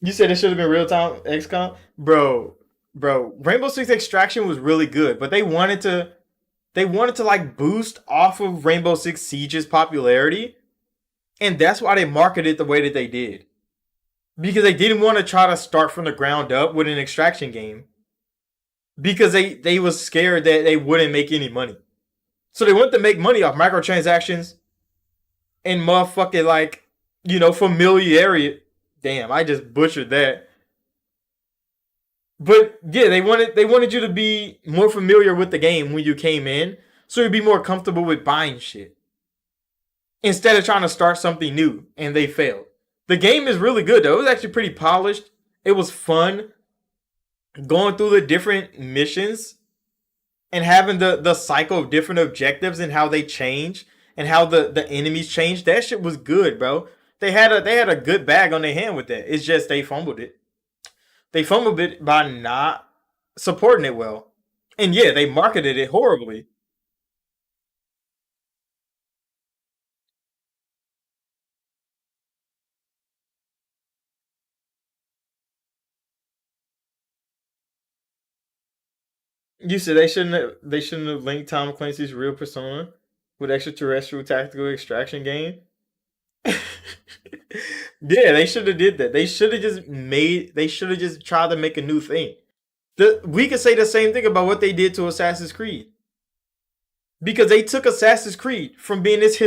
You said it should have been real time XCOM, bro. Rainbow Six Extraction was really good, but they wanted to like boost off of Rainbow Six Siege's popularity, and that's why they marketed it the way that they did. Because they didn't want to try to start from the ground up with an extraction game. Because they was scared that they wouldn't make any money. So they wanted to make money off microtransactions and motherfucking like, familiarity. Damn, I just butchered that. But yeah, they wanted you to be more familiar with the game when you came in, so you'd be more comfortable with buying shit instead of trying to start something new. And they failed. The game is really good though. It was actually pretty polished. It was fun going through the different missions and having the cycle of different objectives and how they change and how the enemies change. That shit was good, bro. They had a good bag on their hand with that. It's just they fumbled it. They fumbled it by not supporting it well. And yeah, they marketed it horribly. You said they shouldn't have linked Tom Clancy's real persona with extraterrestrial tactical extraction game. Yeah, they should have did that. They should have just tried to make a new thing. We could say the same thing about what they did to Assassin's Creed. Because they took Assassin's Creed from being this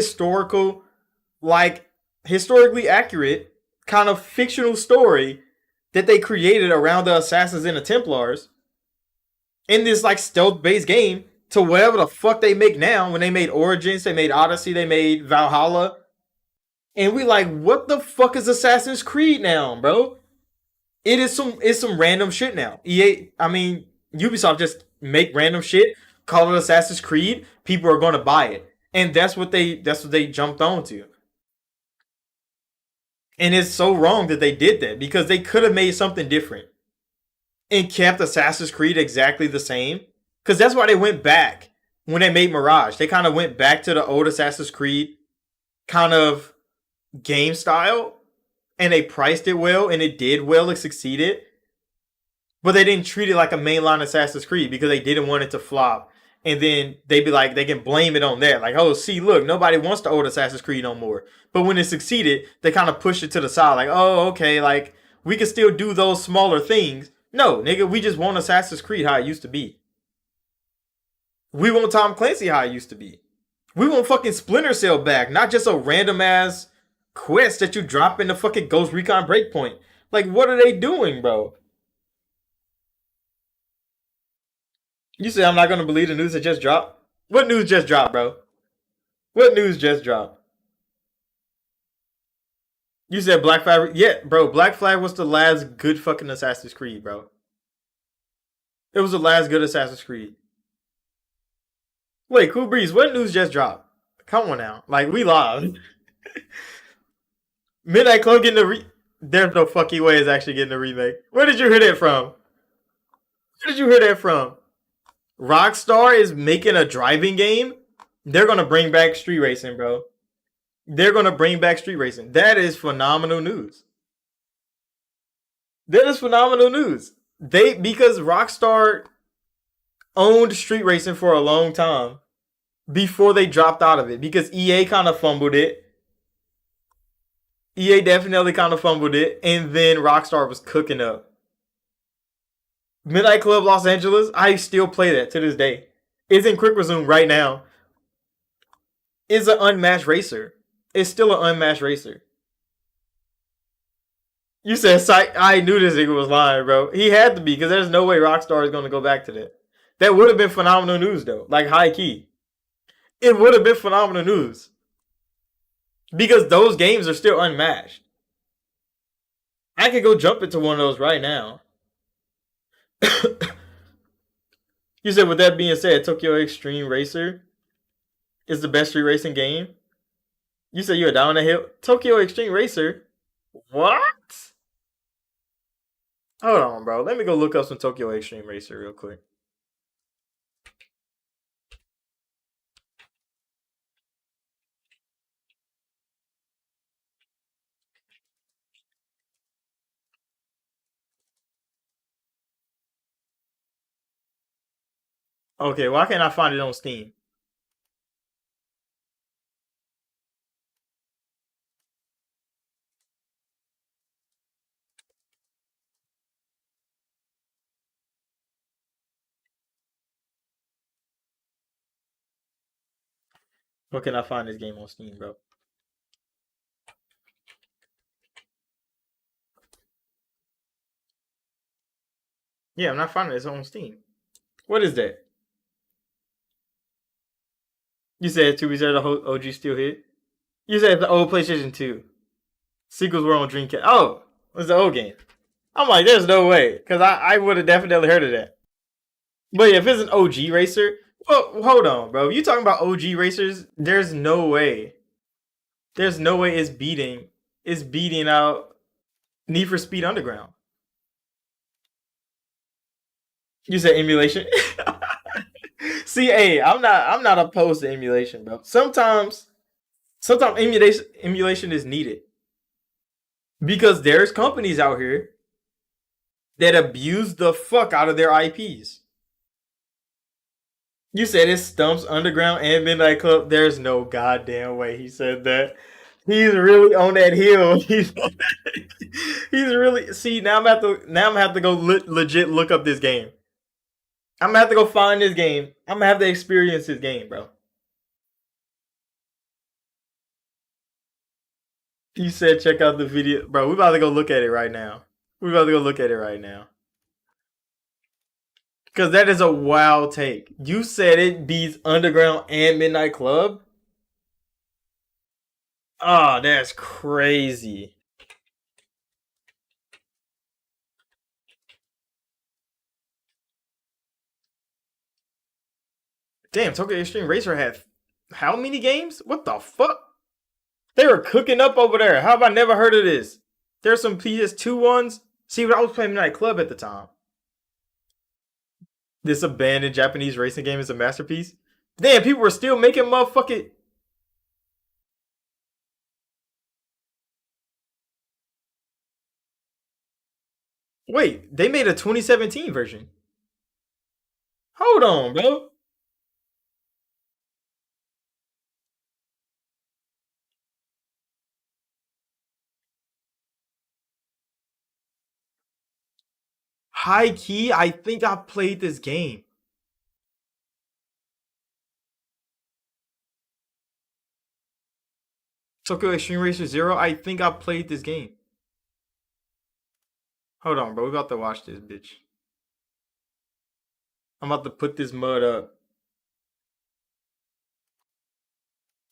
like historically accurate kind of fictional story that they created around the assassins and the Templars in this like stealth based game to whatever the fuck they make now. When they made Origins, they made Odyssey, they made Valhalla, and we like, what the fuck is Assassin's Creed now, bro? It's some random shit now. EA, I mean, Ubisoft just make random shit, call it Assassin's Creed. People are going to buy it, and that's what they jumped onto. And it's so wrong that they did that because they could have made something different and kept Assassin's Creed exactly the same. Because that's why they went back when they made Mirage. They kind of went back to the old Assassin's Creed kind of game style, and they priced it well, and it did well. It succeeded, but they didn't treat it like a mainline Assassin's Creed because they didn't want it to flop. And then they'd be like, they can blame it on that. Like, oh, see, look, nobody wants the old Assassin's Creed no more. But when it succeeded, they kind of pushed it to the side. Like, oh, okay, like, we can still do those smaller things. No, nigga, we just want Assassin's Creed how it used to be. We want Tom Clancy how it used to be. We want fucking Splinter Cell back, not just a random ass quest that you drop in the fucking Ghost Recon Breakpoint. Like, what are they doing, bro? You say I'm not gonna believe the news that just dropped? What news just dropped, bro? What news just dropped? You said Black Flag? Yeah, bro. Black Flag was the last good fucking Assassin's Creed, bro. It was the last good Assassin's Creed. Wait, Cool Breeze, what news just dropped? Come on now. Like, we live. Midnight Club getting There's no fucking way it's actually getting a remake. Where did you hear that from? Where did you hear that from? Rockstar is making a driving game. They're gonna bring back street racing, bro. They're gonna bring back street racing. That is phenomenal news. That is phenomenal news. Because Rockstar owned street racing for a long time before they dropped out of it because EA kind of fumbled it. EA definitely kind of fumbled it, and then Rockstar was cooking up. Midnight Club Los Angeles, I still play that to this day. It's in Quick Resume right now. It's an unmatched racer. is still an unmatched racer. You said I knew this nigga was lying, bro. He had to be because there's no way Rockstar is going to go back to that. That would have been phenomenal news though, like high key. It would have been phenomenal news because those games are still unmatched. I could go jump into one of those right now. You said, with that being said, Tokyo Extreme Racer is the best street racing game. You said you're down the hill. Tokyo Extreme Racer? What? Hold on, bro. Let me go look up some Tokyo Extreme Racer real quick. Okay, why can't I find it on Steam? Where can I find this game on Steam, bro? Yeah, I'm not finding it on Steam. What is that? You said to be said the whole OG still hit? You said the old PlayStation 2. Sequels were on Dreamcast. Oh, it was the old game. I'm like, there's no way. Because I would have definitely heard of that. But yeah, if it's an OG racer, well, hold on, bro. If you talking about OG racers, there's no way. There's no way it's beating out Need for Speed Underground. You said emulation. See, hey, I'm not opposed to emulation, bro. Sometimes emulation is needed because there's companies out here that abuse the fuck out of their IPs. You said it stumps Underground and Midnight Club. There's no goddamn way he said that. He's really on that hill. He's really see now. I'm gonna have to go legit look up this game. I'm gonna have to go find this game. I'm gonna have to experience this game, bro. You said check out the video, bro. We about to go look at it right now. We about to go look at it right now. Cause that is a wild take. You said it beats Underground and Midnight Club. Oh, that's crazy. Damn, Tokyo Extreme Racer had how many games? What the fuck? They were cooking up over there. How have I never heard of this? There's some PS2 ones. See, when I was playing Midnight Club at the time. This abandoned Japanese racing game is a masterpiece. Damn, people were still making motherfucking. Wait, they made a 2017 version. Hold on, bro. High key, I think I played this game. Tokyo Extreme Racer Zero, I think I played this game. Hold on, bro. We about to watch this bitch. I'm about to put this mud up.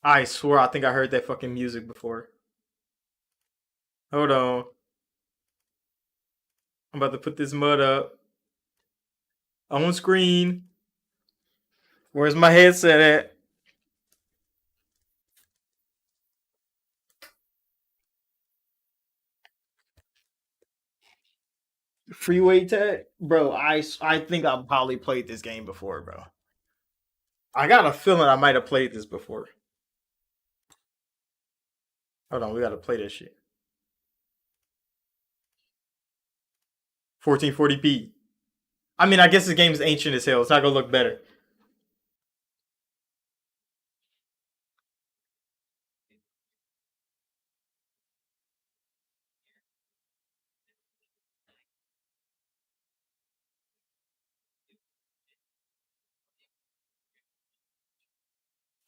I swear, I think I heard that fucking music before. Hold on. I'm about to put this mud up. On screen. Where's my headset at? Freeway tag? Bro, I think I probably played this game before, bro. I got a feeling I might have played this before. Hold on, we gotta play this shit. 1440p. I mean, I guess this game is ancient as hell. It's not gonna look better.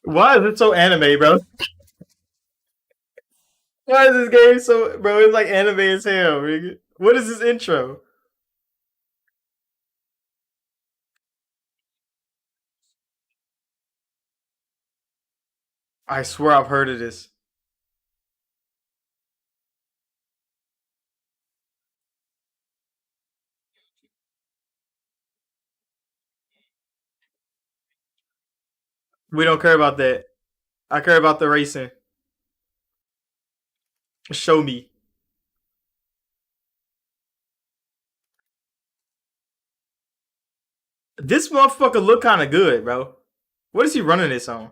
Why is it so anime, bro? Why is this game so, bro? It's like anime as hell, nigga. What is this intro? I swear I've heard of this. We don't care about that. I care about the racing. Show me. This motherfucker look kind of good, bro. What is he running this on?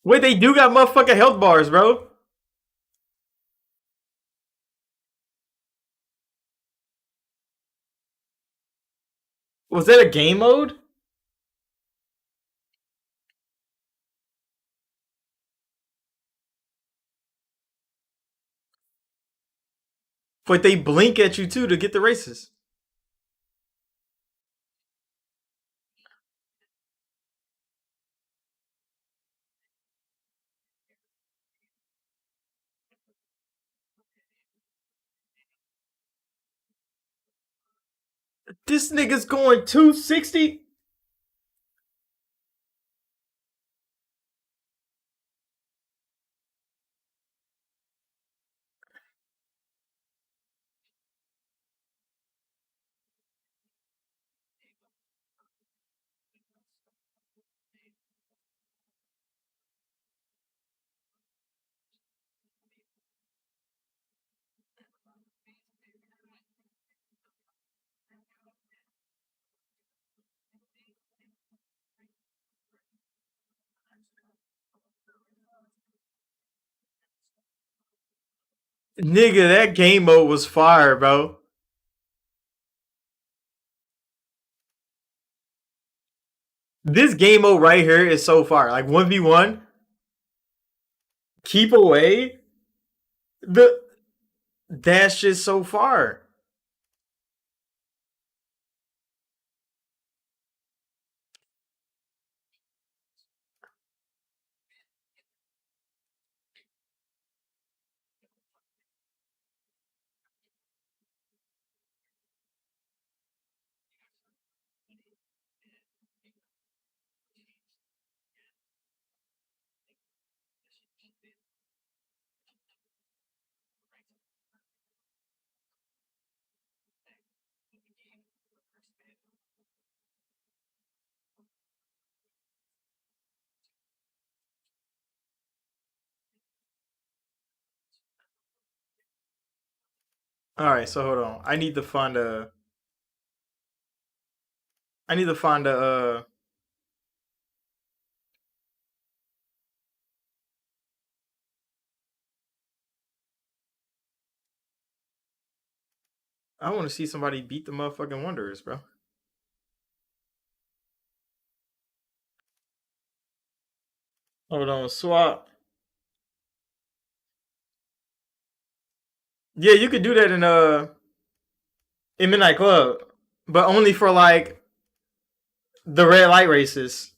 Wait, they do got motherfucking health bars, bro. Was that a game mode? But they blink at you too to get the races. This nigga's going 260. Nigga, that game mode was fire, bro. This game mode right here is so fire. Like 1v1, keep away. The That's just so far. All right, so hold on. I need to find a. I need to find a. I want to see somebody beat the motherfucking Wanderers, bro. Hold on, swap. Yeah, you could do that in Midnight Club, but only for like the red light races.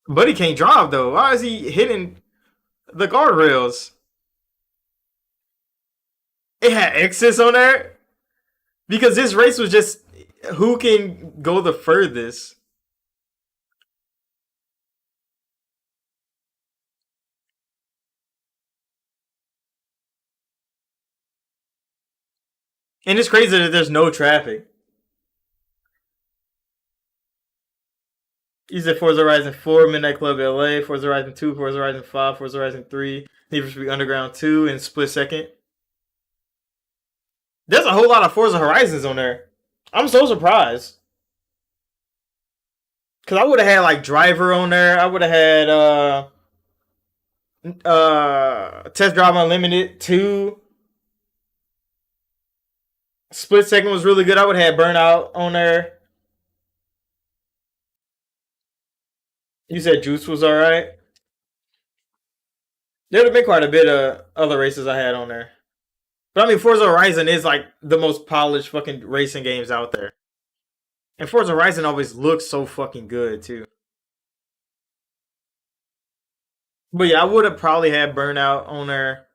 But he can't drive though. Why is he hitting the guardrails? It had X's on there because this race was just who can go the furthest. And it's crazy that there's no traffic. You said Forza Horizon 4, Midnight Club LA, Forza Horizon 2, Forza Horizon 5, Forza Horizon 3, Need for Speed Underground 2, and Split Second. There's a whole lot of Forza Horizons on there. I'm so surprised. Cause I would have had like Driver on there. I would have had Test Drive Unlimited 2. Split Second was really good. I would have had Burnout on there. You said Juice was alright. There would have been quite a bit of other races I had on there. But I mean, Forza Horizon is like the most polished fucking racing games out there. And Forza Horizon always looks so fucking good too. But yeah, I would have probably had Burnout on there.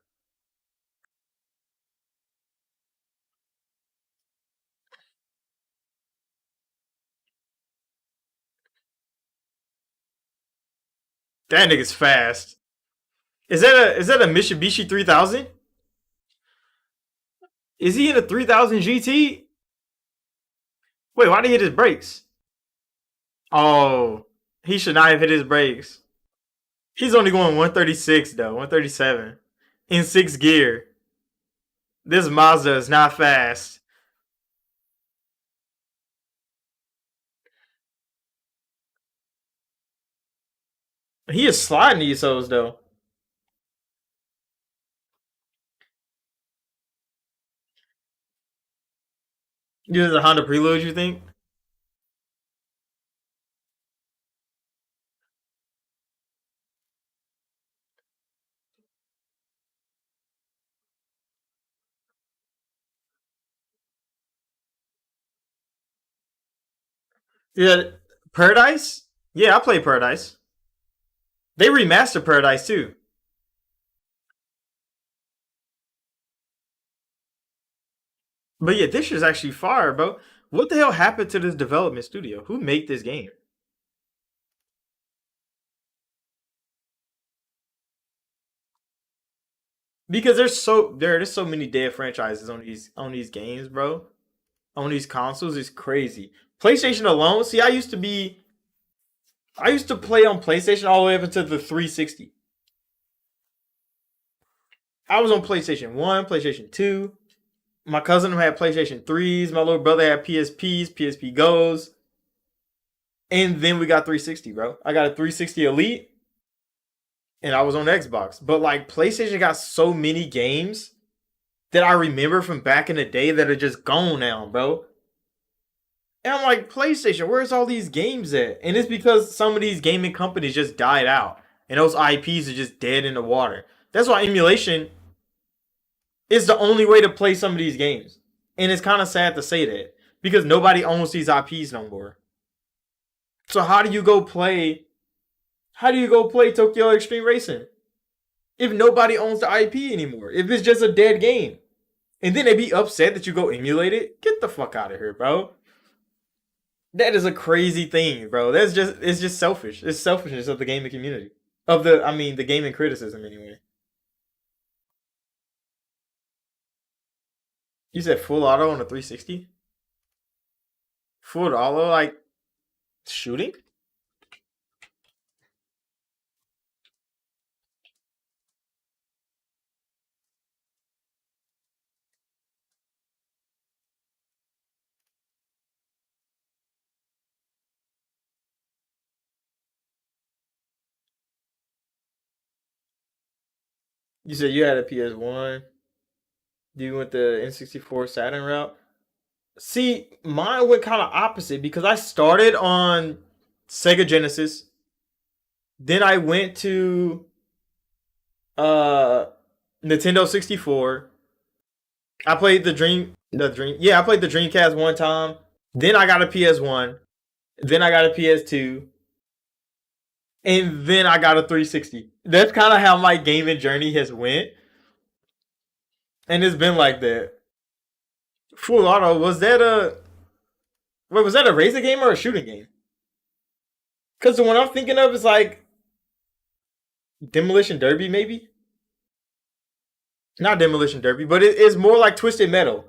That nigga's fast. Is that a Mitsubishi 3000? Is he in a 3000 GT? Wait, why did he hit his brakes? Oh, he should not have hit his brakes. He's only going 136 though, 137 in sixth gear. This Mazda is not fast. He is sliding these hoes though. This is a Honda Prelude, you think? Yeah, Paradise. Yeah, I play Paradise. They remastered Paradise too. But yeah, this is actually fire, bro. What the hell happened to this development studio? Who made this game? Because there's so many dead franchises on these games, bro. On these consoles is crazy. PlayStation alone. See, I used to play on PlayStation all the way up until the 360. I was on PlayStation 1, PlayStation 2. My cousin had PlayStation 3s. My little brother had PSPs, PSP Goes. And then we got 360, bro. I got a 360 Elite and I was on Xbox. But like PlayStation got so many games that I remember from back in the day that are just gone now, bro. And I'm like, PlayStation, where's all these games at? And it's because some of these gaming companies just died out. And those IPs are just dead in the water. That's why emulation is the only way to play some of these games. And it's kind of sad to say that. Because nobody owns these IPs no more. So how do you go play Tokyo Extreme Racing? If nobody owns the IP anymore. If it's just a dead game. And then they be upset that you go emulate it. Get the fuck out of here, bro. That is a crazy thing, bro. It's just selfish. It's selfishness of the gaming community. The gaming criticism anyway. You said full auto on a 360? Full auto like shooting? You said you had a PS1. You went the N64 Saturn route. See, mine went kind of opposite because I started on Sega Genesis. Then I went to uh Nintendo 64. I played I played the Dreamcast one time. Then I got a PS1. Then I got a PS2. And then I got a 360. That's kind of how my gaming journey has went. And it's been like that. Full Auto, was that a racing game or a shooting game? Because the one I'm thinking of is like Demolition Derby, maybe? Not Demolition Derby, but it is more like Twisted Metal.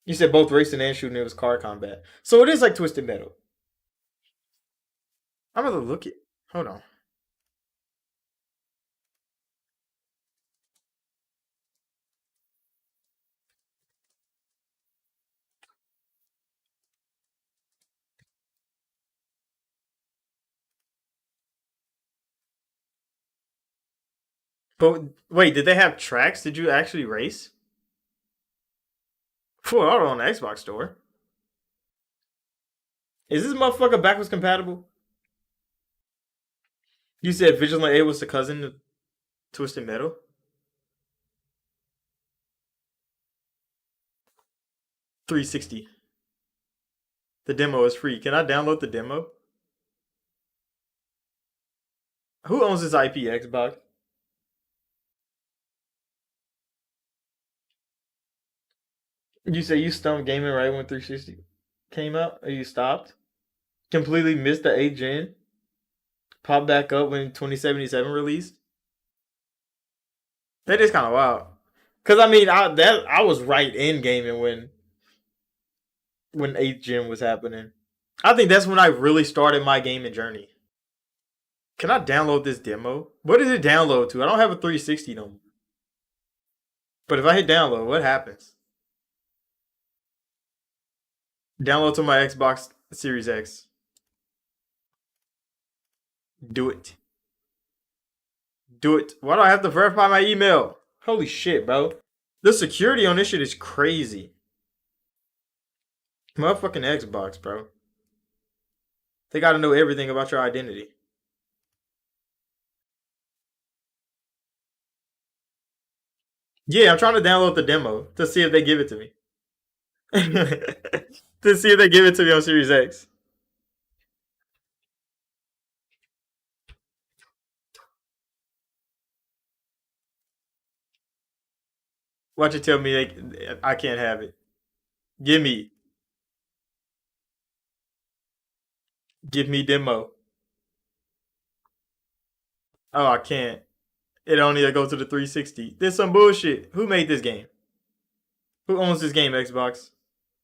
You said both racing and shooting, it was car combat. So it is like Twisted Metal. I'm gonna look it. Hold on. But wait, did they have tracks? Did you actually race? For auto on the Xbox store. Is this motherfucker backwards compatible? You said Vigilant 8 was the cousin of Twisted Metal? $360. The demo is free. Can I download the demo? Who owns this IP, Xbox? You say you stumped gaming right when 360 came out? Or you stopped? Completely missed the 8th gen? Popped back up when 2077 released? That is kind of wild. Cause I mean, I was right in gaming when 8th gen was happening. I think that's when I really started my gaming journey. Can I download this demo? What does it download to? I don't have a 360 no more. But if I hit download, what happens? Download to my Xbox Series X. Do it. Do it. Why do I have to verify my email? Holy shit, bro. The security on this shit is crazy. Motherfucking Xbox, bro. They gotta know everything about your identity. Yeah, I'm trying to download the demo to see if they give it to me. To see if they give it to me on Series X. Watch it tell me I can't have it. Give me. Give me demo. Oh, I can't. It only goes to the 360. This some bullshit. Who made this game? Who owns this game, Xbox?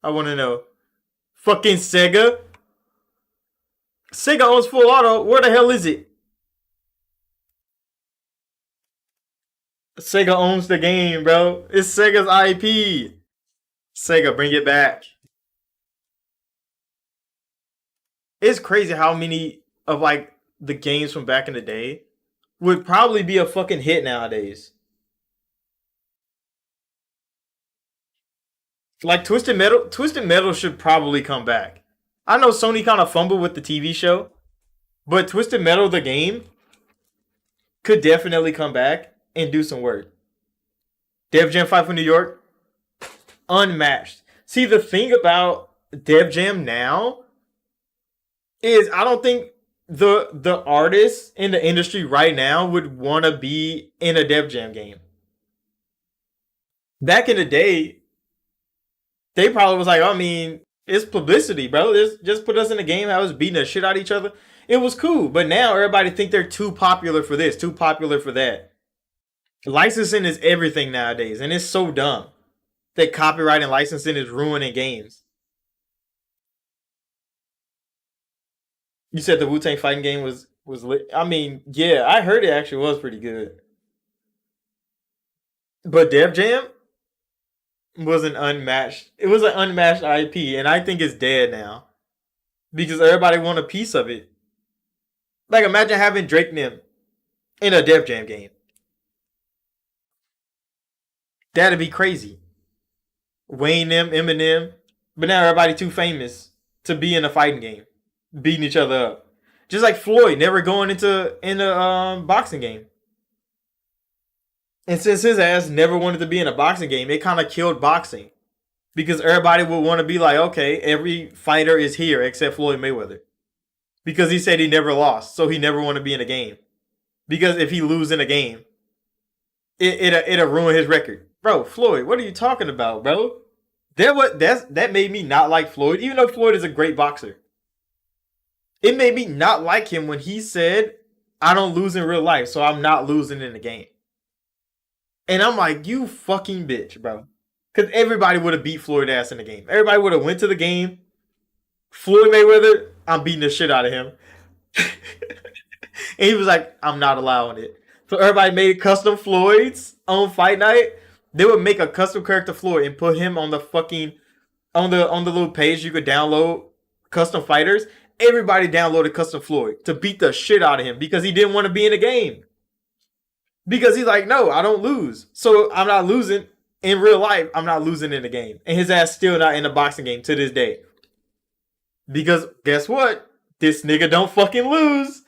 I want to know. Fucking Sega? Sega owns Full Auto. Where the hell is it? Sega owns the game, bro. It's Sega's IP. Sega, bring it back. It's crazy how many of like the games from back in the day would probably be a fucking hit nowadays. Like Twisted Metal should probably come back. I know Sony kind of fumbled with the TV show, but Twisted Metal the game could definitely come back and do some work. Dev Jam 5 from New York, unmatched. See, the thing about Dev Jam now is I don't think the artists in the industry right now would want to be in a Dev Jam game. Back in the day, they probably was like, I mean, it's publicity, bro. Just put us in a game. I was beating the shit out of each other. It was cool, but now everybody think they're too popular for this, too popular for that. Licensing is everything nowadays, and it's so dumb that copyright and licensing is ruining games. You said the Wu Tang fighting game was lit. I mean, yeah, I heard it actually was pretty good, but Dev Jam was an unmatched. It was an unmatched IP, and I think it's dead now because everybody want a piece of it. Like, imagine having Drake and them in a Def Jam game. That'd be crazy. Wayne them, Eminem, but now everybody too famous to be in a fighting game, beating each other up. Just like Floyd never going into in a boxing game. And since his ass never wanted to be in a boxing game, it kind of killed boxing. Because everybody would want to be like, okay, every fighter is here except Floyd Mayweather. Because he said he never lost, so he never want to be in a game. Because if he lose in a game, it'll ruin his record. Bro, Floyd, what are you talking about, bro? That made me not like Floyd, even though Floyd is a great boxer. It made me not like him when he said, I don't lose in real life, so I'm not losing in the game. And I'm like, you fucking bitch, bro. Because everybody would have beat Floyd ass in the game. Everybody would have went to the game. Floyd Mayweather, I'm beating the shit out of him. And he was like, I'm not allowing it. So everybody made custom Floyds on Fight Night. They would make a custom character Floyd and put him on the fucking on the little page you could download custom fighters. Everybody downloaded custom Floyd to beat the shit out of him because he didn't want to be in the game. Because he's like, no, I don't lose. So I'm not losing in real life. I'm not losing in the game. And his ass still not in the boxing game to this day. Because guess what? This nigga don't fucking lose.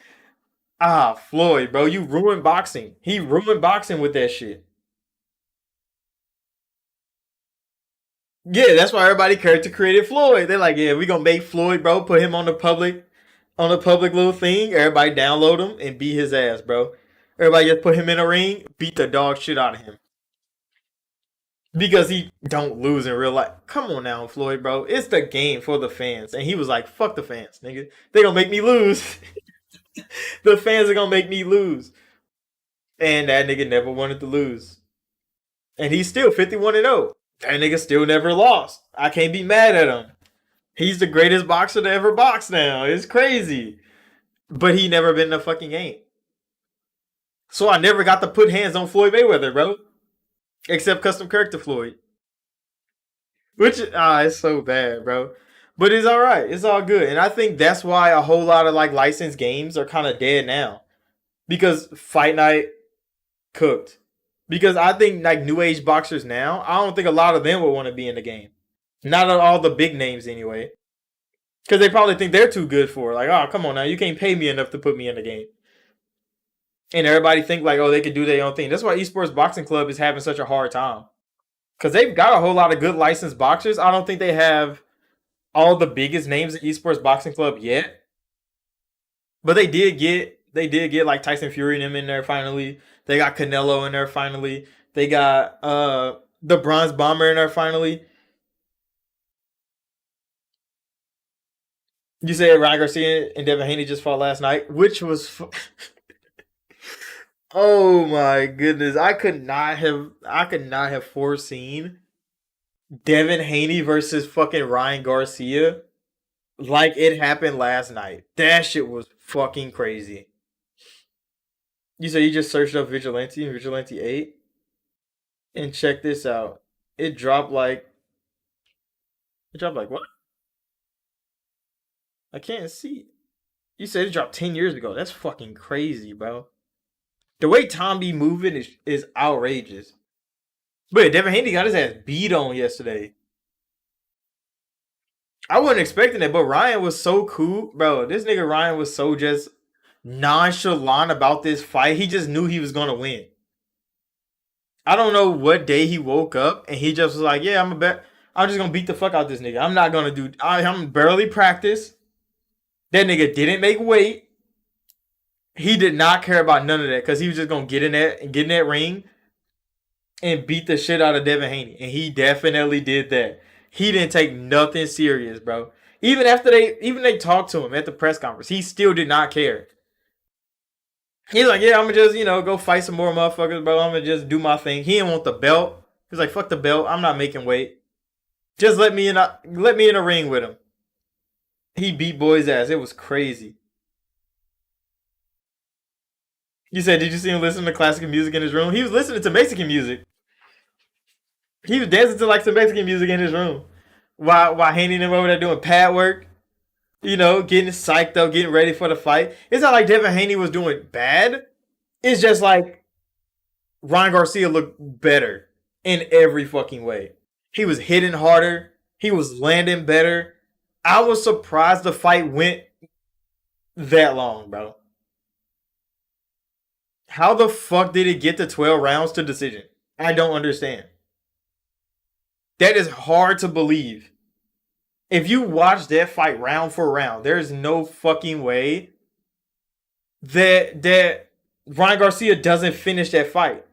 Ah, Floyd, bro, you ruined boxing. He ruined boxing with that shit. Yeah, that's why everybody character created Floyd. They're like, yeah, we gonna make Floyd, bro, put him on the public little thing. Everybody download him and beat his ass, bro. Everybody just put him in a ring, beat the dog shit out of him. Because he don't lose in real life. Come on now, Floyd, bro. It's the game for the fans. And he was like, fuck the fans, nigga. They gonna make me lose. The fans are gonna make me lose. And that nigga never wanted to lose. And he's still 51 and 0. That nigga still never lost. I can't be mad at him. He's the greatest boxer to ever box now. It's crazy. But he never been in a fucking game. So I never got to put hands on Floyd Mayweather, bro. Except custom character Floyd. Which, it's so bad, bro. But it's alright. It's all good. And I think that's why a whole lot of like licensed games are kind of dead now. Because Fight Night cooked. Because I think like new age boxers now, I don't think a lot of them would want to be in the game. Not all the big names anyway. Because they probably think they're too good for it. Like, oh, come on now. You can't pay me enough to put me in the game. And everybody think like, oh, they could do their own thing. That's why Esports Boxing Club is having such a hard time. Because they've got a whole lot of good licensed boxers. I don't think they have all the biggest names in Esports Boxing Club yet. But they did get like Tyson Fury and them in there finally. They got Canelo in there finally. They got the Bronze Bomber in there finally. You said Ryan Garcia and Devin Haney just fought last night, which was oh my goodness. I could not have foreseen Devin Haney versus fucking Ryan Garcia like it happened last night. That shit was fucking crazy. You said you just searched up Vigilante and Vigilante 8? And check this out. It dropped like what? I can't see. You said it dropped 10 years ago. That's fucking crazy, bro. The way Tom be moving is outrageous. But Devin Haney got his ass beat on yesterday. I wasn't expecting it, but Ryan was so cool. Bro, this nigga Ryan was so just nonchalant about this fight. He just knew he was going to win. I don't know what day he woke up and he just was like, yeah, I'm just going to beat the fuck out this nigga. I'm not going to do... I'm barely practice. That nigga didn't make weight. He did not care about none of that because he was just going to get in that ring and beat the shit out of Devin Haney. And he definitely did that. He didn't take nothing serious, bro. Even after they talked to him at the press conference, he still did not care. He's like, yeah, I'm going to just, go fight some more motherfuckers, bro. I'm going to just do my thing. He didn't want the belt. He's like, fuck the belt. I'm not making weight. Just let me in a ring with him. He beat boy's ass. It was crazy. You said, did you see him listen to classical music in his room? He was listening to Mexican music. He was dancing to like some Mexican music in his room. While handing him over there doing pad work. Getting psyched up, getting ready for the fight. It's not like Devin Haney was doing bad. It's just like Ryan Garcia looked better in every fucking way. He was hitting harder. He was landing better. I was surprised the fight went that long, bro. How the fuck did it get to 12 rounds to decision? I don't understand. That is hard to believe. If you watch that fight round for round, there's no fucking way that Ryan Garcia doesn't finish that fight.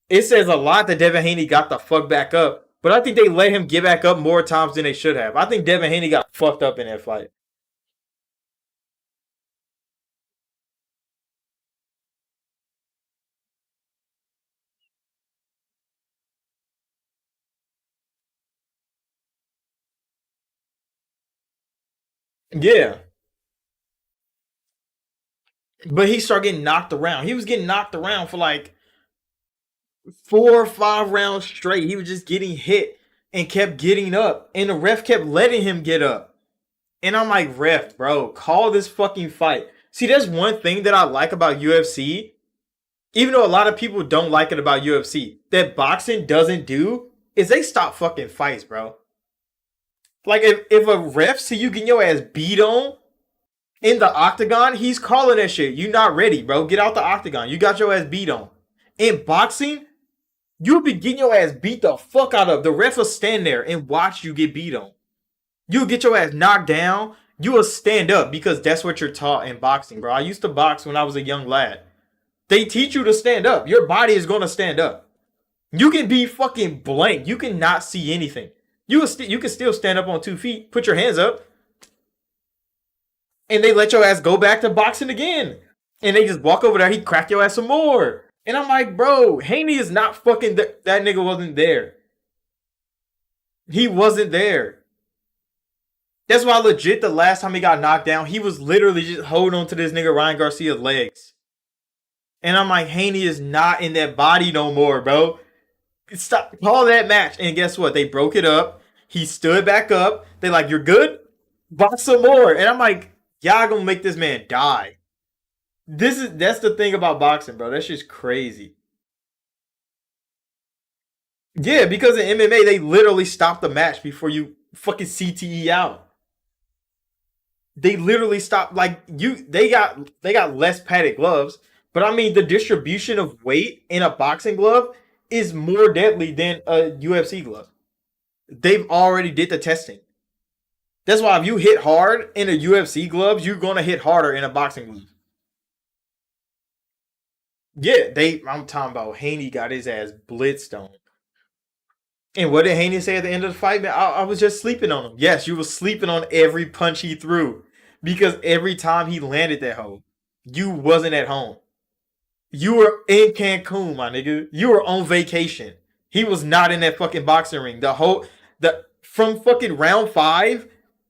It says a lot that Devin Haney got the fuck back up, but I think they let him get back up more times than they should have. I think Devin Haney got fucked up in that fight. Yeah. But he started getting knocked around. He was getting knocked around for like 4 or 5 rounds straight. He was just getting hit and kept getting up. And the ref kept letting him get up. And I'm like, ref, bro, call this fucking fight. See, there's one thing that I like about UFC. Even though a lot of people don't like it about UFC, that boxing doesn't do is they stop fucking fights, bro. Like if a ref see you getting your ass beat on in the octagon, he's calling that shit. You not ready, bro. Get out the octagon. You got your ass beat on. In boxing, you'll be getting your ass beat the fuck out of. The ref will stand there and watch you get beat on. You'll get your ass knocked down. You will stand up because that's what you're taught in boxing, bro. I used to box when I was a young lad. They teach you to stand up. Your body is going to stand up. You can be fucking blank. You cannot see anything. You can still stand up on 2 feet. Put your hands up. And they let your ass go back to boxing again. And they just walk over there. He crack your ass some more. And I'm like, bro, Haney is not fucking... That nigga wasn't there. He wasn't there. That's why legit the last time he got knocked down, he was literally just holding on to this nigga Ryan Garcia's legs. And I'm like, Haney is not in that body no more, bro. Stop. Call that match. And guess what? They broke it up. He stood back up. They like, you're good? Box some more. And I'm like, y'all gonna make this man die. That's the thing about boxing, bro. That's just crazy. Yeah, because in MMA, they literally stop the match before you fucking CTE out. They literally stop, like, they got less padded gloves. But I mean, the distribution of weight in a boxing glove is more deadly than a UFC glove. They've already did the testing. That's why if you hit hard in a UFC gloves, you're going to hit harder in a boxing glove. Yeah, I'm talking about Haney got his ass blitzed on. And what did Haney say at the end of the fight? Man, I was just sleeping on him. Yes, you were sleeping on every punch he threw. Because every time he landed that hoe, you wasn't at home. You were in Cancun, my nigga. You were on vacation. He was not in that fucking boxing ring. From fucking round 5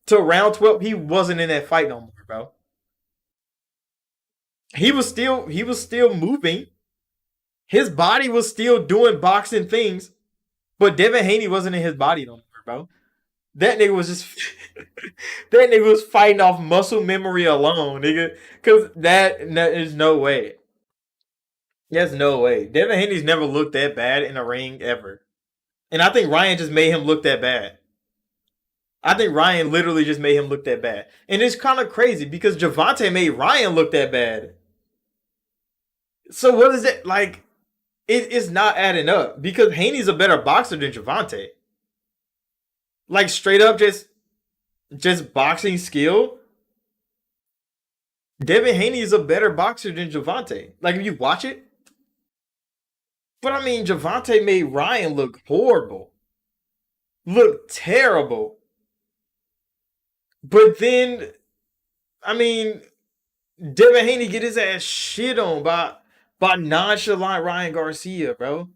to round 12, he wasn't in that fight no more, bro. He was still moving. His body was still doing boxing things, but Devin Haney wasn't in his body no more, bro. That nigga was just that nigga was fighting off muscle memory alone, nigga. Cause there's no way. There's no way. Devin Haney's never looked that bad in a ring ever. And I think Ryan just made him look that bad. I think Ryan literally just made him look that bad. And it's kind of crazy because Gervonta made Ryan look that bad. So what is it like? It's not adding up because Haney's a better boxer than Gervonta. Like straight up just boxing skill. Devin Haney is a better boxer than Gervonta. Like if you watch it. But I mean, Gervonta made Ryan look horrible. Look terrible. But then, I mean, Devin Haney get his ass shit on by nonchalant Ryan Garcia, bro.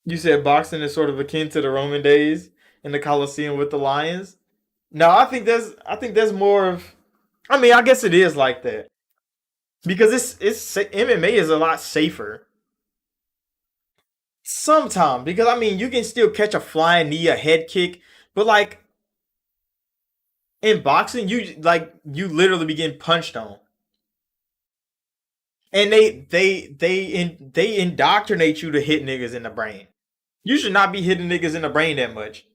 You said boxing is sort of akin to the Roman days in the Coliseum with the lions. No, I think there's more of. I mean, I guess it is like that because it's MMA is a lot safer. Sometimes because I mean you can still catch a flying knee, a head kick, but like in boxing, you literally be getting punched on, and they indoctrinate you to hit niggas in the brain. You should not be hitting niggas in the brain that much.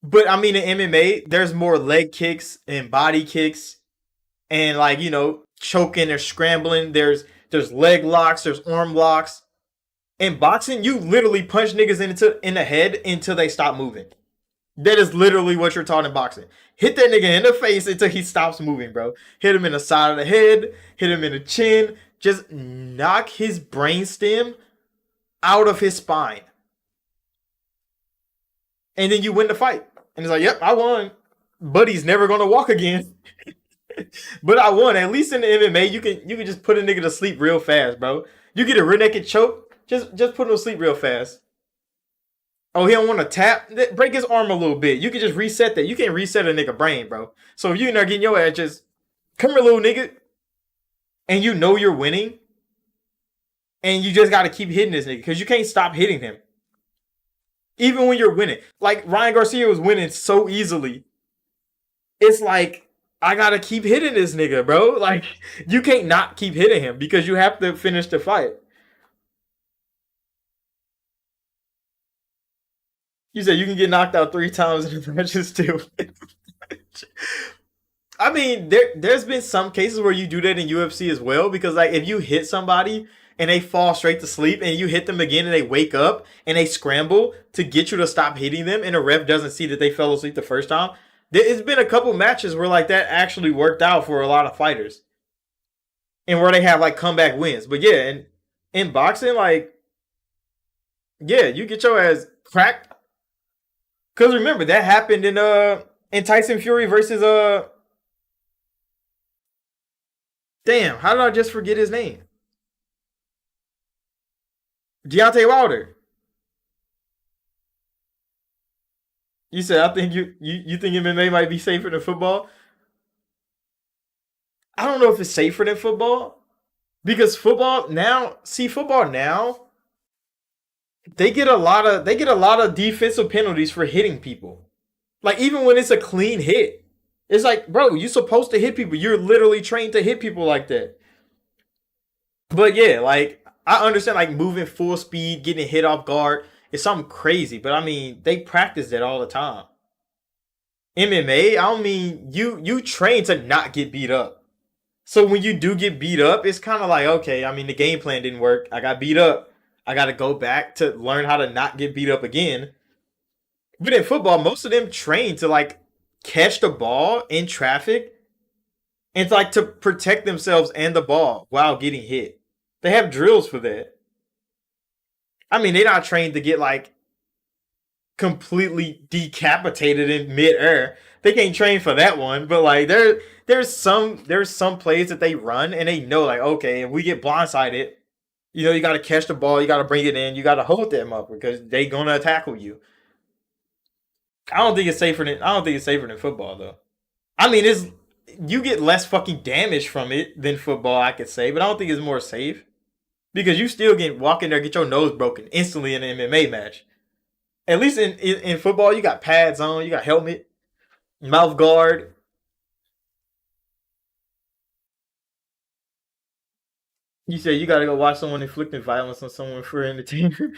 But I mean, in MMA, there's more leg kicks and body kicks, and like choking or scrambling. There's leg locks, there's arm locks. In boxing, you literally punch niggas in the head until they stop moving. That is literally what you're taught in boxing. Hit that nigga in the face until he stops moving, bro. Hit him in the side of the head, hit him in the chin, just knock his brainstem out of his spine. And then you win the fight. And it's like, yep, I won. But he's never gonna walk again. But I won. At least in the MMA, you can just put a nigga to sleep real fast, bro. You get a rear naked choke, just put him to sleep real fast. Oh, he don't want to tap? Break his arm a little bit. You can just reset that. You can't reset a nigga brain, bro. So if you in there getting your ass just, come here, little nigga. And you know you're winning. And you just got to keep hitting this nigga. Because you can't stop hitting him. Even when you're winning. Like, Ryan Garcia was winning so easily. It's like, I gotta keep hitting this nigga, bro. Like, you can't not keep hitting him because you have to finish the fight. You said you can get knocked out 3 times in a match and still. I mean, there's been some cases where you do that in UFC as well because like if you hit somebody and they fall straight to sleep and you hit them again and they wake up and they scramble to get you to stop hitting them and the ref doesn't see that they fell asleep the first time. There's been a couple matches where like that actually worked out for a lot of fighters and where they have like comeback wins. But yeah, in boxing, like yeah, you get your ass cracked. Cause remember that happened in Tyson Fury versus damn, how did I just forget his name? Deontay Wilder. You said I think you think MMA might be safer than football. I don't know if it's safer than football because football now they get a lot of defensive penalties for hitting people. Like even when it's a clean hit, it's like bro, you're supposed to hit people. You're literally trained to hit people like that. But yeah, like I understand like moving full speed, getting hit off guard. It's something crazy, but I mean they practice that all the time. MMA, I don't mean you train to not get beat up. So when you do get beat up, it's kind of like okay. I mean the game plan didn't work. I got beat up. I got to go back to learn how to not get beat up again. But in football, most of them train to like catch the ball in traffic and to, like to protect themselves and the ball while getting hit. They have drills for that. I mean, they're not trained to get like completely decapitated in midair. They can't train for that one, but like there's some plays that they run and they know like okay, if we get blindsided, you got to catch the ball, you got to bring it in, you got to hold them up because they gonna tackle you. I don't think it's safer than football though. I mean, it's you get less fucking damage from it than football, I could say, but I don't think it's more safe because you still get walk in there get your nose broken instantly in an MMA match. At least in football, you got pads on, you got helmet, mouth guard. You say you got to go watch someone inflicting violence on someone for entertainment.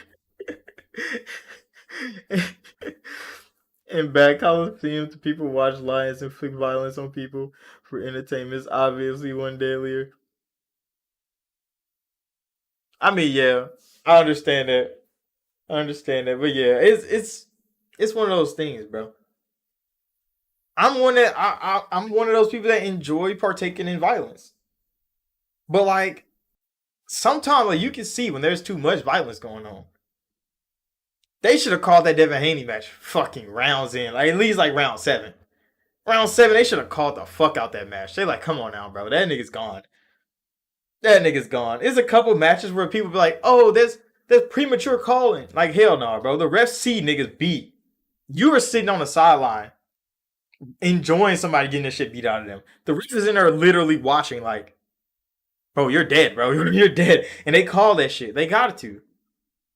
In bad Coliseum, people watch lions inflict violence on people for entertainment. It's obviously one deadlier. I mean, yeah, I understand that. I understand that, but yeah, it's one of those things, bro. I'm one of those people that enjoy partaking in violence, but like sometimes like you can see when there's too much violence going on. They should have called that Devin Haney match fucking rounds in, like at least like round seven. Round seven, they should have called the fuck out that match. They like, come on now, bro, that nigga's gone. That nigga's gone. There's a couple matches where people be like, oh, there's premature calling. Like hell no, bro. The refs see niggas beat. You were sitting on the sideline enjoying somebody getting this shit beat out of them. The refs is in there literally watching, like, bro, you're dead, bro. You're dead. And they call that shit. They got to.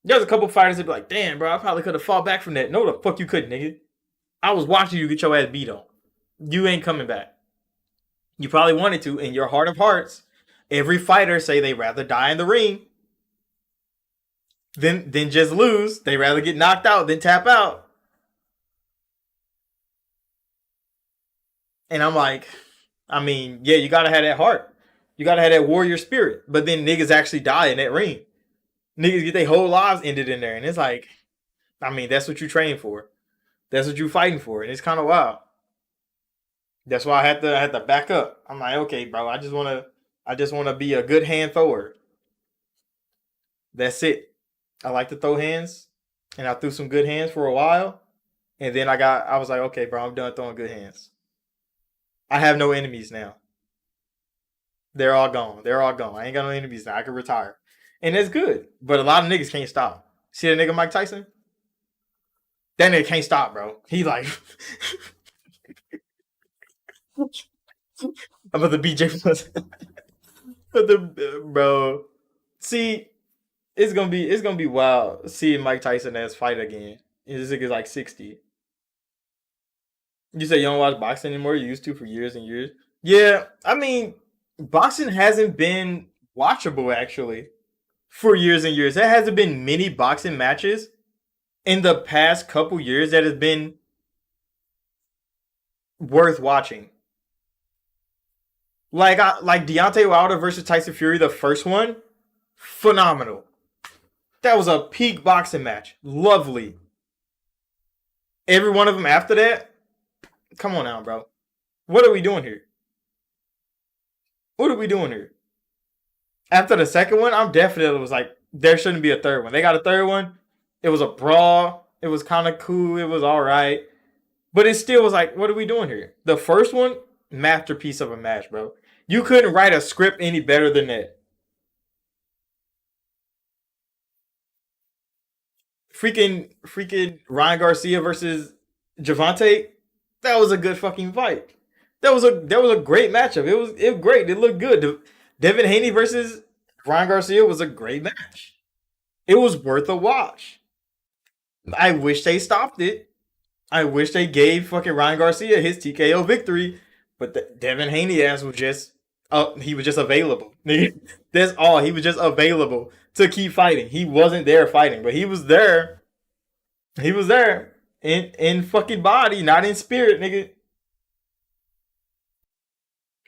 There's a couple fighters that be like, damn, bro, I probably could have fought back from that. No, the fuck you couldn't, nigga. I was watching you get your ass beat on. You ain't coming back. You probably wanted to, in your heart of hearts. Every fighter say they rather die in the ring than just lose. They rather get knocked out than tap out. And I'm like, I mean, yeah, you gotta have that heart. You gotta have that warrior spirit. But then niggas actually die in that ring. Niggas get their whole lives ended in there. And it's like, I mean, that's what you train for. That's what you fighting for. And it's kind of wild. That's why I had to back up. I'm like, okay, bro, I just wanna be a good hand thrower. That's it. I like to throw hands. And I threw some good hands for a while. And then I was like, okay, bro, I'm done throwing good hands. I have no enemies now. They're all gone. They're all gone. I ain't got no enemies now. I can retire. And that's good. But a lot of niggas can't stop. See that nigga Mike Tyson? That nigga can't stop, bro. He like I'm about to BJ plus. But the bro. See, it's gonna be wild seeing Mike Tyson as fight again. This nigga's like 60. You say you don't watch boxing anymore? You used to for years and years. Yeah, I mean, boxing hasn't been watchable actually for years and years. There hasn't been many boxing matches in the past couple years that has been worth watching. Like Deontay Wilder versus Tyson Fury, the first one, phenomenal. That was a peak boxing match. Lovely. Every one of them after that, come on now, bro. What are we doing here? What are we doing here? After the second one, I'm definitely was like, there shouldn't be a third one. They got a third one. It was a brawl. It was kind of cool. It was all right. But it still was like, what are we doing here? The first one, masterpiece of a match, bro. You couldn't write a script any better than that. Freaking Ryan Garcia versus Javante. That was a good fucking fight. That was a great matchup. It was great. It looked good. Devin Haney versus Ryan Garcia was a great match. It was worth a watch. I wish they stopped it. I wish they gave fucking Ryan Garcia his TKO victory, but Devin Haney ass was just he was just available. That's all. He was just available to keep fighting. He wasn't there fighting, but he was there. He was there in fucking body, not in spirit, nigga.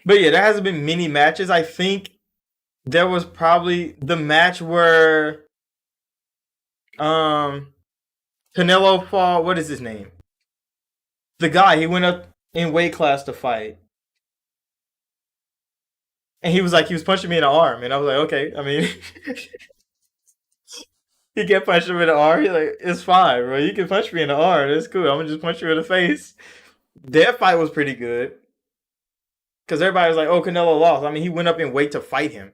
But yeah, there hasn't been many matches. I think there was probably the match where um Canelo fought, what is his name? The guy, he went up in weight class to fight. And he was like, he was punching me in the arm. And I was like, okay. I mean, he kept punching me in the arm. He's like, it's fine, bro. You can punch me in the arm. It's cool. I'm going to just punch you in the face. That fight was pretty good. Because everybody was like, oh, Canelo lost. I mean, he went up in weight to fight him.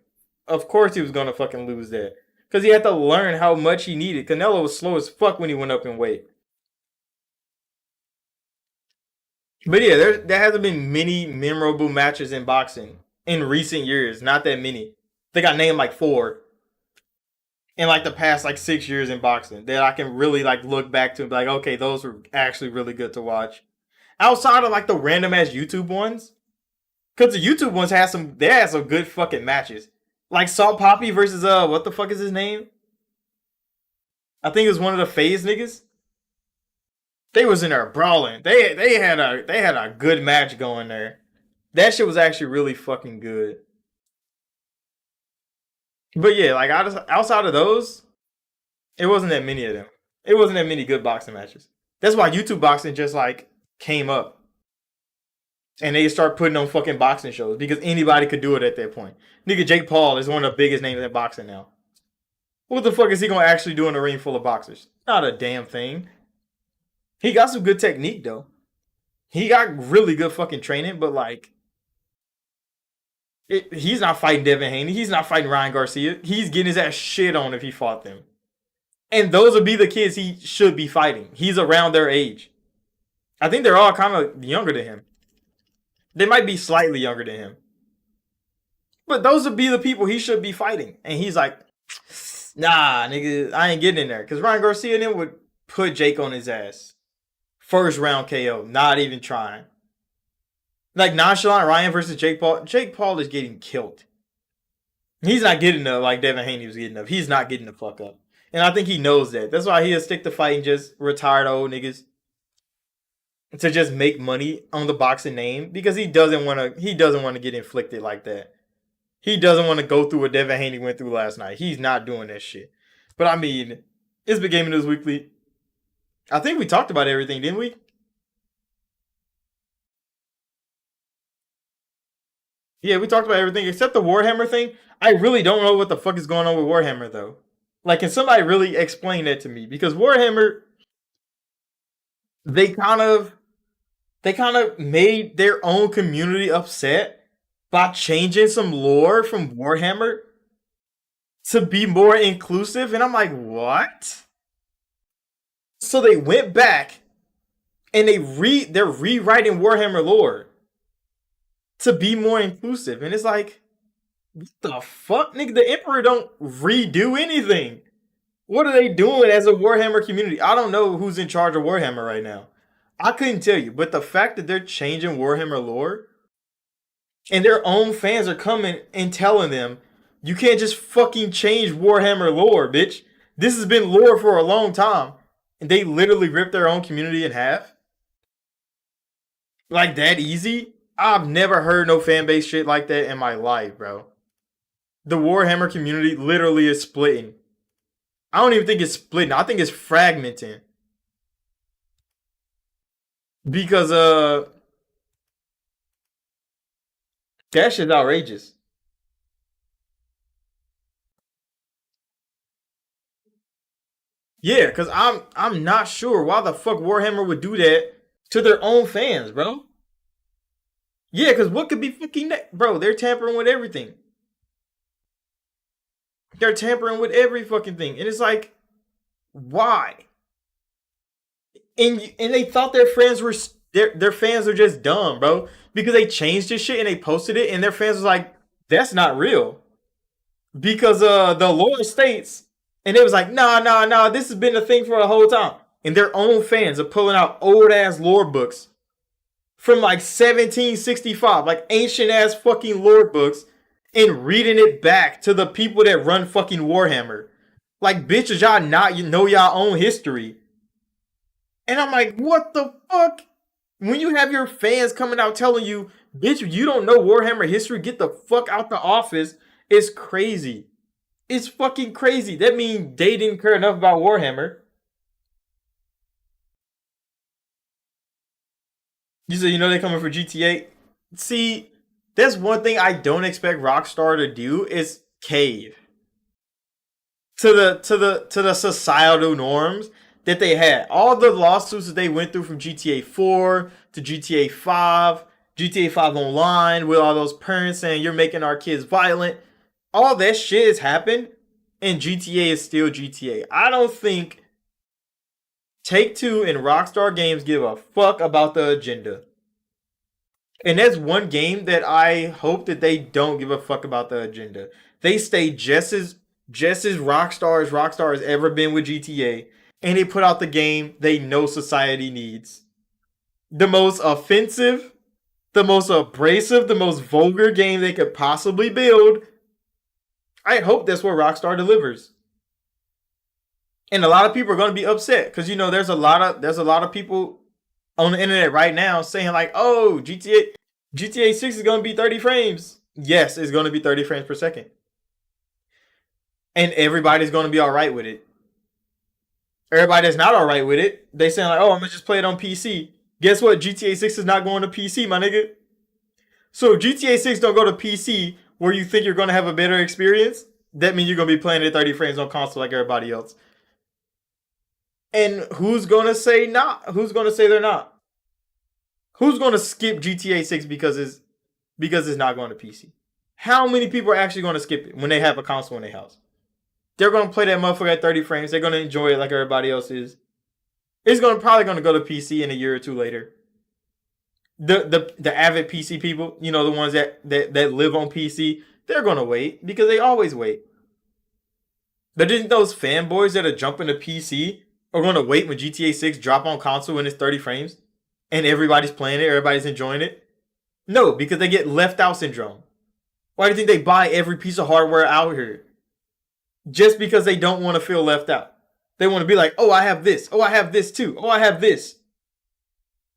Of course he was going to fucking lose that. Because he had to learn how much he needed. Canelo was slow as fuck when he went up in weight. But yeah, there hasn't been many memorable matches in boxing in recent years. Not that many. I think I named like four in like the past like 6 years in boxing that I can really like look back to and be like, okay, those were actually really good to watch. Outside of like the random ass YouTube ones, because the YouTube ones had some good fucking matches. Like Salt Poppy versus what the fuck is his name? I think it was one of the phase niggas. They was in there brawling. They had a good match going there. That shit was actually really fucking good. But yeah, like outside of those, it wasn't that many of them. It wasn't that many good boxing matches. That's why YouTube boxing just like came up and they start putting on fucking boxing shows because anybody could do it at that point. Nigga Jake Paul is one of the biggest names in boxing now. What the fuck is he gonna actually do in a ring full of boxers? Not a damn thing. He got some good technique though. He got really good fucking training, but like he's not fighting Devin Haney. He's not fighting Ryan Garcia. He's getting his ass shit on if he fought them. And those would be the kids he should be fighting. He's around their age. I think they're all kind of younger than him. They might be slightly younger than him. But those would be the people he should be fighting. And he's like, nah, nigga, I ain't getting in there. Because Ryan Garcia then would put Jake on his ass. First round KO. Not even trying. Like nonchalant Ryan versus Jake Paul. Jake Paul is getting killed. He's not getting up like Devin Haney was getting up. He's not getting the fuck up. And I think he knows that. That's why he'll stick to fighting just retired old niggas to just make money on the boxing name because he doesn't want to get inflicted like that. He doesn't want to go through what Devin Haney went through last night. He's not doing that shit. But I mean, it's been Gaming News Weekly. I think we talked about everything, didn't we? Yeah, we talked about everything except the Warhammer thing. I really don't know what the fuck is going on with Warhammer though. Like, can somebody really explain that to me? Because Warhammer, they kind of they kind of made their own community upset by changing some lore from Warhammer to be more inclusive. And I'm like, what? So they went back and they're rewriting Warhammer lore to be more inclusive. And it's like, what the fuck, nigga? The Emperor don't redo anything. What are they doing as a Warhammer community? I don't know who's in charge of Warhammer right now. I couldn't tell you, but the fact that they're changing Warhammer lore and their own fans are coming and telling them, you can't just fucking change Warhammer lore, bitch. This has been lore for a long time. And they literally ripped their own community in half. Like that easy? I've never heard no fan base shit like that in my life, bro. The Warhammer community literally is splitting. I don't even think it's splitting. I think it's fragmenting. Because that shit's outrageous. Yeah, cause I'm not sure why the fuck Warhammer would do that to their own fans, bro. Yeah, cause what could be fucking that, bro? They're tampering with everything. They're tampering with every fucking thing, and it's like, why? And they thought their friends were their fans are just dumb, bro, because they changed this shit and they posted it, and their fans was like, that's not real, because the lore states, and it was like, nah, this has been a thing for the whole time, and their own fans are pulling out old ass lore books from like 1765, like ancient ass fucking lore books, and reading it back to the people that run fucking Warhammer. Like, bitches, y'all not you know y'all own history. And I'm like, what the fuck? When you have your fans coming out telling you, bitch, you don't know Warhammer history, get the fuck out the office. It's crazy. It's fucking crazy. That means they didn't care enough about Warhammer. You said, you know, they're coming for GTA. See, that's one thing I don't expect Rockstar to do is cave to the societal norms that they had. All the lawsuits that they went through from GTA 4 to GTA 5, GTA 5 Online, with all those parents saying you're making our kids violent. All that shit has happened, and GTA is still GTA. I don't think Take Two and Rockstar Games give a fuck about the agenda. And that's one game that I hope that they don't give a fuck about the agenda. They stay just as Rockstar has ever been with GTA, and they put out the game they know society needs. The most offensive, the most abrasive, the most vulgar game they could possibly build. I hope that's what Rockstar delivers. And a lot of people are going to be upset because you know there's a lot of people on the internet right now saying like, "Oh, GTA 6 is going to be 30 frames." Yes, it's going to be 30 frames per second. And everybody's going to be all right with it. Everybody that's not all right with it, they saying like, "Oh, I'm going to just play it on PC." Guess what? GTA 6 is not going to PC, my nigga. So if GTA 6 don't go to PC where you think you're going to have a better experience, that means you're going to be playing at 30 frames on console like everybody else. And who's going to say not? Who's going to say they're not? Who's going to skip GTA 6 because it's not going to PC? How many people are actually going to skip it when they have a console in their house? They're going to play that motherfucker at 30 frames. They're going to enjoy it like everybody else is. It's probably going to go to PC in a year or two later. The avid PC people, you know, the ones that live on PC, they're going to wait because they always wait. But didn't those fanboys that are jumping to PC are going to wait when GTA 6 drop on console when it's 30 frames and everybody's playing it, everybody's enjoying it? No, because they get left out syndrome. Why do you think they buy every piece of hardware out here? Just because they don't want to feel left out. They want to be like, oh, I have this. Oh, I have this too. Oh, I have this.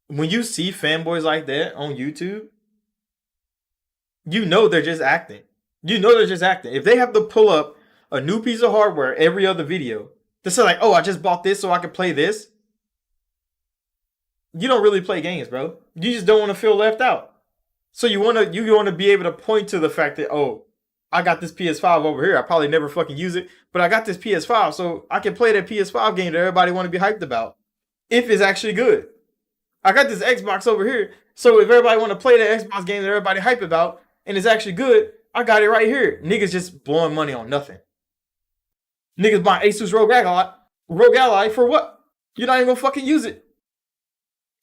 When you see fanboys like that on YouTube, you know they're just acting. You know they're just acting. If they have to pull up a new piece of hardware every other video, to say like, oh, I just bought this so I can play this. You don't really play games, bro. You just don't want to feel left out. So you want to be able to point to the fact that, oh, I got this PS5 over here. I probably never fucking use it, but I got this PS5, so I can play that PS5 game that everybody want to be hyped about. If it's actually good. I got this Xbox over here, so if everybody want to play that Xbox game that everybody hype about, and it's actually good, I got it right here. Niggas just blowing money on nothing. Niggas buying Asus Rogue Ally for what? You're not even gonna fucking use it.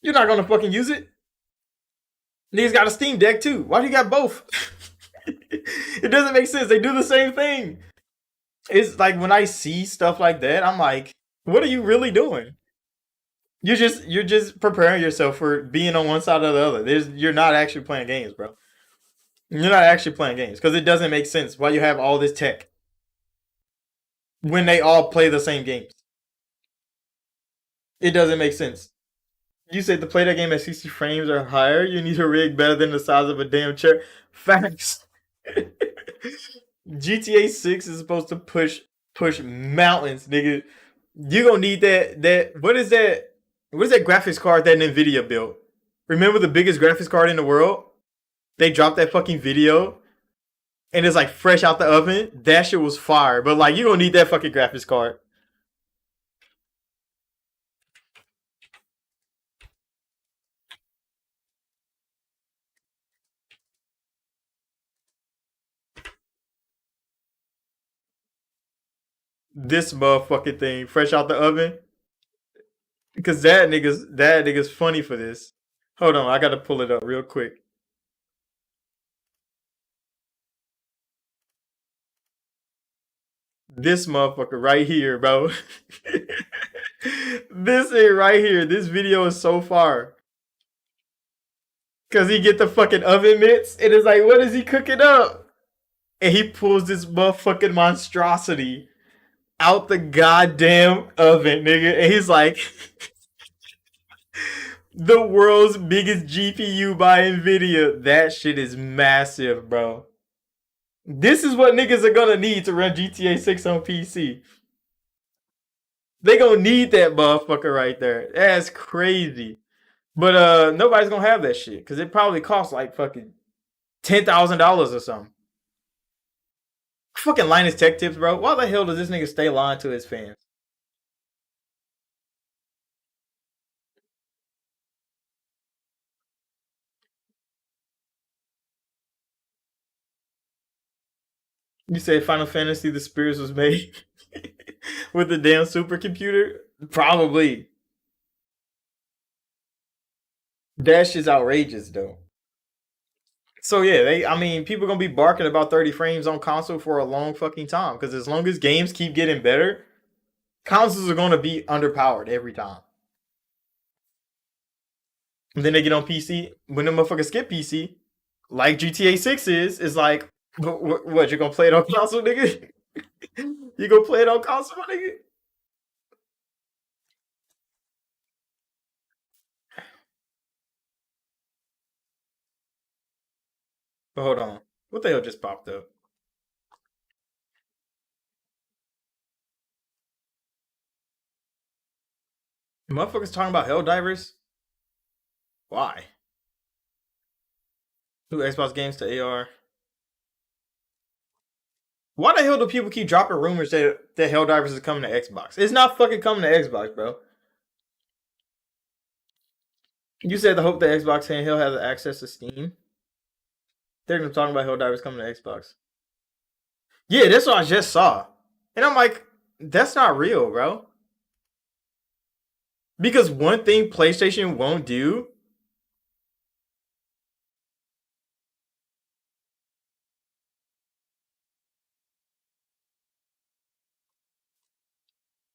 You're not gonna fucking use it. Niggas got a Steam Deck too. Why do you got both? It doesn't make sense. They do the same thing. It's like when I see stuff like that, I'm like, what are you really doing? You're just preparing yourself for being on one side or the other. You're not actually playing games, bro. You're not actually playing games because it doesn't make sense why you have all this tech when they all play the same games. It doesn't make sense. You said to play that game at 60 frames or higher, you need a rig better than the size of a damn chair. Facts. GTA 6 is supposed to push mountains, nigga. You gonna need that what is that? What is that graphics card that Nvidia built? Remember the biggest graphics card in the world? They dropped that fucking video and it's like fresh out the oven. That shit was fire. But like you gonna need that fucking graphics card. This motherfucking thing fresh out the oven. Because that nigga's funny for this. Hold on, I gotta pull it up real quick. This motherfucker right here, bro. This thing right here. This video is so far. Cause he get the fucking oven mitts and it's like, what is he cooking up? And he pulls this motherfucking monstrosity out the goddamn oven, nigga. And he's like, the world's biggest GPU by Nvidia. That shit is massive, bro. This is what niggas are gonna need to run GTA 6 on PC. They gonna need that motherfucker right there. That's crazy. But nobody's gonna have that shit because it probably costs like fucking $10,000 or something. Fucking Linus Tech Tips, bro. Why the hell does this nigga stay lying to his fans? You say Final Fantasy the Spirits was made with the damn supercomputer? Probably. That shit's outrageous though. So yeah, I mean, people gonna be barking about 30 frames on console for a long fucking time because as long as games keep getting better, consoles are gonna be underpowered every time. And then they get on PC. When the motherfuckers skip PC, like GTA 6 is like, what you gonna play it on console, nigga? You gonna play it on console, nigga? But hold on. What the hell just popped up? Motherfuckers talking about Helldivers? Why? New Xbox games to AR. Why the hell do people keep dropping rumors that Helldivers is coming to Xbox? It's not fucking coming to Xbox, bro. You said the hope that Xbox handheld has access to Steam. They're gonna talking about Helldivers coming to Xbox. Yeah, that's what I just saw. And I'm like, that's not real, bro. Because one thing PlayStation won't do.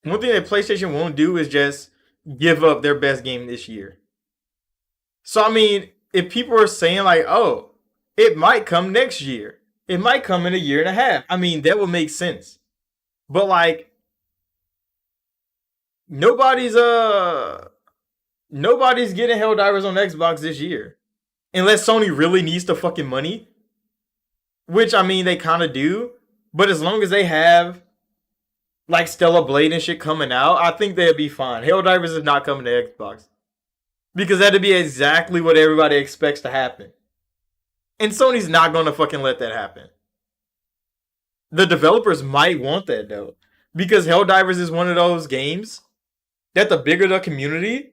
One thing that PlayStation won't do is just give up their best game this year. So I mean, if people are saying like, "Oh, it might come next year. It might come in a year and a half." I mean, that would make sense. But like nobody's nobody's getting Helldivers on Xbox this year. Unless Sony really needs the fucking money, which I mean they kind of do. But as long as they have like Stellar Blade and shit coming out, I think they'd be fine. Helldivers is not coming to Xbox because that'd be exactly what everybody expects to happen, and Sony's not gonna fucking let that happen. The developers might want that though, because Helldivers is one of those games that the bigger the community,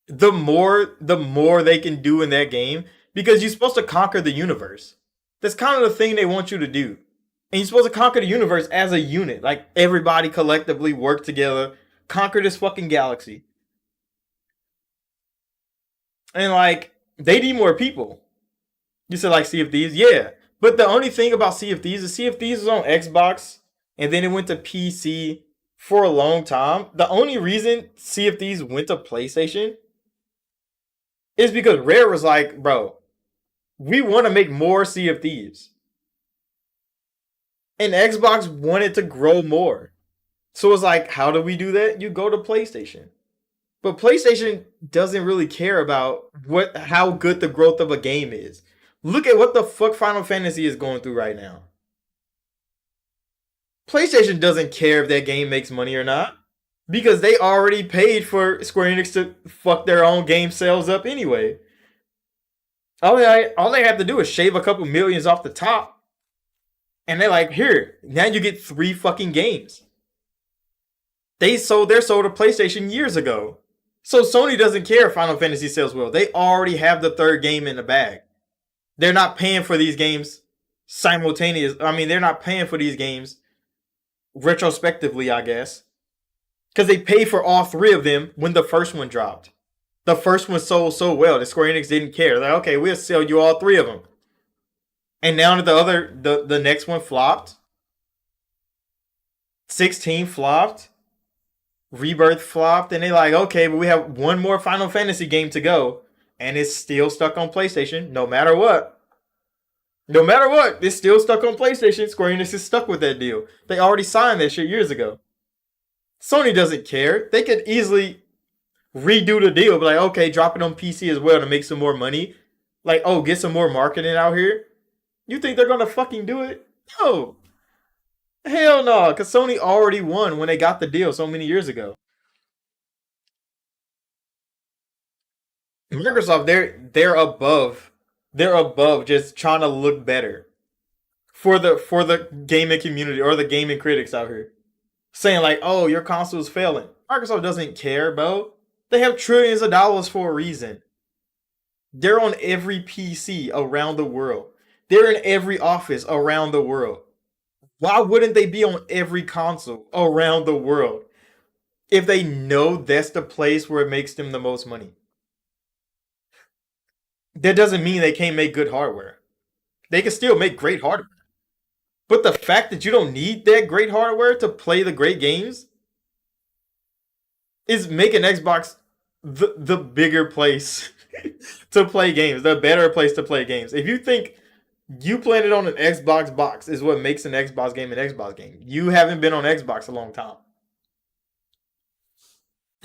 the more they can do in that game because you're supposed to conquer the universe. That's kind of the thing they want you to do. And you're supposed to conquer the universe as a unit. Like everybody collectively work together, conquer this fucking galaxy. And like they need more people. You said like Sea of Thieves, yeah. But the only thing about Sea of Thieves is Sea of Thieves was on Xbox and then it went to PC for a long time, the only reason Sea of Thieves went to PlayStation is because Rare was like, bro, we want to make more Sea of Thieves. And Xbox wanted to grow more. So it's like, how do we do that? You go to PlayStation. But PlayStation doesn't really care about how good the growth of a game is. Look at what the fuck Final Fantasy is going through right now. PlayStation doesn't care if that game makes money or not. Because they already paid for Square Enix to fuck their own game sales up anyway. All they have to do is shave a couple millions off the top. And they're like, here, now you get 3 fucking games. They sold their soul to PlayStation years ago. So Sony doesn't care if Final Fantasy sells well. They already have the 3rd game in the bag. They're not paying for these games simultaneous. I mean, they're not paying for these games retrospectively, I guess. Because they paid for all 3 of them when the first one dropped. The first one sold so well that Square Enix didn't care. They're like, okay, we'll sell you all 3 of them. And now that the next one flopped, 16 flopped, Rebirth flopped, and they're like, okay, but we have one more Final Fantasy game to go, and it's still stuck on PlayStation, no matter what. No matter what, it's still stuck on PlayStation. Square Enix is stuck with that deal. They already signed that shit years ago. Sony doesn't care. They could easily redo the deal, but like, okay, drop it on PC as well to make some more money. Like, oh, get some more marketing out here. You think they're gonna fucking do it? No. Hell no, because Sony already won when they got the deal so many years ago. Microsoft, they're above just trying to look better for the gaming community or the gaming critics out here. Saying like, oh, your console is failing. Microsoft doesn't care, bro. They have trillions of dollars for a reason. They're on every PC around the world. They're in every office around the world. Why wouldn't they be on every console around the world if they know that's the place where it makes them the most money? That doesn't mean they can't make good hardware. They can still make great hardware. But the fact that you don't need that great hardware to play the great games is making Xbox the bigger place to play games, the better place to play games. If you think you playing it on an Xbox box is what makes an Xbox game an Xbox game, you haven't been on Xbox a long time.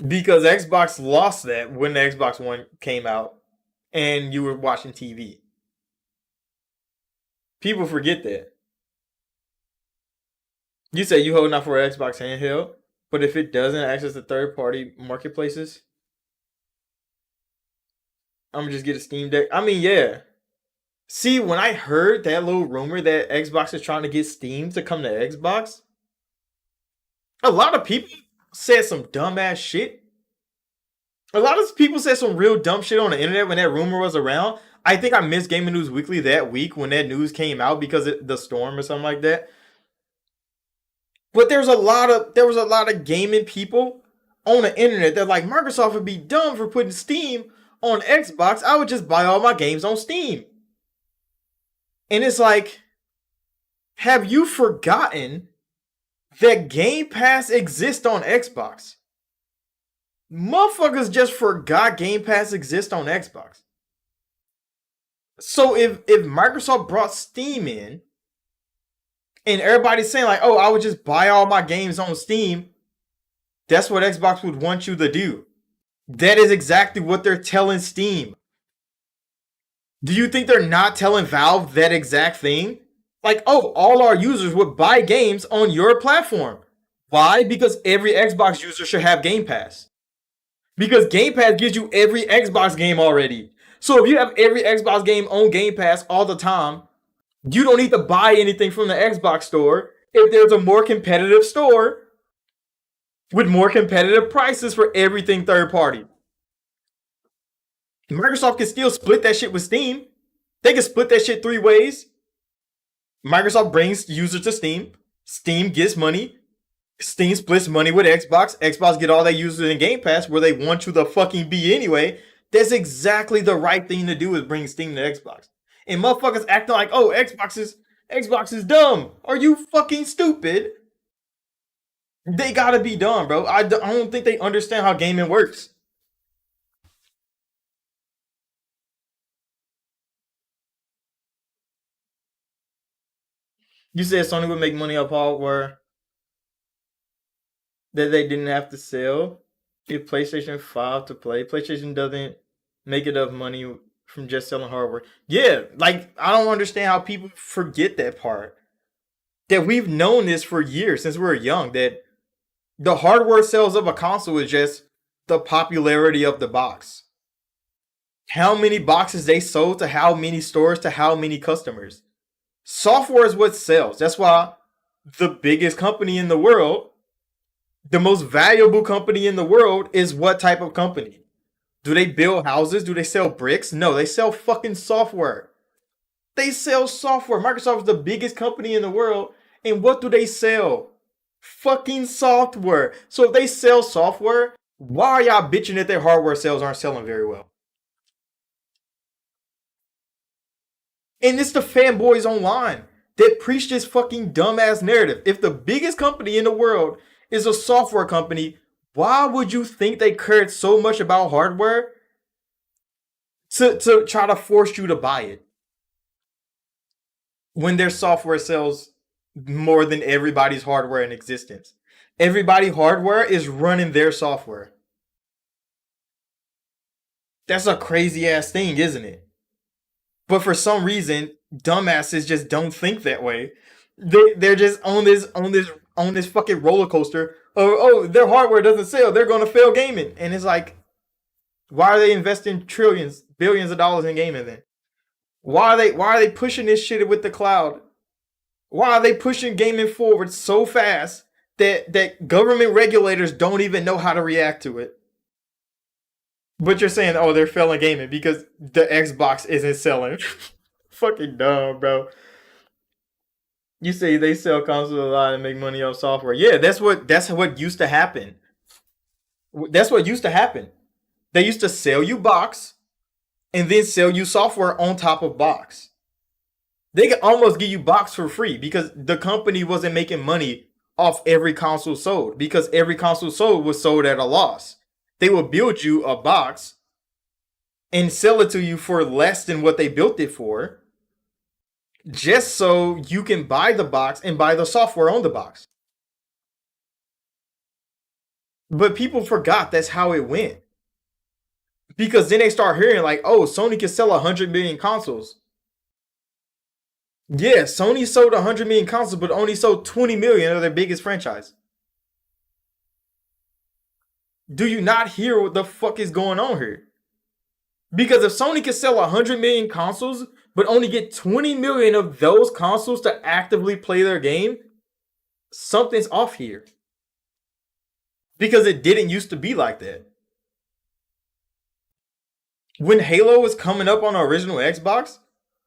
Because Xbox lost that when the Xbox One came out and you were watching TV. People forget that. You say you holding out for an Xbox handheld, but if it doesn't access the third-party marketplaces, I'm gonna just get a Steam Deck. I mean, yeah. See, when I heard that little rumor that Xbox is trying to get Steam to come to Xbox, a lot of people said some dumbass shit. A lot of people said some real dumb shit on the internet when that rumor was around. I think I missed Gaming News Weekly that week when that news came out because of the storm or something like that. But there was a lot of gaming people on the internet that like Microsoft would be dumb for putting Steam on Xbox. I would just buy all my games on Steam. And it's like, have you forgotten that Game Pass exists on Xbox? Motherfuckers just forgot Game Pass exists on Xbox. So if Microsoft brought Steam in, and everybody's saying like, oh, I would just buy all my games on Steam, that's what Xbox would want you to do. That is exactly what they're telling Steam. Do you think they're not telling Valve that exact thing? Like, oh, all our users would buy games on your platform. Why? Because every Xbox user should have Game Pass. Because Game Pass gives you every Xbox game already. So if you have every Xbox game on Game Pass all the time, you don't need to buy anything from the Xbox store if there's a more competitive store with more competitive prices for everything third party. Microsoft can still split that shit with Steam. They can split that shit 3 ways. Microsoft brings users to Steam. Steam gets money. Steam splits money with Xbox. Xbox get all their users in Game Pass where they want you to fucking be anyway. That's exactly the right thing to do is bring Steam to Xbox. And motherfuckers acting like, oh, Xbox is dumb. Are you fucking stupid? They gotta be done, bro. I don't think they understand how gaming works. You said Sony would make money off hardware that they didn't have to sell if PlayStation 5 to play. PlayStation doesn't make enough money from just selling hardware. Yeah, like I don't understand how people forget that part. That we've known this for years since we were young, that the hardware sales of a console is just the popularity of the box. How many boxes they sold to how many stores to how many customers. Software is what sells. That's why the biggest company in the world, the most valuable company in the world, is what type of company? Do they build houses? Do they sell bricks? No, they sell fucking software. They sell software. Microsoft is the biggest company in the world. And what do they sell? Fucking software. So if they sell software, why are y'all bitching that their hardware sales aren't selling very well? And it's the fanboys online that preach this fucking dumbass narrative. If the biggest company in the world is a software company, why would you think they cared so much about hardware to try to force you to buy it when their software sells more than everybody's hardware in existence? Everybody hardware is running their software. That's a crazy ass thing, isn't it? But for some reason, dumbasses just don't think that way. They're just on this fucking roller coaster. Oh, their hardware doesn't sell. They're gonna fail gaming, and it's like, why are they investing trillions, billions of dollars in gaming then? Why are they pushing this shit with the cloud? Why are they pushing gaming forward so fast that government regulators don't even know how to react to it? But you're saying, oh, they're failing gaming because the Xbox isn't selling. Fucking dumb, bro. You say they sell consoles a lot and make money off software. Yeah, that's what used to happen. That's what used to happen. They used to sell you box and then sell you software on top of box. They could almost give you box for free because the company wasn't making money off every console sold, because every console sold was sold at a loss. They will build you a box and sell it to you for less than what they built it for, just so you can buy the box and buy the software on the box. But people forgot that's how it went. Because then they start hearing like, oh, Sony can sell 100 million consoles. Yeah, Sony sold 100 million consoles, but only sold 20 million of their biggest franchise. Do you not hear what the fuck is going on here? Because if Sony can sell 100 million consoles, but only get 20 million of those consoles to actively play their game, something's off here. Because it didn't used to be like that. When Halo was coming up on the original Xbox,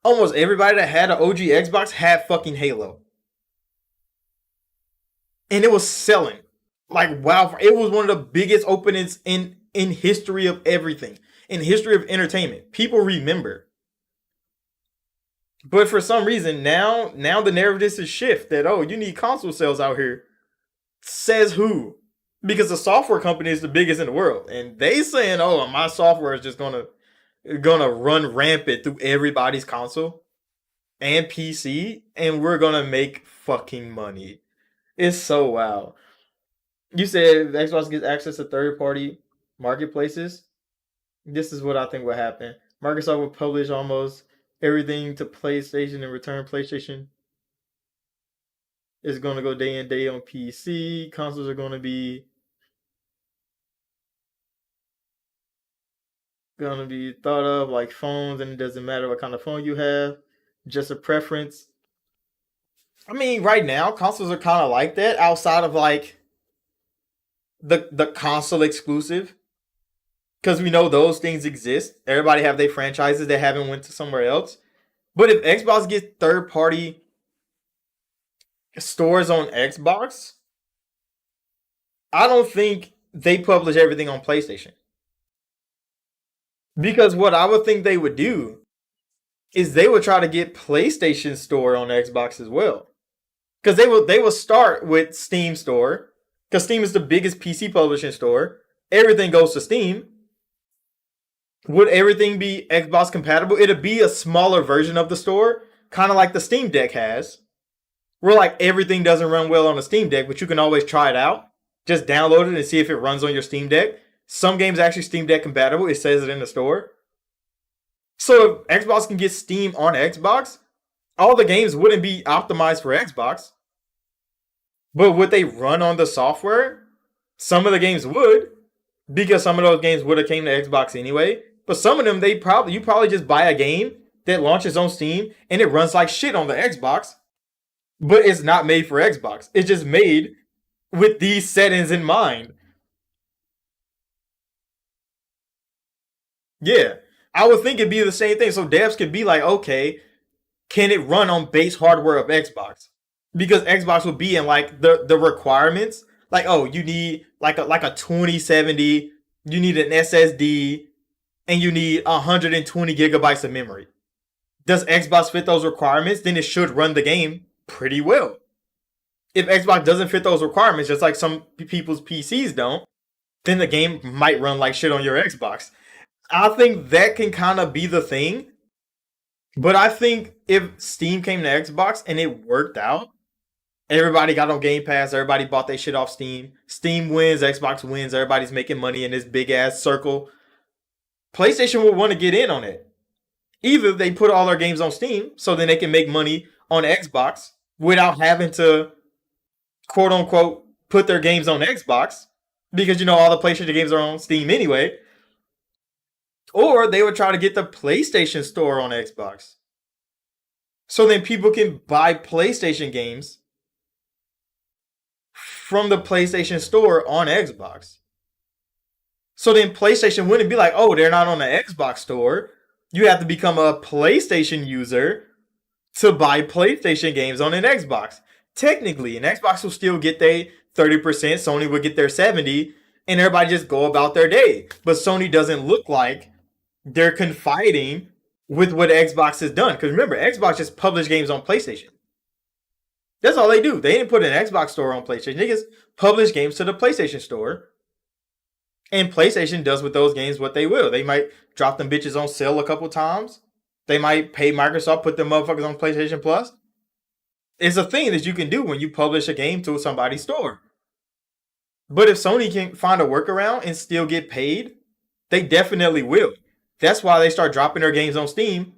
almost everybody that had an OG Xbox had fucking Halo. And it was selling. Like, wow, it was one of the biggest openings in history of everything. In history of entertainment. People remember. But for some reason, now the narrative is shift that, oh, you need console sales out here. Says who? Because the software company is the biggest in the world. And they saying, oh, my software is just gonna run rampant through everybody's console and PC, and we're gonna make fucking money. It's so wow. You said Xbox gets access to third-party marketplaces. This is what I think will happen. Microsoft will publish almost everything to PlayStation and return PlayStation is going to go day in day on PC. Consoles are going to be thought of like phones, and it doesn't matter what kind of phone you have, just a preference. I mean, right now consoles are kind of like that outside of like the console exclusive, because we know those things exist. Everybody have their franchises that haven't went to somewhere else. But if Xbox gets third party stores on Xbox, I don't think they publish everything on PlayStation. Because what I would think they would do is they would try to get PlayStation Store on Xbox as well. Because they will start with Steam Store, Because Steam is the biggest PC publishing store. Everything goes to Steam. Would everything be Xbox compatible? It'd be a smaller version of the store, kind of like the Steam Deck has, where like everything doesn't run well on a Steam Deck, but you can always try it out. Just download it and see if it runs on your Steam Deck. Some games actually Steam Deck compatible. It says it in the store. So if Xbox can get Steam on Xbox, all the games wouldn't be optimized for Xbox. But would they run on the software? Some of the games would, because some of those games would have came to Xbox anyway. But some of them, you probably just buy a game that launches on Steam and it runs like shit on the Xbox, but it's not made for Xbox. It's just made with these settings in mind. Yeah, I would think it'd be the same thing. So devs could be like, okay, can it run on base hardware of Xbox? Because Xbox would be in like the requirements, like oh, you need like a 2070, you need an SSD, and you need 120 gigabytes of memory. Does Xbox fit those requirements? Then it should run the game pretty well. If Xbox doesn't fit those requirements, just like some people's PCs don't, then the game might run like shit on your Xbox. I think that can kind of be the thing. But I think if Steam came to Xbox and it worked out, everybody got on Game Pass, everybody bought their shit off Steam. Steam wins, Xbox wins, everybody's making money in this big ass circle. PlayStation will want to get in on it. Either they put all their games on Steam so then they can make money on Xbox without having to quote unquote put their games on Xbox because all the PlayStation games are on Steam anyway. Or they would try to get the PlayStation Store on Xbox. So then people can buy PlayStation games from the PlayStation Store on Xbox. So then PlayStation wouldn't be like, oh, they're not on the Xbox Store. You have to become a PlayStation user to buy PlayStation games on an Xbox. Technically, an Xbox will still get their 30%, Sony would get their 70%, and everybody just go about their day. But Sony doesn't look like they're confiding with what Xbox has done. Because remember, Xbox just published games on PlayStation. That's all they do. They didn't put an Xbox store on PlayStation. They just publish games to the PlayStation store. And PlayStation does with those games what they will. They might drop them bitches on sale a couple times. They might pay Microsoft, put them motherfuckers on PlayStation Plus. It's a thing that you can do when you publish a game to somebody's store. But if Sony can find a workaround and still get paid, they definitely will. That's why they start dropping their games on Steam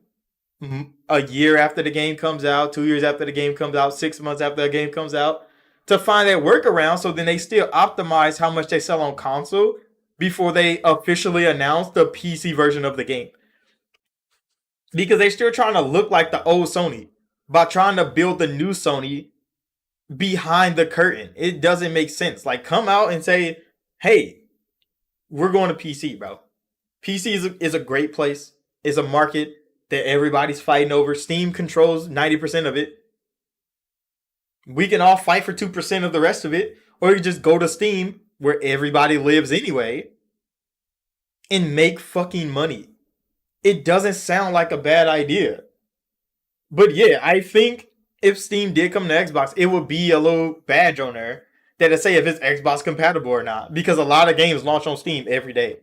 a year after the game comes out, 2 years after the game comes out, 6 months after the game comes out, to find that workaround so then they still optimize how much they sell on console before they officially announce the PC version of the game. Because they're still trying to look like the old Sony by trying to build the new Sony behind the curtain. It doesn't make sense. Like, come out and say, hey, we're going to PC, bro. PC is a great place. It's a market that everybody's fighting over. Steam controls 90% of it. We can all fight for 2% of the rest of it. Or you just go to Steam, where everybody lives anyway, and make fucking money. It doesn't sound like a bad idea. But yeah, I think if Steam did come to Xbox, it would be a little badge on there that'll say if it's Xbox compatible or not. Because a lot of games launch on Steam every day.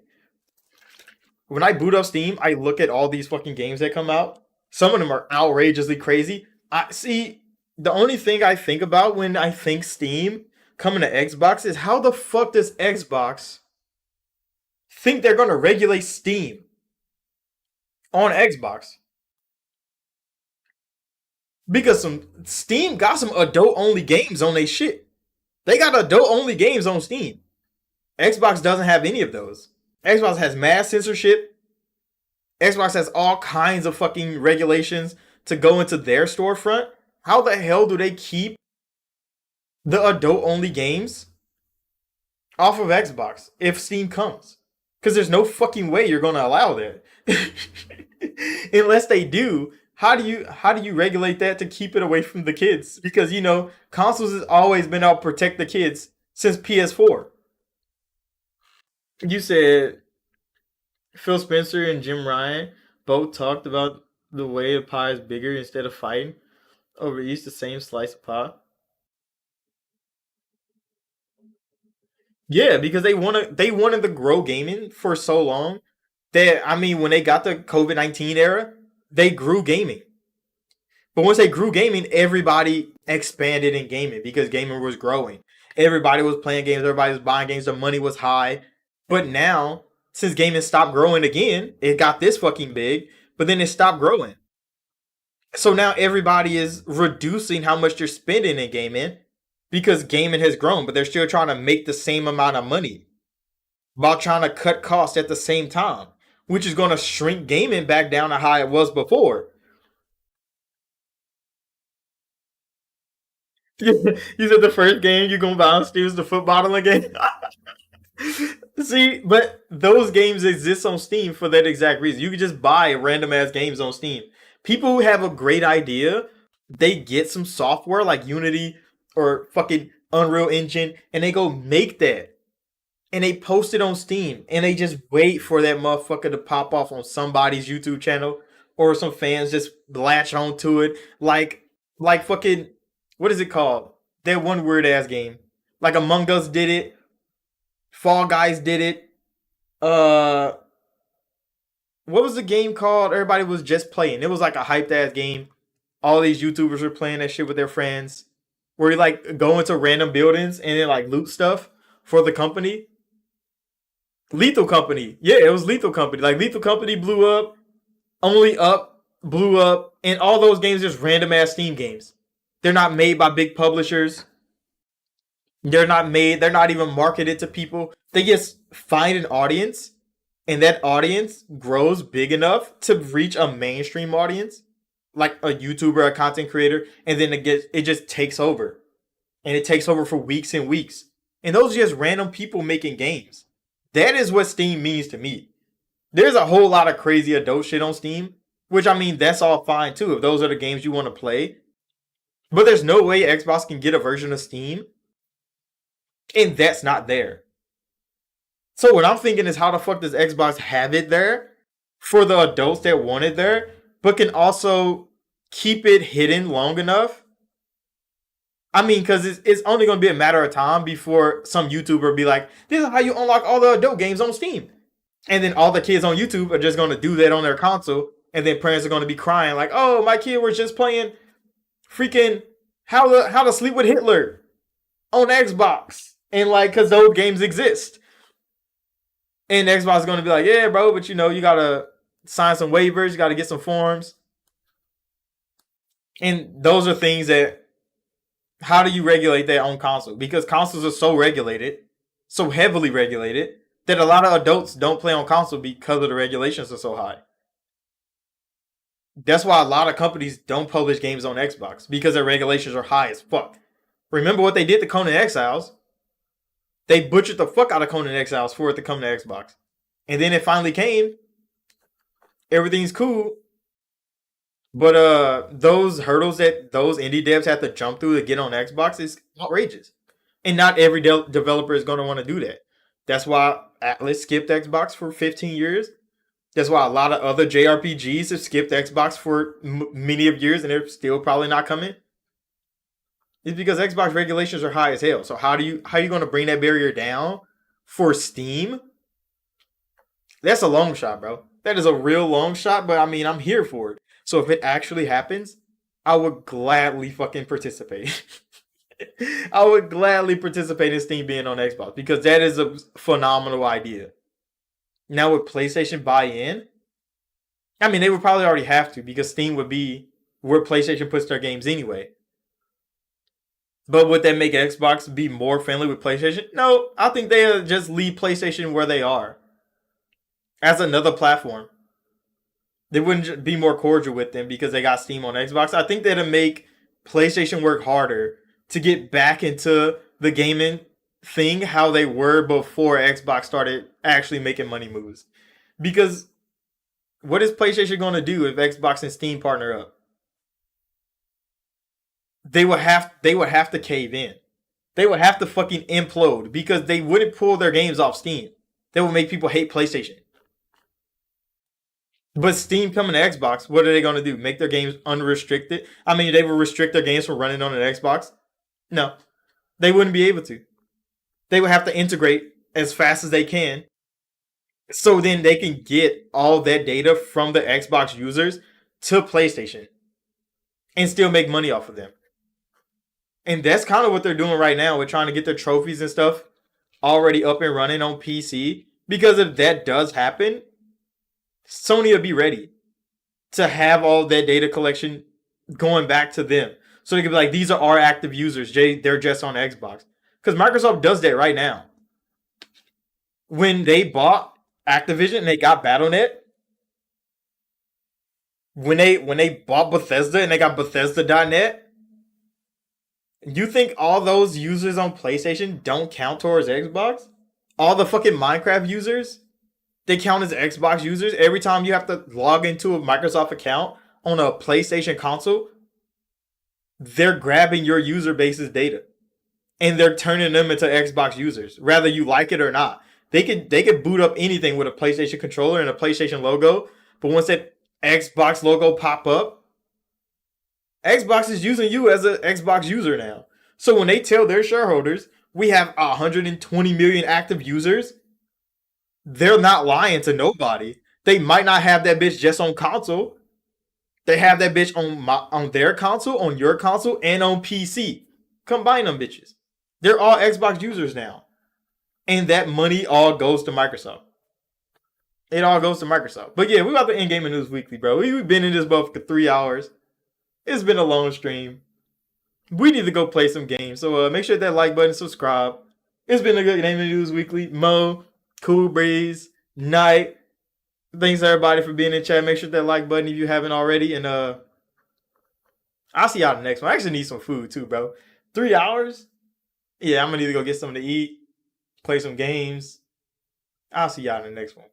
When I boot up Steam, I look at all these fucking games that come out. Some of them are outrageously crazy. The only thing I think about when I think Steam coming to Xbox is how the fuck does Xbox think they're going to regulate Steam on Xbox? Because Steam got some adult-only games on their shit. They got adult-only games on Steam. Xbox doesn't have any of those. Xbox has mass censorship. Xbox has all kinds of fucking regulations to go into their storefront. How the hell do they keep the adult-only games off of Xbox if Steam comes? Because there's no fucking way you're going to allow that. Unless they do, how do you regulate that to keep it away from the kids? Because, consoles has always been out to protect the kids since PS4. You said Phil Spencer and Jim Ryan both talked about the way a pie is bigger instead of fighting over each the same slice of pie. Yeah, because they wanted to grow gaming for so long that, I mean, when they got the COVID-19 era, they grew gaming. But once they grew gaming, everybody expanded in gaming because gaming was growing. Everybody was playing games, everybody was buying games, the money was high. But now, since gaming stopped growing again, it got this fucking big, but then it stopped growing. So now everybody is reducing how much they're spending in gaming because gaming has grown, but they're still trying to make the same amount of money while trying to cut costs at the same time, which is going to shrink gaming back down to how it was before. You said the first game you're gonna buy on Steam is the foot bottling game. See, but those games exist on Steam for that exact reason. You can just buy random ass games on Steam. People who have a great idea, they get some software like Unity or fucking Unreal Engine, and they go make that, and they post it on Steam, and they just wait for that motherfucker to pop off on somebody's YouTube channel, or some fans just latch onto it, like fucking, what is it called? That one weird ass game. Like Among Us did it, Fall Guys did it. Uh, what was the game called? Everybody was just playing. It was like a hyped ass game. All these YouTubers were playing that shit with their friends, where you like go into random buildings and then like loot stuff for the company. Lethal Company. Yeah, it was Lethal Company. Like Lethal Company blew up, Only Up blew up, and all those games are just random ass Steam games. They're not made by big publishers. They're not even marketed to people. They just find an audience, and that audience grows big enough to reach a mainstream audience, like a YouTuber, a content creator, and then it just takes over. And it takes over for weeks and weeks. And those are just random people making games. That is what Steam means to me. There's a whole lot of crazy adult shit on Steam, which, I mean, that's all fine too if those are the games you want to play. But there's no way Xbox can get a version of Steam and that's not there. So what I'm thinking is, how the fuck does Xbox have it there for the adults that want it there, but can also keep it hidden long enough? I mean, because it's only going to be a matter of time before some YouTuber be like, this is how you unlock all the adult games on Steam. And then all the kids on YouTube are just going to do that on their console. And then parents are going to be crying like, oh, my kid was just playing freaking How to Sleep with Hitler on Xbox. And like, because those games exist. And Xbox is going to be like, yeah, bro, but you got to sign some waivers. You got to get some forms. And those are things that, how do you regulate that on console? Because consoles are so regulated, so heavily regulated, that a lot of adults don't play on console because of the regulations are so high. That's why a lot of companies don't publish games on Xbox, because their regulations are high as fuck. Remember what they did to Conan Exiles? They butchered the fuck out of Conan Exiles for it to come to Xbox. And then it finally came. Everything's cool. But those hurdles that those indie devs have to jump through to get on Xbox is outrageous. And not every developer is going to want to do that. That's why Atlas skipped Xbox for 15 years. That's why a lot of other JRPGs have skipped Xbox for many of years, and they're still probably not coming. It's because Xbox regulations are high as hell. So how are you going to bring that barrier down for Steam? That's a long shot, bro. That is a real long shot, but I mean, I'm here for it. So if it actually happens, I would gladly fucking participate. I would gladly participate in Steam being on Xbox, because that is a phenomenal idea. Now with PlayStation buy-in, I mean, they would probably already have to, because Steam would be where PlayStation puts their games anyway. But would that make Xbox be more friendly with PlayStation? No, I think they'll just leave PlayStation where they are as another platform. They wouldn't be more cordial with them because they got Steam on Xbox. I think that'll make PlayStation work harder to get back into the gaming thing how they were before Xbox started actually making money moves. Because what is PlayStation going to do if Xbox and Steam partner up? They would have to cave in. They would have to fucking implode, because they wouldn't pull their games off Steam. That would make people hate PlayStation. But Steam coming to Xbox, what are they going to do? Make their games unrestricted? I mean, they would restrict their games from running on an Xbox? No, they wouldn't be able to. They would have to integrate as fast as they can, so then they can get all that data from the Xbox users to PlayStation and still make money off of them. And that's kind of what they're doing right now. We're trying to get their trophies and stuff already up and running on PC. Because if that does happen, Sony will be ready to have all that data collection going back to them. So they can be like, these are our active users. They're just on Xbox. Because Microsoft does that right now. When they bought Activision and they got Battle.net, when they bought Bethesda and they got Bethesda.net, you think all those users on PlayStation don't count towards Xbox? All the fucking Minecraft users, they count as Xbox users. Every time you have to log into a Microsoft account on a PlayStation console, they're grabbing your user base's data and they're turning them into Xbox users, whether you like it or not. They could boot up anything with a PlayStation controller and a PlayStation logo, but once that Xbox logo pop up, Xbox is using you as an Xbox user now. So when they tell their shareholders, we have 120 million active users, they're not lying to nobody. They might not have that bitch just on console. They have that bitch on their console, on your console, and on PC. Combine them bitches. They're all Xbox users now. And that money all goes to Microsoft. It all goes to Microsoft. But yeah, we about to end Gaming News Weekly, bro. We've been in this both for 3 hours. It's been a long stream. We need to go play some games. So make sure to hit that like button, subscribe. It's been a good Gaming News Weekly. Mo, Cool Breeze, Knight. Thanks everybody for being in chat. Make sure to hit that like button if you haven't already. And I'll see y'all in the next one. I actually need some food too, bro. 3 hours? Yeah, I'm gonna need to go get something to eat, play some games. I'll see y'all in the next one.